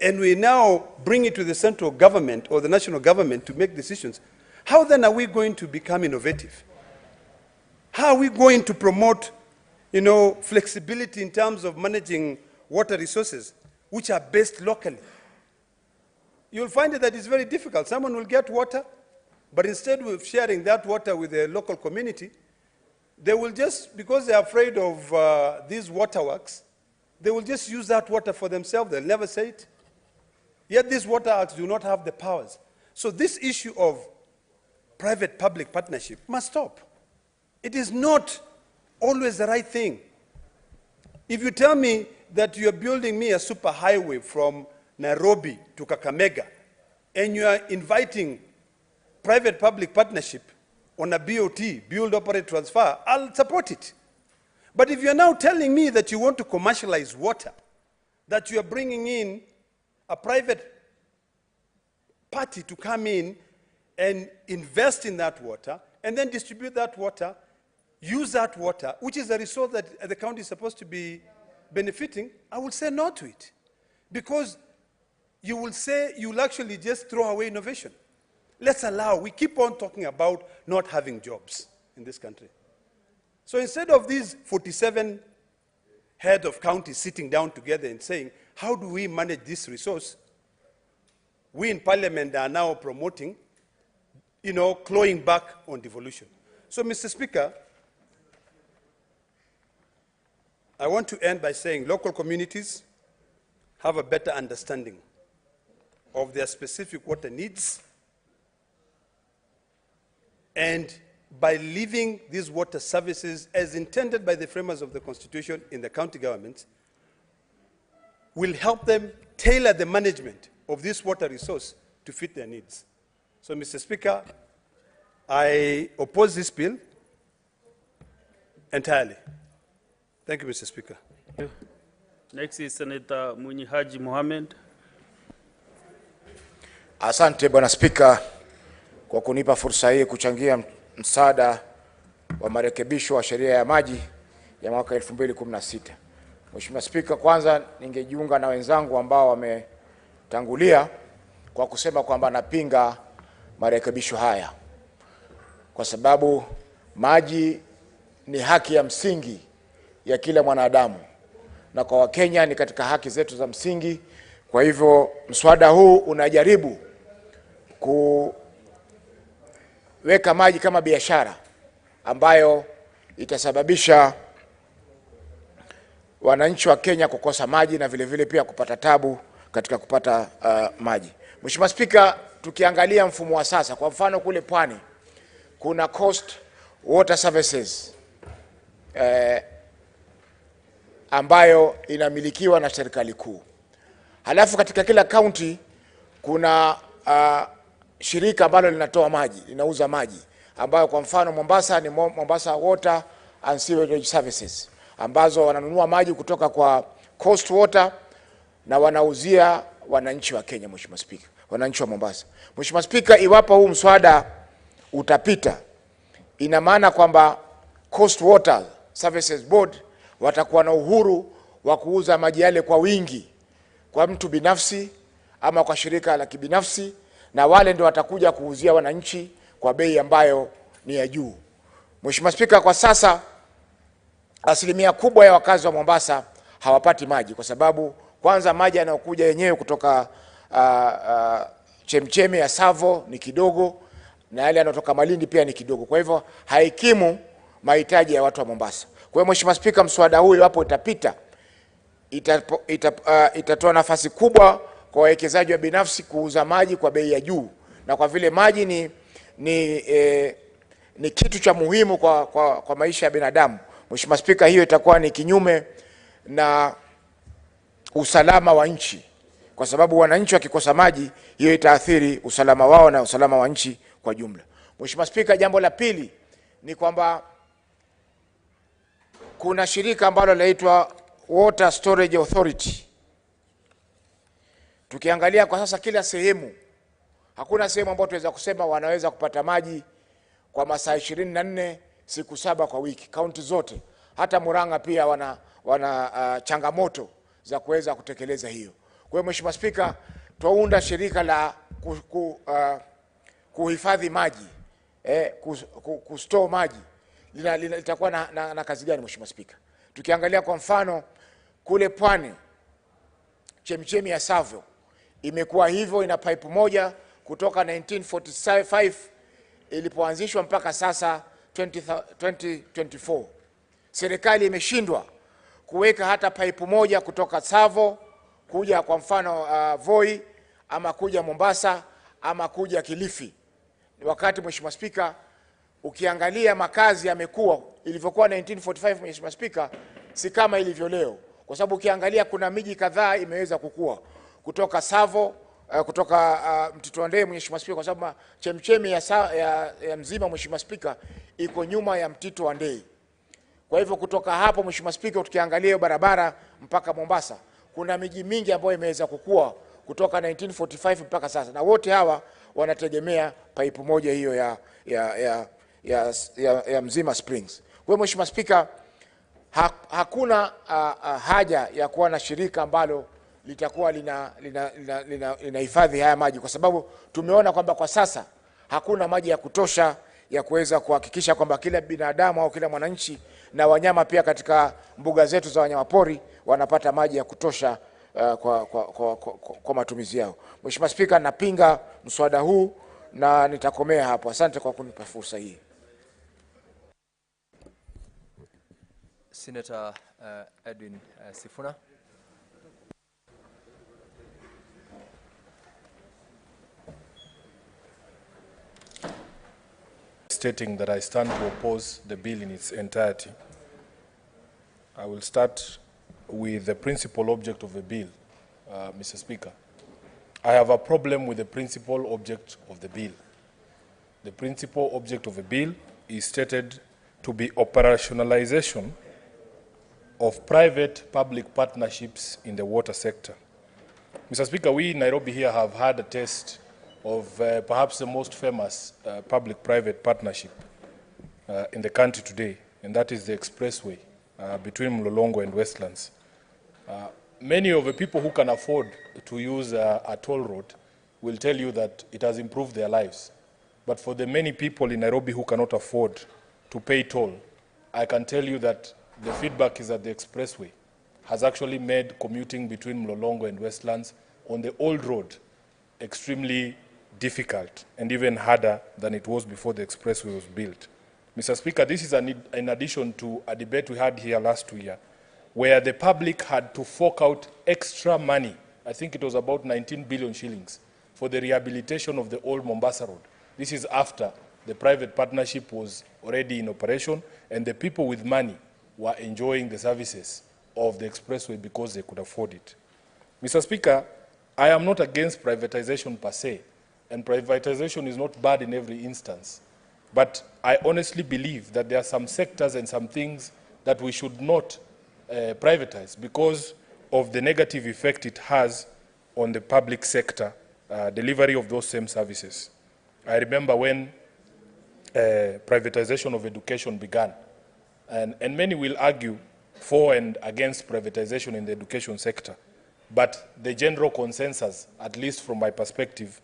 and we now bring it to the central government or the national government to make decisions, how then are we going to become innovative? How are we going to promote, flexibility in terms of managing water resources, which are based locally? You'll find that it's very difficult. Someone will get water, but instead of sharing that water with the local community, they will just, because they're afraid of these waterworks, they will just use that water for themselves. They'll never say it. Yet these waterworks do not have the powers. So this issue of private-public partnership must stop. It is not always the right thing. If you tell me that you're building me a superhighway from Nairobi to Kakamega, and you are inviting private-public partnership on a BOT, build, operate, transfer, I'll support it. But if you're now telling me that you want to commercialize water, that you are bringing in a private party to come in and invest in that water, and then distribute that water, use that water, which is a resource that the county is supposed to be benefiting, I will say no to it. Because you will say you'll actually just throw away innovation. Let's allow, we keep on talking about not having jobs in this country. So instead of these 47 heads of counties sitting down together and saying, how do we manage this resource? We in Parliament are now promoting, clawing back on devolution. So, Mr. Speaker, I want to end by saying local communities have a better understanding of their specific water needs, and by leaving these water services as intended by the framers of the Constitution in the county governments, will help them tailor the management of this water resource to fit their needs. So, Mr. Speaker, I oppose this bill entirely. Thank you, Mr. Speaker. Thank you. Next is Senator Mwinyi Haji Mohamed. Asante Bwana Spika kwa kunipa fursa hii kuchangia msaada wa marekebisho wa sheria ya maji ya mwaka 2016. Mheshimiwa Spika, kwanza ningejiunga na wenzangu ambao wametangulia kwa kusema kwamba napinga marekebisho haya, kwa sababu maji ni haki ya msingi ya kila mwanadamu, na kwa Wakenya ni katika haki zetu za msingi. Kwa hivyo mswada huu unajaribu kuweka maji kama biashara ambayo itasababisha wananchi wa Kenya kukosa maji na vile vile pia kupata tabu katika kupata maji. Mheshimiwa Spika, tukiangalia mfumo wa sasa, kwa mfano kule Pwani kuna cost water services ambayo inamilikiwa na serikali kuu. Halafu katika kila kaunti kuna shirika ambalo linatoa maji, linauza maji, ambayo kwa mfano Mombasa ni Mombasa Water and Sewerage Services, ambazo wananunua maji kutoka kwa Coast Water na wanauzia wananchi wa Kenya, Mheshimiwa Spika, wananchi wa Mombasa. Mheshimiwa Spika, iwapo huu mswada utapita, ina maana kwamba Coast Water Services Board watakuwa na uhuru wa kuuza maji yale kwa wingi kwa mtu binafsi ama kwa shirika la kibinafsi, na wale ndio watakuja kuuzia wananchi kwa bei ambayo ni ya juu. Mheshimiwa Spika, kwa sasa asilimia kubwa ya wakazi wa Mombasa hawapati maji kwa sababu kwanza maji yanayokuja yenyewe kutoka chemchemi ya Savo ni kidogo na yale yanayotoka Malindi pia ni kidogo. Kwa hivyo haikimu mahitaji ya watu wa Mombasa. Kwa hiyo Mheshimiwa Spika, mswada huu hapo itapita, itatoa nafasi kubwa kwa wawekezaji wa binafsi kuuza maji kwa bei ya juu, na kwa vile maji ni kitu cha muhimu kwa maisha ya binadamu, Mheshimiwa Spika, hiyo itakuwa ni kinyume na usalama wa nchi, kwa sababu wananchi wakikosa maji, hiyo itaathiri usalama wao na usalama wa nchi kwa jumla. Mheshimiwa Spika, jambo la pili ni kwamba kuna shirika ambalo linaitwa Water Storage Authority. Tukiangalia kwa sasa kila sehemu, hakuna sehemu ambayo tunaweza kusema wanaweza kupata maji kwa masaa 24 siku 7 kwa wiki. Kaunti zote, hata Murang'a pia wana changamoto za kuweza kutekeleza hiyo. Kwa hiyo Mheshimiwa Spika, twaunda shirika la kuhifadhi maji, kustore maji. Litakuwa na kazi gani Mheshimiwa Spika? Tukiangalia kwa mfano kule Pwani, chemchemi ya Savo imekuwa hivyo, ina pipe moja kutoka 1945 ilipoanzishwa mpaka sasa 2024. Serikali imeshindwa kuweka hata pipe moja kutoka Savo kuja kwa mfano Voi ama kuja Mombasa ama kuja Kilifi. Wakati Mheshimiwa Spika, ukiangalia makazi yamekuwa ilivyokuwa 1945 Mheshimiwa Spika, si kama ilivyo leo, kwa sababu ukiangalia kuna miji kadhaa imeweza kukua kutoka Savo, kutoka Mtito wa Ndei Mheshimiwa Spika, kwa sababu chemchemi ya Mzima Mheshimiwa Spika iko nyuma ya Mtito wa Ndei. Kwa hivyo kutoka hapo Mheshimiwa Spika, tukiangalia barabara mpaka Mombasa, kuna miji mingi ambayo imeweza kukua kutoka 1945 mpaka sasa, na wote hawa wanategemea pipe moja hiyo ya Mzima Springs. Kwa hiyo Mheshimiwa Spika, hakuna haja ya kuwa na shirika ambalo litakuwa linahifadhi haya maji, kwa sababu tumeona kwamba kwa sasa hakuna maji ya kutosha ya kuweza kuhakikisha kwamba kila binadamu au kila mwananchi na wanyama pia katika mbuga zetu za wanyamapori wanapata maji ya kutosha kwa matumizi yao. Mheshimiwa Spika, napinga mswada huu na nitakomea hapo. Asante kwa kunipa fursa hii. Senator Edwin Sifuna. Stating that I stand to oppose the bill in its entirety. I will start with the principal object of the bill, Mr. Speaker. I have a problem with the principal object of the bill. The principal object of the bill is stated to be operationalization of private-public partnerships in the water sector. Mr. Speaker, we in Nairobi here have had a taste of perhaps the most famous public-private partnership in the country today, and that is the expressway between Mlolongo and Westlands. Many of the people who can afford to use a toll road will tell you that it has improved their lives. But for the many people in Nairobi who cannot afford to pay toll, I can tell you that the feedback is that the expressway has actually made commuting between Mlolongo and Westlands on the old road extremely difficult and even harder than it was before the expressway was built. Mr. Speaker, this is in addition to a debate we had here last year where the public had to fork out extra money, I think it was about 19 billion shillings, for the rehabilitation of the old Mombasa Road. This is after the private partnership was already in operation, and the people with money were enjoying the services of the expressway because they could afford it. Mr. Speaker, I am not against privatization per se, and privatization is not bad in every instance. But I honestly believe that there are some sectors and some things that we should not privatize because of the negative effect it has on the public sector delivery of those same services. I remember when privatization of education began, and many will argue for and against privatization in the education sector. But the general consensus, at least from my perspective,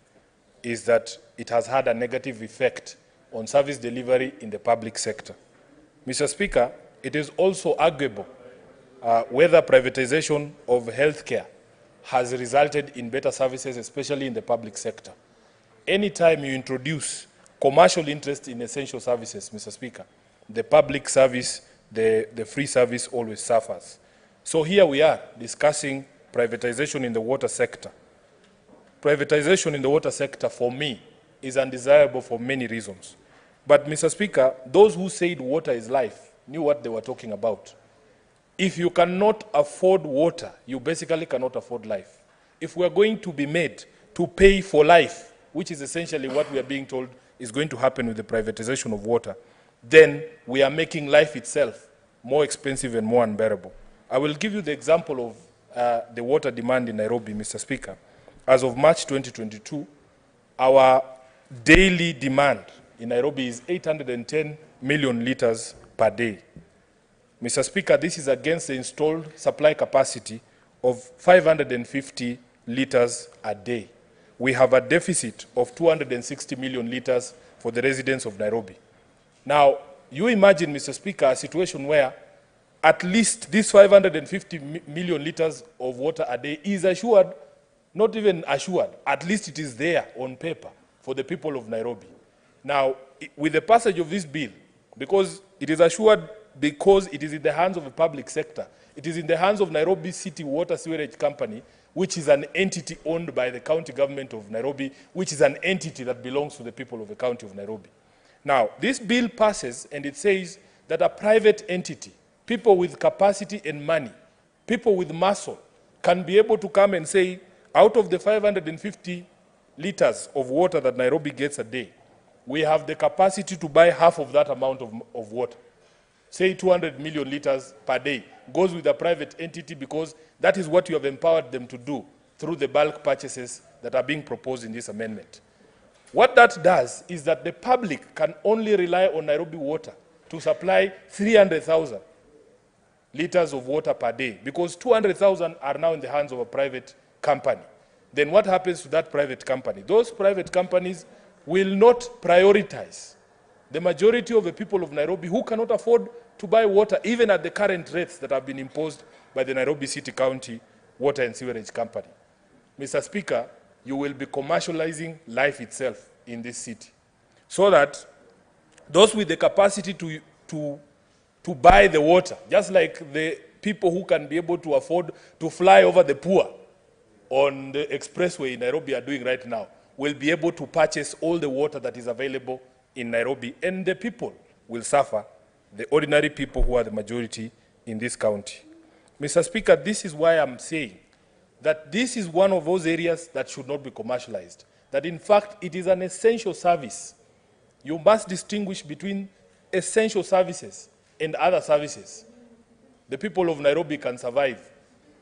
is that it has had a negative effect on service delivery in the public sector. Mr. Speaker, it is also arguable whether privatization of healthcare has resulted in better services, especially in the public sector. Anytime you introduce commercial interest in essential services, Mr. Speaker, the public service, the free service always suffers. So here we are discussing privatization in the water sector. Privatization in the water sector, for me, is undesirable for many reasons. But, Mr. Speaker, those who said water is life knew what they were talking about. If you cannot afford water, you basically cannot afford life. If we are going to be made to pay for life, which is essentially what we are being told is going to happen with the privatization of water, then we are making life itself more expensive and more unbearable. I will give you the example of the water demand in Nairobi, Mr. Speaker. As of March 2022, our daily demand in Nairobi is 810 million liters per day. Mr. Speaker, this is against the installed supply capacity of 550 liters a day. We have a deficit of 260 million liters for the residents of Nairobi. Now, you imagine, Mr. Speaker, a situation where at least this 550 million liters of water a day is assured, not even assured, at least it is there on paper for the people of Nairobi. Now, with the passage of this bill, because it is assured because it is in the hands of the public sector, it is in the hands of Nairobi City Water Sewerage Company, which is an entity owned by the county government of Nairobi, which is an entity that belongs to the people of the county of Nairobi. Now, this bill passes and it says that a private entity, people with capacity and money, people with muscle, can be able to come and say, out of the 550 liters of water that Nairobi gets a day, we have the capacity to buy half of that amount of water. Say 200 million liters per day goes with a private entity because that is what you have empowered them to do through the bulk purchases that are being proposed in this amendment. What that does is that the public can only rely on Nairobi Water to supply 300,000 liters of water per day because 200,000 are now in the hands of a private company. Then what happens to that private company? Those private companies will not prioritize the majority of the people of Nairobi who cannot afford to buy water, even at the current rates that have been imposed by the Nairobi City County Water and Sewerage Company. Mr. Speaker, you will be commercializing life itself in this city so that those with the capacity to buy the water, just like the people who can be able to afford to fly over the poor on the expressway in Nairobi are doing right now, will be able to purchase all the water that is available in Nairobi, and the people will suffer, the ordinary people who are the majority in this county. Mr. Speaker, this is why I'm saying that this is one of those areas that should not be commercialized, that in fact it is an essential service. You must distinguish between essential services and other services. The people of Nairobi can survive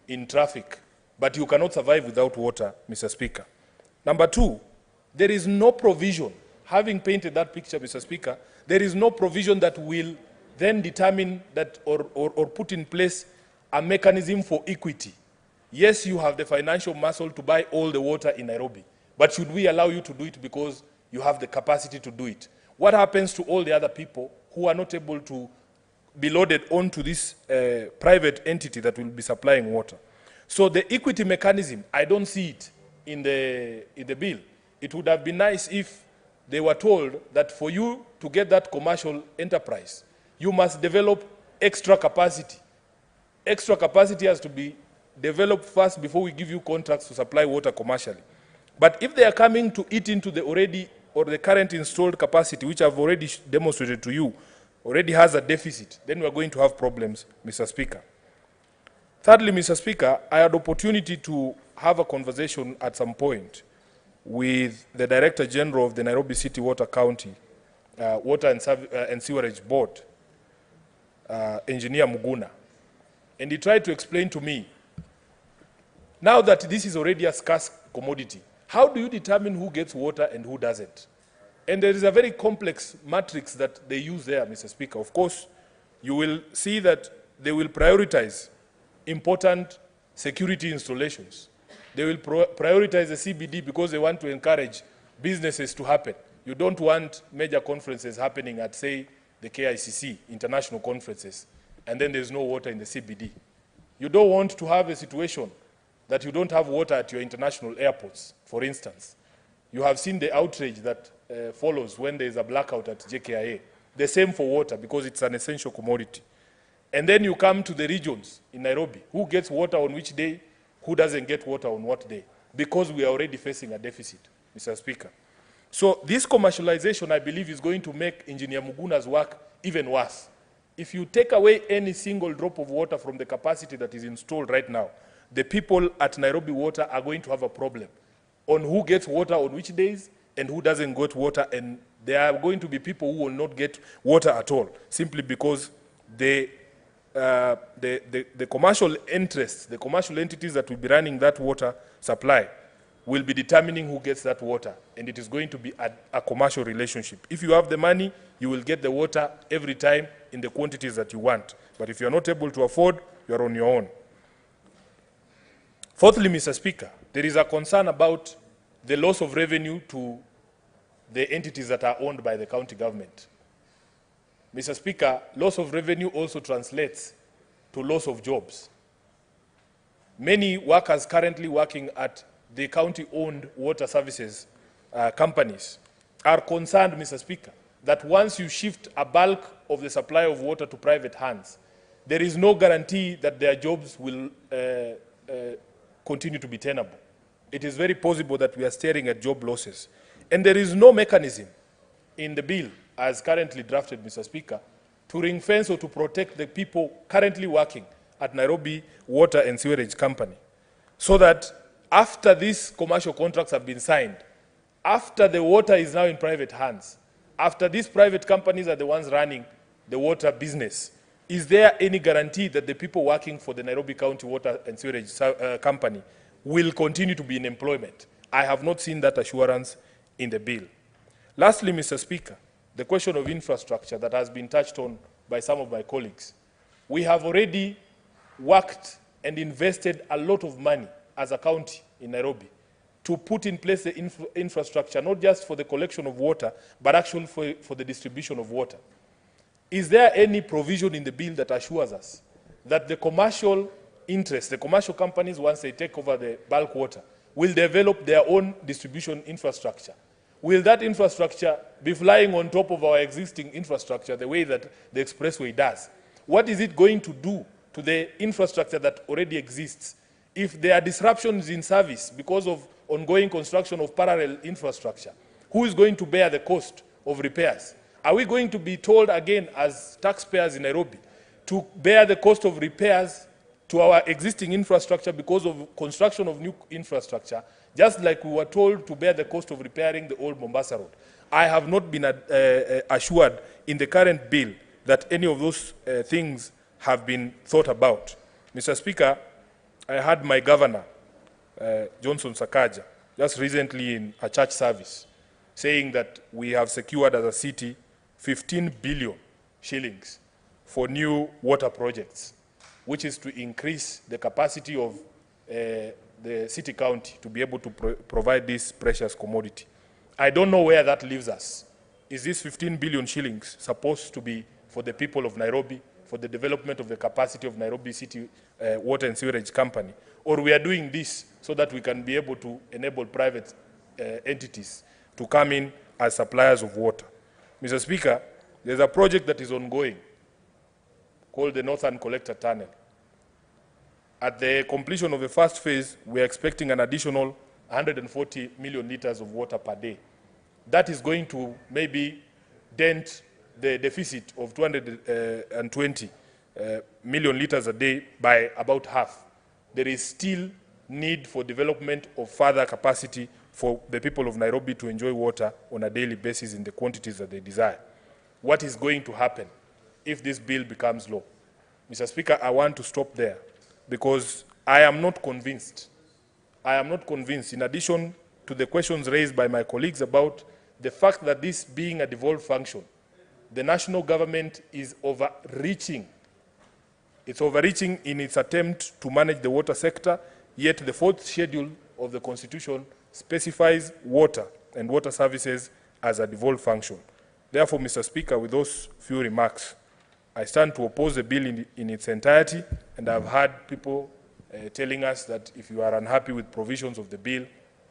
in traffic, but you cannot survive without water, Mr. Speaker. Number two, there is no provision. Having painted that picture, Mr. Speaker, there is no provision that will then determine that or put in place a mechanism for equity. Yes, you have the financial muscle to buy all the water in Nairobi, but should we allow you to do it because you have the capacity to do it? What happens to all the other people who are not able to be loaded onto this private entity that will be supplying water? So the equity mechanism, I don't see it in the bill. It would have been nice if they were told that for you to get that commercial enterprise, you must develop extra capacity. Extra capacity has to be developed first before we give you contracts to supply water commercially. But if they are coming to eat into the already or the current installed capacity, which I've already demonstrated to you, already has a deficit, then we're going to have problems, Mr. Speaker. Thirdly, Mr. Speaker, I had opportunity to have a conversation at some point with the Director General of the Nairobi City Water County, Water and Sewerage Board, Engineer Muguna. And he tried to explain to me, now that this is already a scarce commodity, how do you determine who gets water and who doesn't? And there is a very complex matrix that they use there, Mr. Speaker. Of course, you will see that they will prioritize important security installations. They will prioritize the CBD because they want to encourage businesses to happen. You don't want major conferences happening at, say, the KICC, international conferences, and then there's no water in the CBD. You don't want to have a situation that you don't have water at your international airports, for instance. You have seen the outrage that follows when there is a blackout at JKIA. The same for water, because it's an essential commodity. And then you come to the regions in Nairobi. Who gets water on which day? Who doesn't get water on what day? Because we are already facing a deficit, Mr. Speaker. So this commercialization, I believe, is going to make Engineer Muguna's work even worse. If you take away any single drop of water from the capacity that is installed right now, the people at Nairobi Water are going to have a problem on who gets water on which days and who doesn't get water, and there are going to be people who will not get water at all, simply because the commercial interests, the commercial entities that will be running that water supply will be determining who gets that water, and it is going to be a commercial relationship. If you have the money, you will get the water every time in the quantities that you want. But if you are not able to afford, you are on your own. Fourthly, Mr. Speaker, there is a concern about the loss of revenue to the entities that are owned by the county government. Mr. Speaker, loss of revenue also translates to loss of jobs. Many workers currently working at the county-owned water services companies are concerned, Mr. Speaker, that once you shift a bulk of the supply of water to private hands, there is no guarantee that their jobs will continue to be tenable. It is very possible that we are staring at job losses. And there is no mechanism in the bill, as currently drafted, Mr. Speaker, to ring-fence or to protect the people currently working at Nairobi Water and Sewerage Company, so that after these commercial contracts have been signed, after the water is now in private hands, after these private companies are the ones running the water business, is there any guarantee that the people working for the Nairobi County Water and Sewerage Company will continue to be in employment? I have not seen that assurance in the bill. Lastly, Mr. Speaker, the question of infrastructure that has been touched on by some of my colleagues. We have already worked and invested a lot of money as a county in Nairobi to put in place the infrastructure, not just for the collection of water, but actually for the distribution of water. Is there any provision in the bill that assures us that the commercial interests, the commercial companies, once they take over the bulk water, will develop their own distribution infrastructure? Will that infrastructure be flying on top of our existing infrastructure the way that the expressway does? What is it going to do to the infrastructure that already exists? If there are disruptions in service because of ongoing construction of parallel infrastructure, who is going to bear the cost of repairs? Are we going to be told again as taxpayers in Nairobi to bear the cost of repairs to our existing infrastructure because of construction of new infrastructure, just like we were told to bear the cost of repairing the old Mombasa Road? I have not been assured in the current bill that any of those things have been thought about. Mr. Speaker, I had my governor, Johnson Sakaja, just recently in a church service, saying that we have secured as a city 15 billion shillings for new water projects, which is to increase the capacity of the city county to be able to provide this precious commodity. I don't know where that leaves us. Is this 15 billion shillings supposed to be for the people of Nairobi, for the development of the capacity of Nairobi City Water and Sewerage Company? Or we are doing this so that we can be able to enable private entities to come in as suppliers of water? Mr. Speaker, there's a project that is ongoing called the Northern Collector Tunnel. At the completion of the first phase, we are expecting an additional 140 million liters of water per day. that is going to maybe dent the deficit of 220 million liters a day by about half. There is still need for development of further capacity for the people of Nairobi to enjoy water on a daily basis in the quantities that they desire. What is going to happen if this bill becomes law? Mr. Speaker, I want to stop there because I am not convinced. I am not convinced, in addition to the questions raised by my colleagues about the fact that this being a devolved function, the national government is overreaching. It's overreaching in its attempt to manage the water sector, yet the fourth schedule of the Constitution specifies water and water services as a devolved function. Therefore, Mr. Speaker, with those few remarks, I stand to oppose the bill in its entirety, and I've heard people telling us that if you are unhappy with provisions of the bill,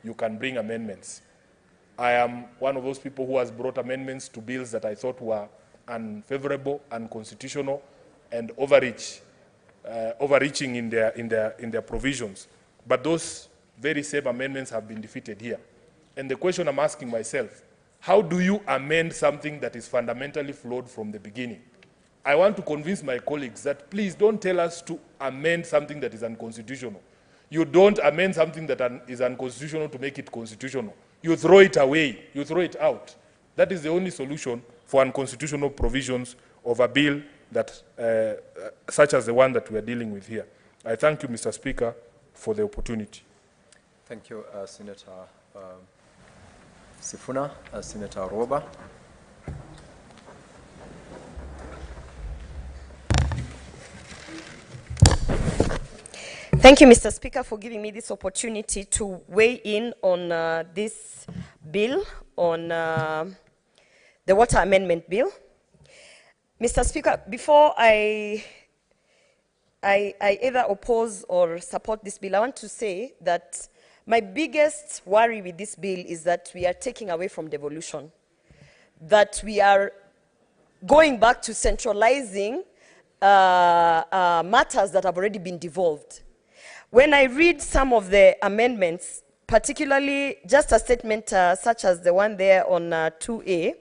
you can bring amendments. I am one of those people who has brought amendments to bills that I thought were unfavorable, unconstitutional, and overreaching in their provisions. But those very same amendments have been defeated here. And the question I'm asking myself, how do you amend something that is fundamentally flawed from the beginning? I want to convince my colleagues that please don't tell us to amend something that is unconstitutional. You don't amend something that is unconstitutional to make it constitutional. You throw it away, you throw it out. That is the only solution for unconstitutional provisions of a bill that, such as the one that we are dealing with here. I thank you, Mr. Speaker, for the opportunity. Thank you, Senator Sifuna. Senator Roba. Thank you, Mr. Speaker, for giving me this opportunity to weigh in on this bill, on the Water Amendment Bill. Mr. Speaker, before I either oppose or support this bill, I want to say that my biggest worry with this bill is that we are taking away from devolution, that we are going back to centralizing matters that have already been devolved. When I read some of the amendments, particularly just a statement such as the one there on 2A,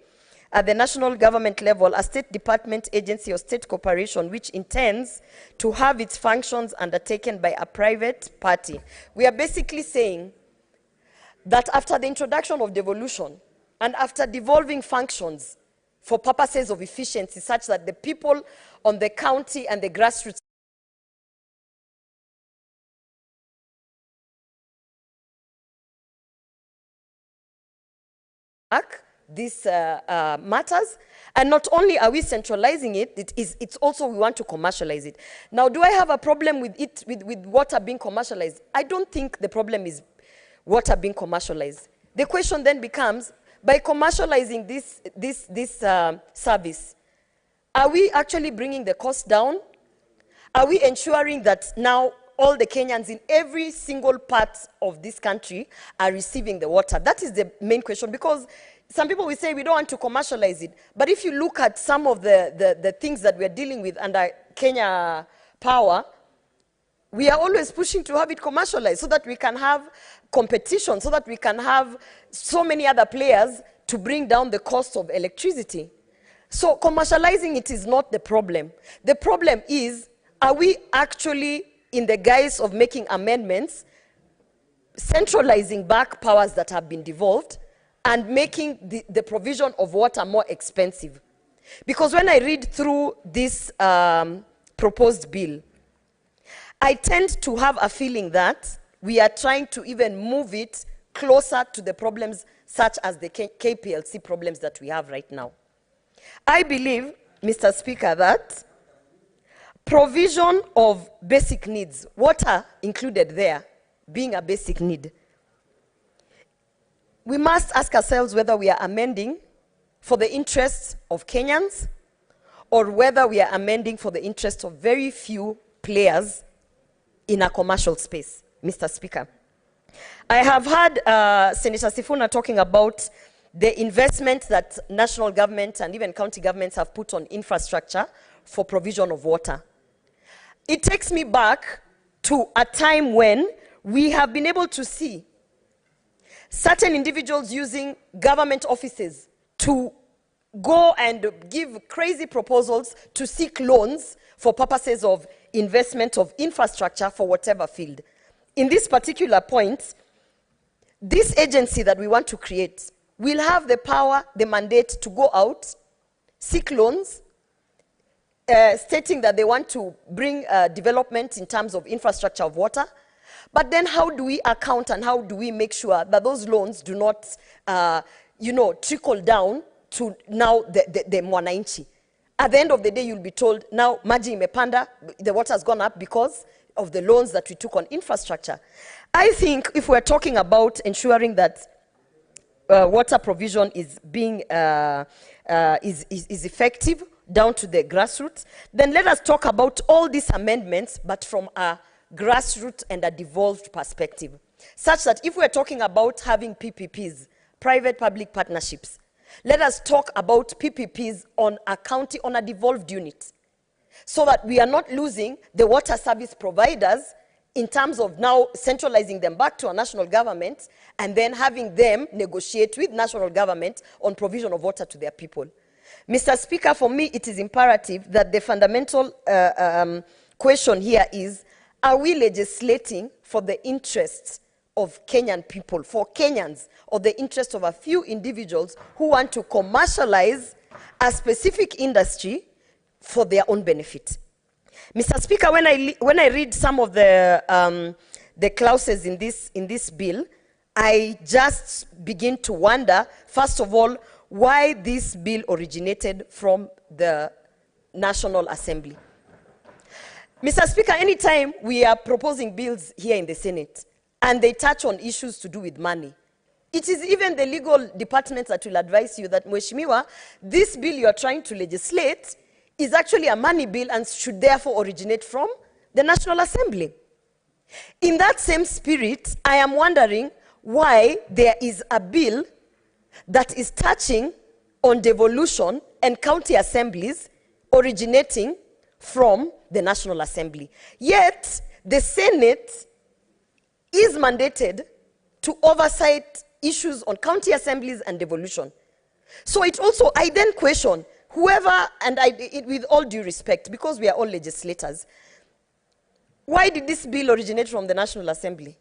at the national government level, a state department, agency, or state corporation which intends to have its functions undertaken by a private party. We are basically saying that after the introduction of devolution and after devolving functions for purposes of efficiency, such that the people on the county and the grassroots these matters, and not only are we centralizing it, it's also we want to commercialize it. Now, do I have a problem with it, with water being commercialized? I don't think the problem is water being commercialized. The question then becomes, by commercializing this service, are we actually bringing the cost down? Are we ensuring that now all the Kenyans in every single part of this country are receiving the water? That is the main question, because some people will say we don't want to commercialize it. But if you look at some of the things that we're dealing with under Kenya Power, we are always pushing to have it commercialized so that we can have competition, so that we can have so many other players to bring down the cost of electricity. So commercializing it is not the problem. The problem is, are we actually, in the guise of making amendments, centralizing back powers that have been devolved and making the provision of water more expensive? Because when I read through this proposed bill, I tend to have a feeling that we are trying to even move it closer to the problems such as the KPLC problems that we have right now. I believe, Mr. Speaker, that provision of basic needs, water included there, being a basic need, we must ask ourselves whether we are amending for the interests of Kenyans or whether we are amending for the interests of very few players in a commercial space, Mr. Speaker. I have heard Senator Sifuna talking about the investment that national government and even county governments have put on infrastructure for provision of water. It takes me back to a time when we have been able to see certain individuals using government offices to go and give crazy proposals to seek loans for purposes of investment of infrastructure for whatever field. In this particular point, this agency that we want to create will have the power, the mandate to go out, seek loans, stating that they want to bring development in terms of infrastructure of water. But then how do we account and how do we make sure that those loans do not, trickle down to now the mwananchi? At the end of the day, you'll be told, now maji imepanda, the water has gone up because of the loans that we took on infrastructure. I think if we're talking about ensuring that water provision is being is effective down to the grassroots, then let us talk about all these amendments, but from a grassroots and a devolved perspective, such that if we're talking about having PPPs, private-public partnerships, let us talk about PPPs on a county, on a devolved unit, so that we are not losing the water service providers in terms of now centralizing them back to a national government and then having them negotiate with national government on provision of water to their people. Mr. Speaker, for me, it is imperative that the fundamental question here is, are we legislating for the interests of Kenyan people, for Kenyans, or the interests of a few individuals who want to commercialize a specific industry for their own benefit? Mr. Speaker, when I read some of the clauses in this bill, I just begin to wonder, first of all, why this bill originated from the National Assembly. Mr. Speaker, anytime we are proposing bills here in the Senate and they touch on issues to do with money, it is even the legal departments that will advise you that, Mheshimiwa, this bill you are trying to legislate is actually a money bill and should therefore originate from the National Assembly. In that same spirit, I am wondering why there is a bill that is touching on devolution and county assemblies originating from the National Assembly. Yet, the Senate is mandated to oversight issues on county assemblies and devolution. So it also, I then question, whoever, and with all due respect, because we are all legislators, why did this bill originate from the National Assembly?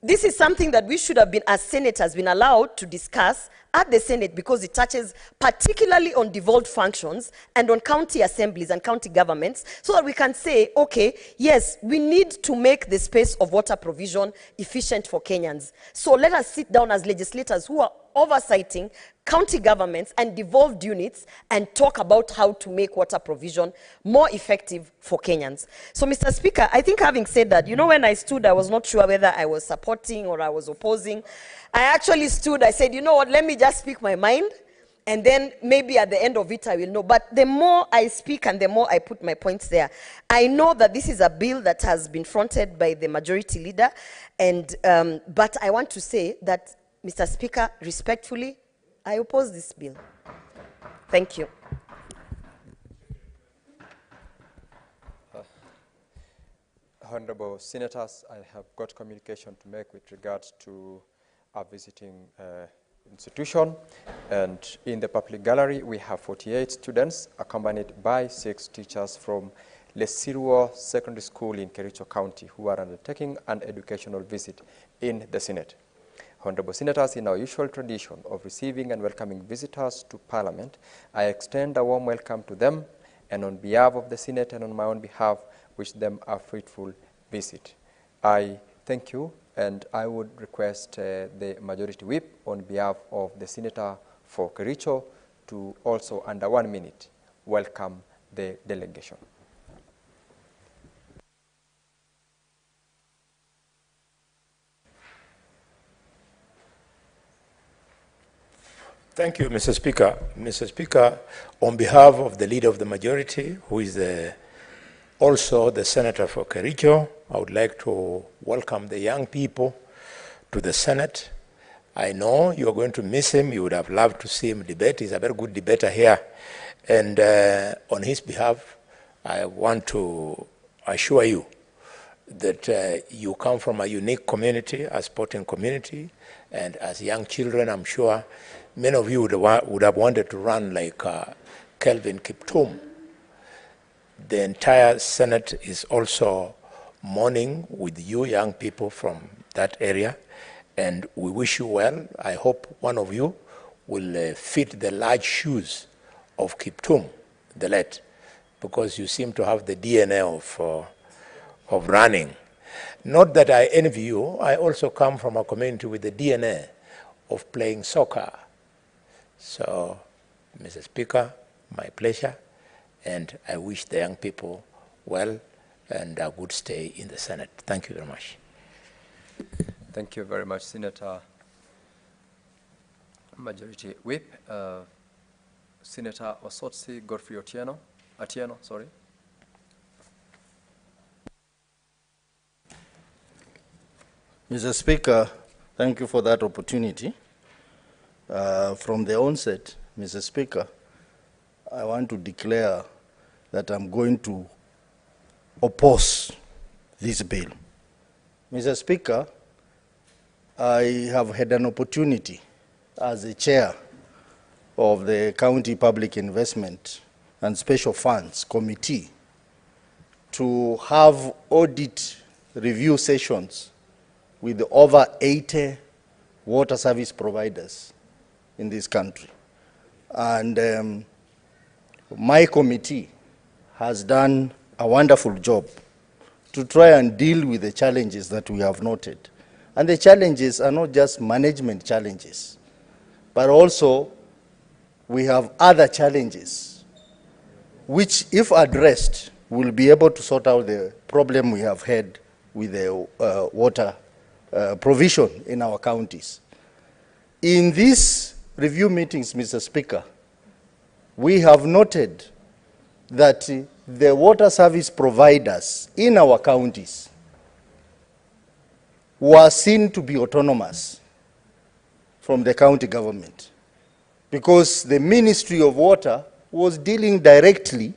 This is something that we should have been, as senators, been allowed to discuss at the Senate, because it touches particularly on devolved functions and on county assemblies and county governments, so that we can say, okay, yes, we need to make the space of water provision efficient for Kenyans. So let us sit down as legislators who are oversighting county governments and devolved units and talk about how to make water provision more effective for Kenyans. So, Mr. Speaker, I think having said that, when I stood, I was not sure whether I was supporting or I was opposing. I actually stood, I said, let me just speak my mind, and then maybe at the end of it I will know. But the more I speak and the more I put my points there, I know that this is a bill that has been fronted by the majority leader, and but I want to say that, Mr. Speaker, respectfully, I oppose this bill. Thank you. Honorable Senators, I have got communication to make with regards to a visiting institution. And in the public gallery, we have 48 students accompanied by 6 teachers from Lesirwo Secondary School in Kericho County who are undertaking an educational visit in the Senate. Honorable Senators, in our usual tradition of receiving and welcoming visitors to Parliament, I extend a warm welcome to them, and on behalf of the Senate and on my own behalf, wish them a fruitful visit. I thank you, and I would request the Majority Whip on behalf of the Senator for Kericho to also, under 1 minute, welcome the delegation. Thank you, Mr. Speaker. Mr. Speaker, on behalf of the Leader of the Majority, who is also the Senator for Kericho, I would like to welcome the young people to the Senate. I know you are going to miss him. You would have loved to see him debate. He's a very good debater here. And on his behalf, I want to assure you that you come from a unique community, a sporting community, and as young children, I'm sure many of you would have wanted to run like Kelvin Kiptum. The entire Senate is also mourning with you young people from that area, and we wish you well. I hope one of you will fit the large shoes of Kiptum, the late, because you seem to have the DNA of running. Not that I envy you, I also come from a community with the DNA of playing soccer. So, Mr. Speaker, my pleasure, and I wish the young people well and a good stay in the Senate. Thank you very much. Thank you very much, Senator Majority Whip. Senator Osotsi Godfrey Atieno, sorry. Mr. Speaker, thank you for that opportunity. From the onset, Mr. Speaker, I want to declare that I'm going to oppose this bill. Mr. Speaker, I have had an opportunity as the chair of the County Public Investment and Special Funds Committee to have audit review sessions with over 80 water service providers in this country. And my committee has done a wonderful job to try and deal with the challenges that we have noted. And the challenges are not just management challenges, but also we have other challenges which, if addressed, will be able to sort out the problem we have had with the water provision in our counties. In these review meetings, Mr. Speaker, we have noted that the water service providers in our counties were seen to be autonomous from the county government because the Ministry of Water was dealing directly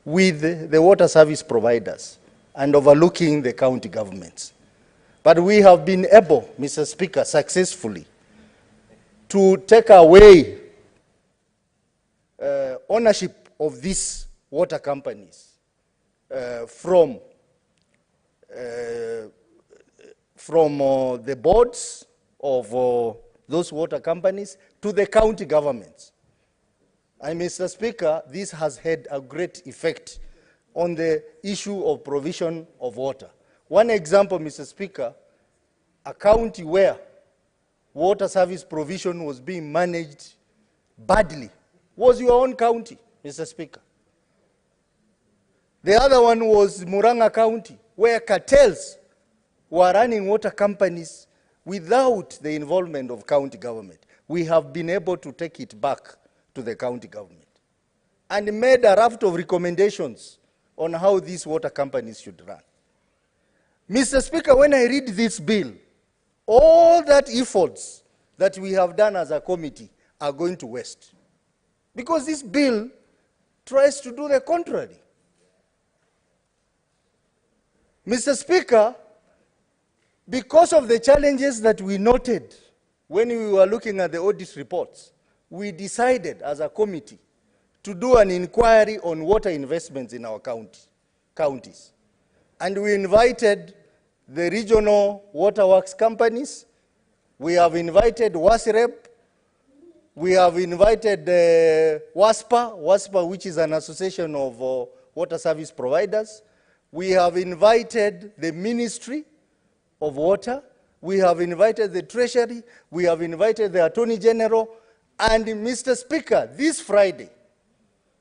with the water service providers and overlooking the county governments. But we have been able, Mr. Speaker, successfully to take away ownership of these water companies from the boards of those water companies to the county governments. And Mr. Speaker, this has had a great effect on the issue of provision of water. One example, Mr. Speaker, a county where water service provision was being managed badly was your own county, Mr. Speaker. The other one was Muranga County, where cartels were running water companies without the involvement of county government. We have been able to take it back to the county government and made a raft of recommendations on how these water companies should run. Mr. Speaker, when I read this bill, all that efforts that we have done as a committee are going to waste. Because this bill tries to do the contrary. Mr. Speaker, because of the challenges that we noted when we were looking at the audit reports, we decided as a committee to do an inquiry on water investments in our counties. And we invited the regional waterworks companies. We have invited WASREP. We have invited WASPA, which is an association of water service providers. We have invited the Ministry of Water. We have invited the Treasury. We have invited the Attorney General. And Mr. Speaker, this Friday,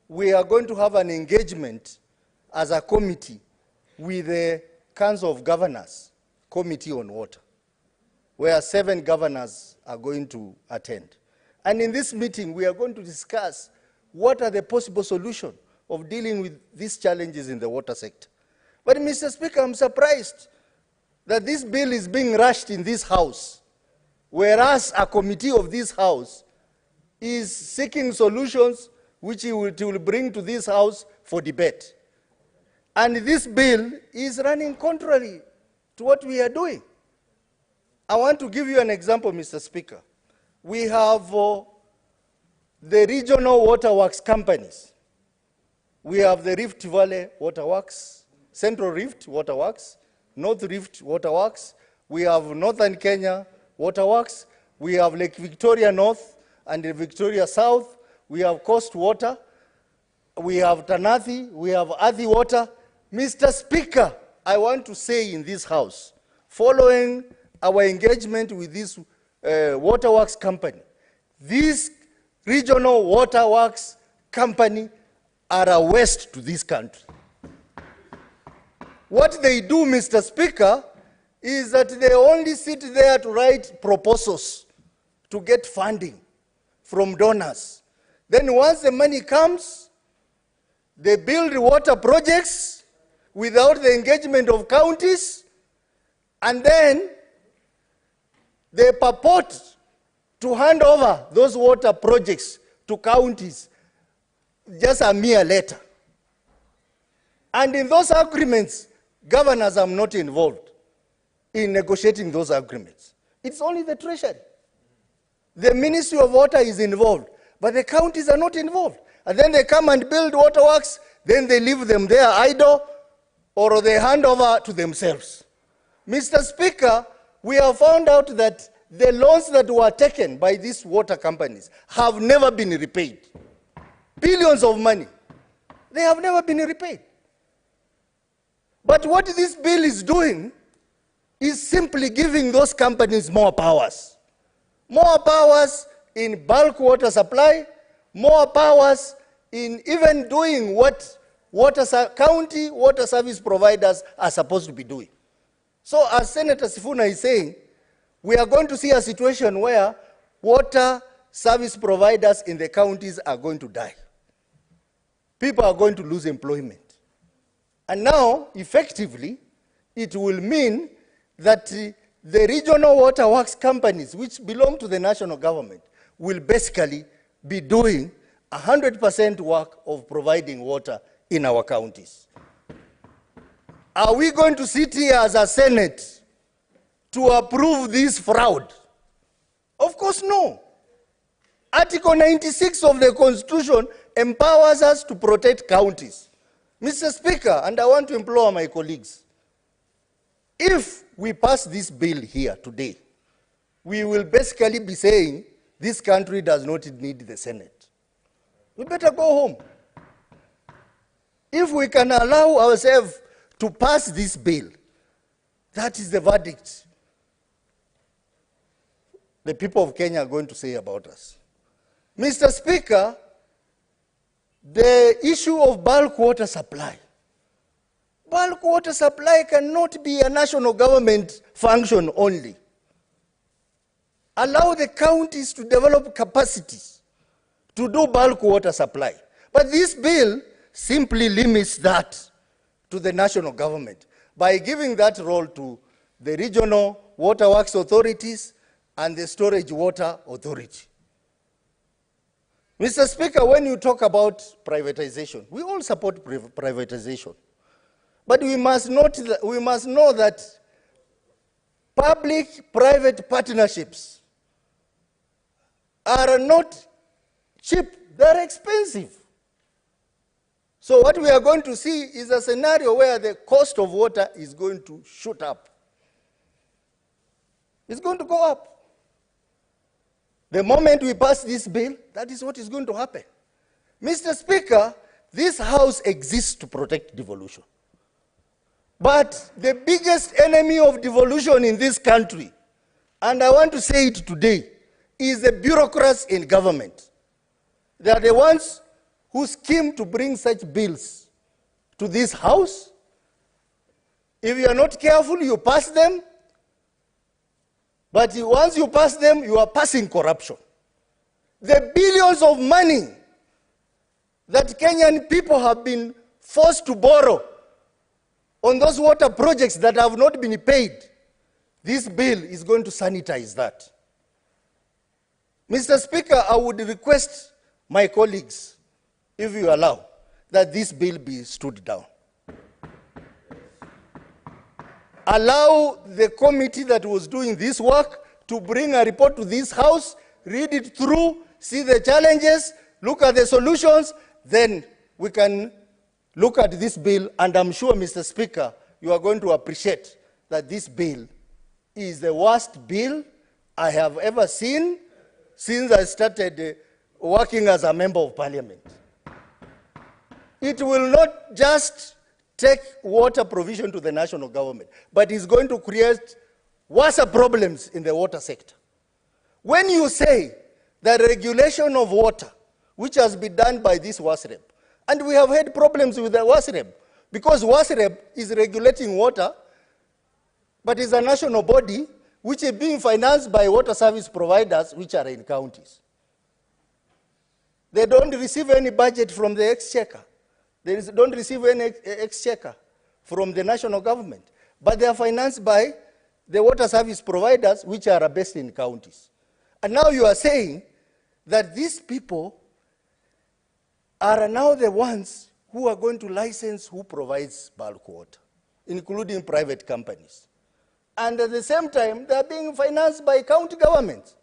we are going to have an engagement as a committee with the Council of Governors Committee on Water, where 7 governors are going to attend. And in this meeting, we are going to discuss what are the possible solutions of dealing with these challenges in the water sector. But Mr. Speaker, I'm surprised that this bill is being rushed in this House, whereas a committee of this House is seeking solutions which it will bring to this House for debate. And this bill is running contrary to what we are doing. I want to give you an example, Mr. Speaker. We have the regional waterworks companies. We have the Rift Valley Waterworks, Central Rift Waterworks, North Rift Waterworks. We have Northern Kenya Waterworks. We have Lake Victoria North and Victoria South. We have Coast Water. We have Tanathi. We have Athi Water. Mr. Speaker, I want to say in this House, following our engagement with this waterworks company, this regional waterworks company are a waste to this country. What they do, Mr. Speaker, is that they only sit there to write proposals to get funding from donors. Then once the money comes, they build water projects without the engagement of counties, and then they purport to hand over those water projects to counties just a mere letter. And in those agreements, governors are not involved in negotiating those agreements. It's only the Treasury. The Ministry of Water is involved, but the counties are not involved. And then they come and build waterworks, then they leave them there idle, or they hand over to themselves. Mr. Speaker, we have found out that the loans that were taken by these water companies have never been repaid. Billions of money. They have never been repaid. But what this bill is doing is simply giving those companies more powers. More powers in bulk water supply, more powers in even doing what county water service providers are supposed to be doing. So as Senator Sifuna is saying, we are going to see a situation where water service providers in the counties are going to die. People are going to lose employment. And now, effectively, it will mean that the regional waterworks companies, which belong to the national government, will basically be doing 100% work of providing water in our counties. Are we going to sit here as a Senate to approve this fraud? Of course, no. Article 96 of the Constitution empowers us to protect counties. Mr. Speaker, and I want to implore my colleagues, if we pass this bill here today, we will basically be saying this country does not need the Senate. We better go home. If we can allow ourselves to pass this bill, that is the verdict the people of Kenya are going to say about us. Mr. Speaker, the issue of bulk water supply. Bulk water supply cannot be a national government function only. Allow the counties to develop capacities to do bulk water supply. But this bill simply limits that to the national government by giving that role to the regional waterworks authorities and the storage water authority. Mr. Speaker, when you talk about privatization, we all support privatization. But we must know that public-private partnerships are not cheap, they're expensive. So what we are going to see is a scenario where the cost of water is going to shoot up. It's going to go up. The moment we pass this bill, that is what is going to happen. Mr. Speaker, this House exists to protect devolution. But the biggest enemy of devolution in this country, and I want to say it today, is the bureaucrats in government. They are the ones who scheme to bring such bills to this House. If you are not careful, you pass them. But once you pass them, you are passing corruption. The billions of money that Kenyan people have been forced to borrow on those water projects that have not been paid, this bill is going to sanitize that. Mr. Speaker, I would request my colleagues, if you allow, that this bill be stood down. allow the committee that was doing this work to bring a report to this House, read it through, see the challenges, look at the solutions, then we can look at this bill, and I'm sure, Mr. Speaker, you are going to appreciate that this bill is the worst bill I have ever seen since I started working as a member of parliament. It will not just take water provision to the national government, but it's going to create worse problems in the water sector. When you say the regulation of water, which has been done by this WASREB, and we have had problems with the WASREB, because WASREB is regulating water, but is a national body which is being financed by water service providers which are in counties. They don't receive any budget from the exchequer. They don't receive any exchequer from the national government, but they are financed by the water service providers which are based in counties. And now you are saying that these people are now the ones who are going to license who provides bulk water, including private companies. And at the same time, they are being financed by county governments.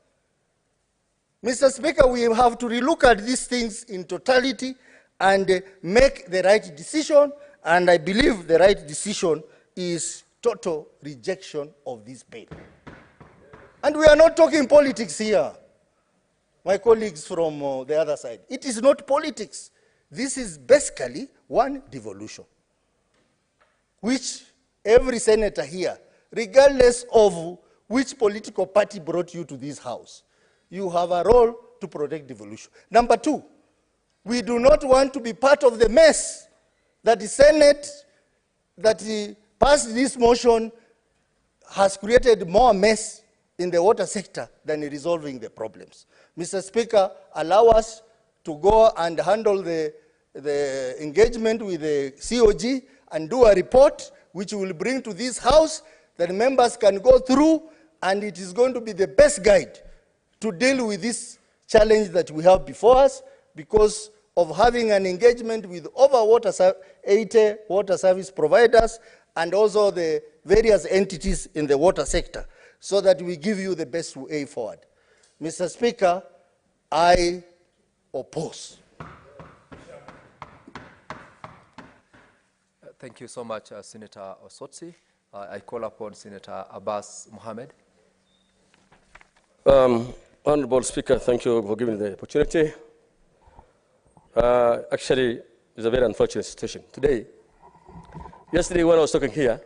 Mr. Speaker, we have to relook at these things in totality and make the right decision, and I believe the right decision is total rejection of this bill. And we are not talking politics here, my colleagues from the other side. It is not politics. This is basically one devolution, which every senator here, regardless of which political party brought you to this House, you have a role to protect devolution. Number two, we do not want to be part of the mess that the Senate that passed this motion has created more mess in the water sector than resolving the problems. Mr. Speaker, allow us to go and handle the engagement with the COG and do a report which we will bring to this House that members can go through, and it is going to be the best guide to deal with this challenge that we have before us because of having an engagement with over 80 water service providers and also the various entities in the water sector, so that we give you the best way forward. Mr. Speaker, I oppose. Thank you so much, Senator Osotsi. I call upon Senator Abbas Mohammed. Honorable Speaker, thank you for giving me the opportunity. Actually, it's a very unfortunate situation. Yesterday when I was talking here,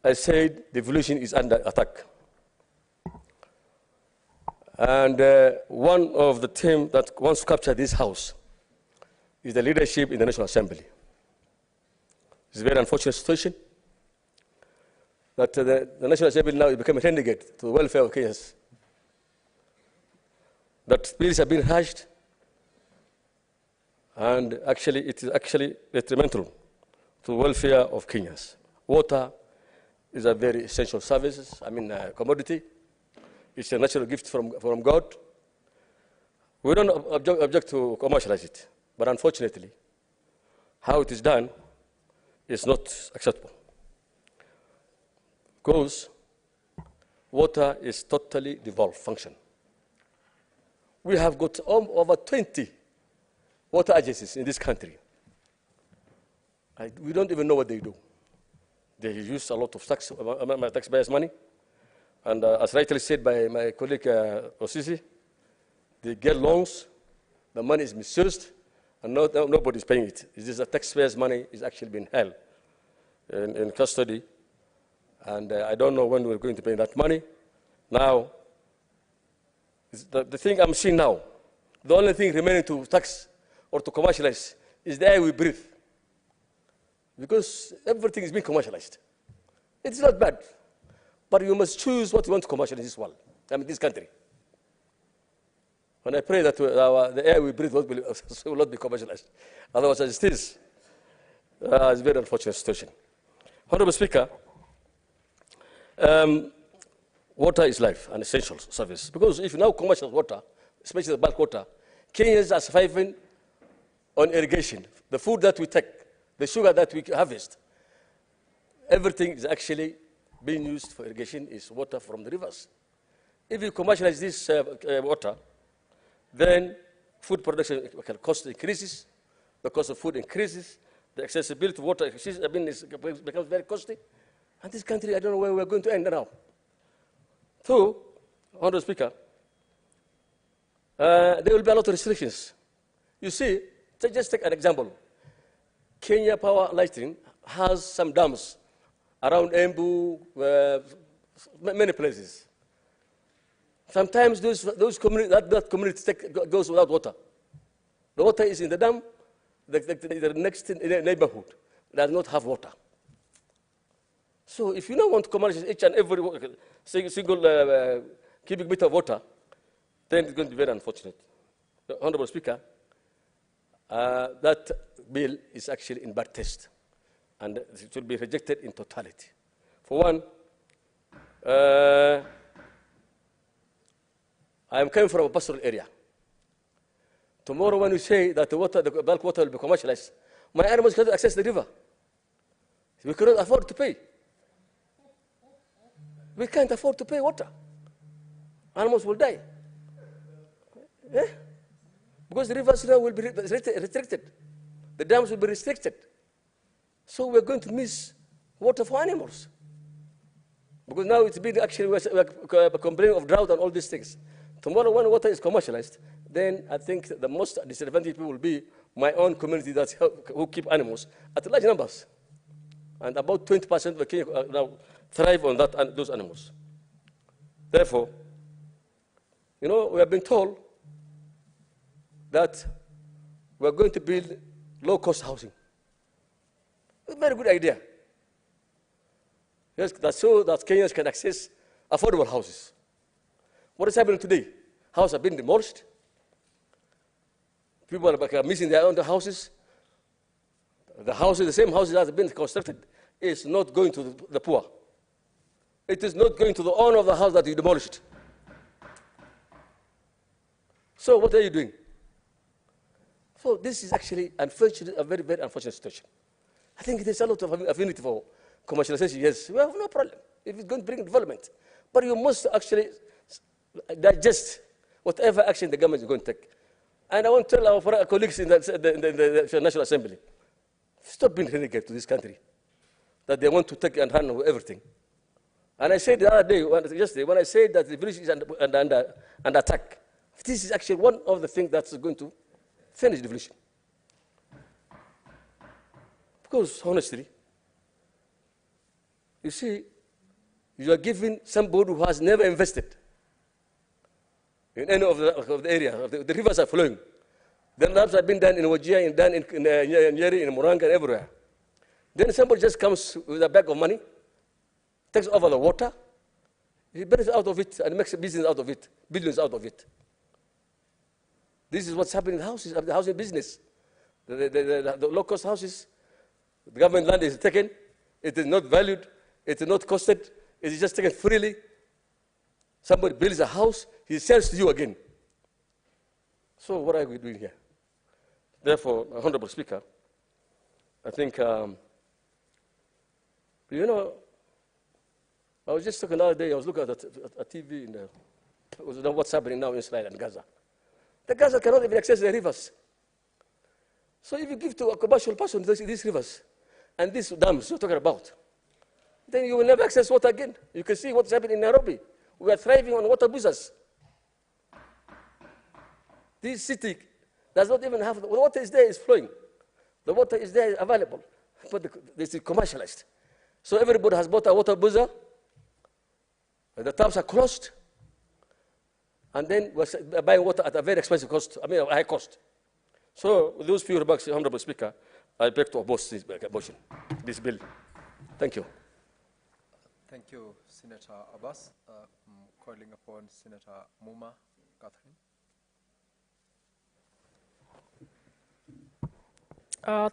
I said devolution is under attack. And one of the team that wants to capture this House is the leadership in the National Assembly. It's a very unfortunate situation that the National Assembly now became a renegade to the welfare of Kenyans. That bills have been hashed, and actually it is actually detrimental to the welfare of Kenyans. Water is a very essential service, commodity. It's a natural gift from God. We don't object to commercialize it, but unfortunately, how it is done is not acceptable. Because water is totally devolved function. We have got over 20 water agencies in this country. We don't even know what they do. They use a lot of taxpayers' money. And as rightly said by my colleague Osisi, they get loans, the money is misused, and nobody is paying it. It's just the taxpayers' money is actually being held in custody. And I don't know when we're going to pay that money. Now, the thing I'm seeing now, the only thing remaining to tax or to commercialize is the air we breathe. Because everything is being commercialized. It's not bad, but you must choose what you want to commercialize in this world, this country. And I pray that the air we breathe will not be commercialized. Otherwise, as it is, it's a very unfortunate situation. Honorable Speaker, water is life, an essential service. Because if you now commercialize water, especially the bulk water, Kenyans are surviving on irrigation, the food that we take, the sugar that we harvest. everything is actually being used for irrigation is water from the rivers. If you commercialize this water, then food production cost increases, the cost of food increases, the accessibility to water becomes very costly. And this country, I don't know where we're going to end now. So, Honourable Speaker, there will be a lot of restrictions. You see, just take an example. Kenya Power Lighting has some dams around Embu, many places. Sometimes those communities, that community goes without water. The water is in the dam, the next neighborhood does not have water. So if you don't want to commercialize each and every single cubic meter of water, then it's going to be very unfortunate. Honourable Speaker, that bill is actually in bad taste, and it should be rejected in totality. For one, I am coming from a pastoral area. Tomorrow when you say that the bulk water will be commercialized, my animals cannot access the river. We cannot afford to pay. We can't afford to pay water. Animals will die. Yeah? Because the rivers now will be restricted. The dams will be restricted. So we're going to miss water for animals. Because now it's been actually, we're complaining of drought and all these things. Tomorrow when water is commercialized, then I think the most disadvantaged people will be my own community who keep animals at large numbers. And about 20% of the Kenya now thrive on those animals. Therefore, you know, we have been told that we're going to build low-cost housing. It's a very good idea. Yes, that's so that Kenyans can access affordable houses. What is happening today? Houses have been demolished. People are missing their own houses. The same houses that have been constructed, is not going to the poor. It is not going to the owner of the house that you demolished. So what are you doing? So this is actually unfortunate, a very, very unfortunate situation. I think there's a lot of affinity for commercialization. Yes, we have no problem if it's going to bring development. But you must actually digest whatever action the government is going to take. And I want to tell our colleagues in the National Assembly, stop being renegade to this country, that they want to take and handle everything. And I said the other day, yesterday, when I said that the village is under attack, this is actually one of the things that's going to finish devolution. Because, honestly, you see, you are giving somebody who has never invested in any of the area. The rivers are flowing. The dams have been done in Wajir, and done in Nyeri, in Muranga, and everywhere. Then somebody just comes with a bag of money, takes over the water, he benefits out of it and makes a business out of it, billions out of it. This is what's happening in the housing business. The low-cost houses, the government land is taken, it is not valued, it is not costed, it is just taken freely. Somebody builds a house, he sells to you again. So what are we doing here? Therefore, Honorable Speaker, I think, you know, I was just talking the other day, I was looking at a TV, what's happening now in Israel and Gaza. The Gaza cannot even access the rivers. So if you give to a commercial person these rivers and these dams you're talking about, then you will never access water again. You can see what's happening in Nairobi. We are thriving on water business. This city does not even have, the water is there, it's flowing. The water is there, available, but this is commercialized. So everybody has bought a water buzzer, and the taps are closed, and then we're buying water at a very expensive cost, I mean a high cost. So with those few remarks, Honorable Speaker, I beg to oppose this motion, this bill. Thank you. Thank you, Senator Abbas. Calling upon Senator Muma Catherine.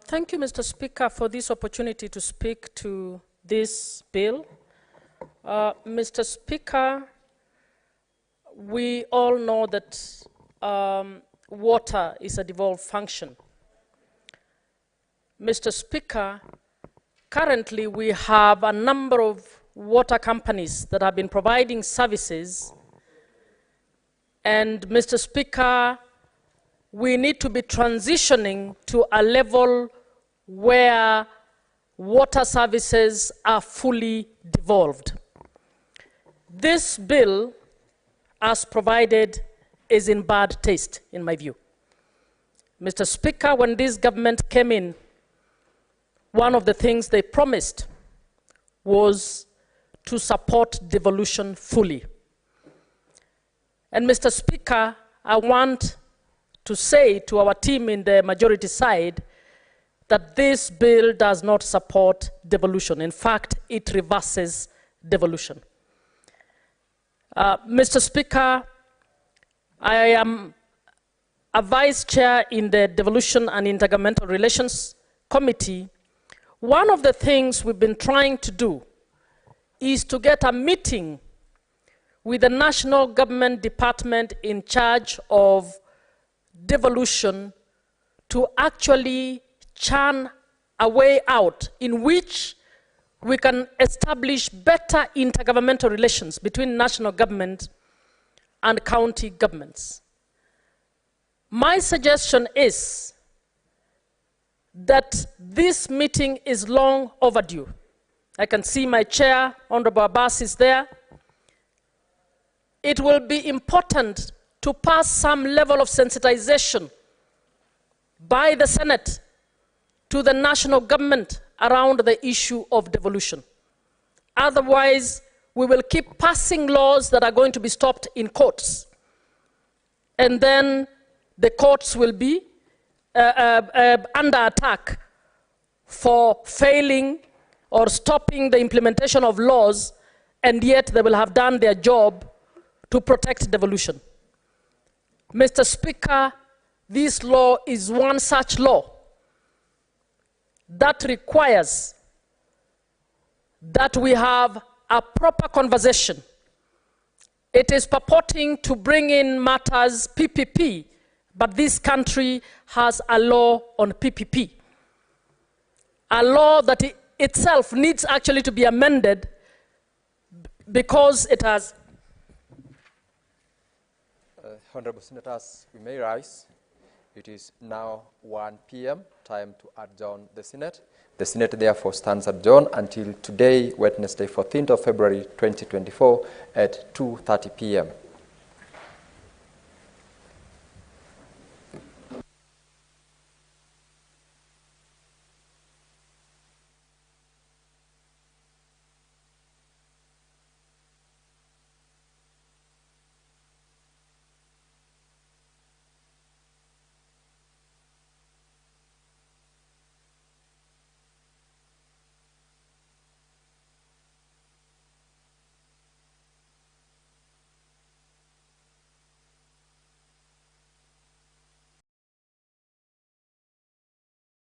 Thank you, Mr. Speaker, for this opportunity to speak to this bill. Mr. Speaker, we all know that water is a devolved function. Mr. Speaker, currently we have a number of water companies that have been providing services. And Mr. Speaker, we need to be transitioning to a level where water services are fully devolved. This bill, as provided, is in bad taste, in my view. Mr. Speaker, when this government came in, one of the things they promised was to support devolution fully. And Mr. Speaker, I want to say to our team in the majority side that this bill does not support devolution. In fact, it reverses devolution. Mr. Speaker, I am a vice chair in the Devolution and Intergovernmental Relations Committee. One of the things we've been trying to do is to get a meeting with the national government department in charge of devolution to actually churn a way out in which we can establish better intergovernmental relations between national government and county governments. My suggestion is that this meeting is long overdue. I can see my chair, Honorable Abbas, is there. It will be important to pass some level of sensitization by the Senate to the national government around the issue of devolution. Otherwise, we will keep passing laws that are going to be stopped in courts. And then the courts will be under attack for failing or stopping the implementation of laws, and yet they will have done their job to protect devolution. Mr. Speaker, this law is one such law that requires that we have a proper conversation. It is purporting to bring in matters PPP, but this country has a law on PPP. A law that itself needs actually to be amended because it has... Honorable Senators, we may rise. It is now 1 p.m., time to adjourn the Senate. The Senate therefore stands adjourned until today, Wednesday, 14th of February, 2024 at 2:30 p.m.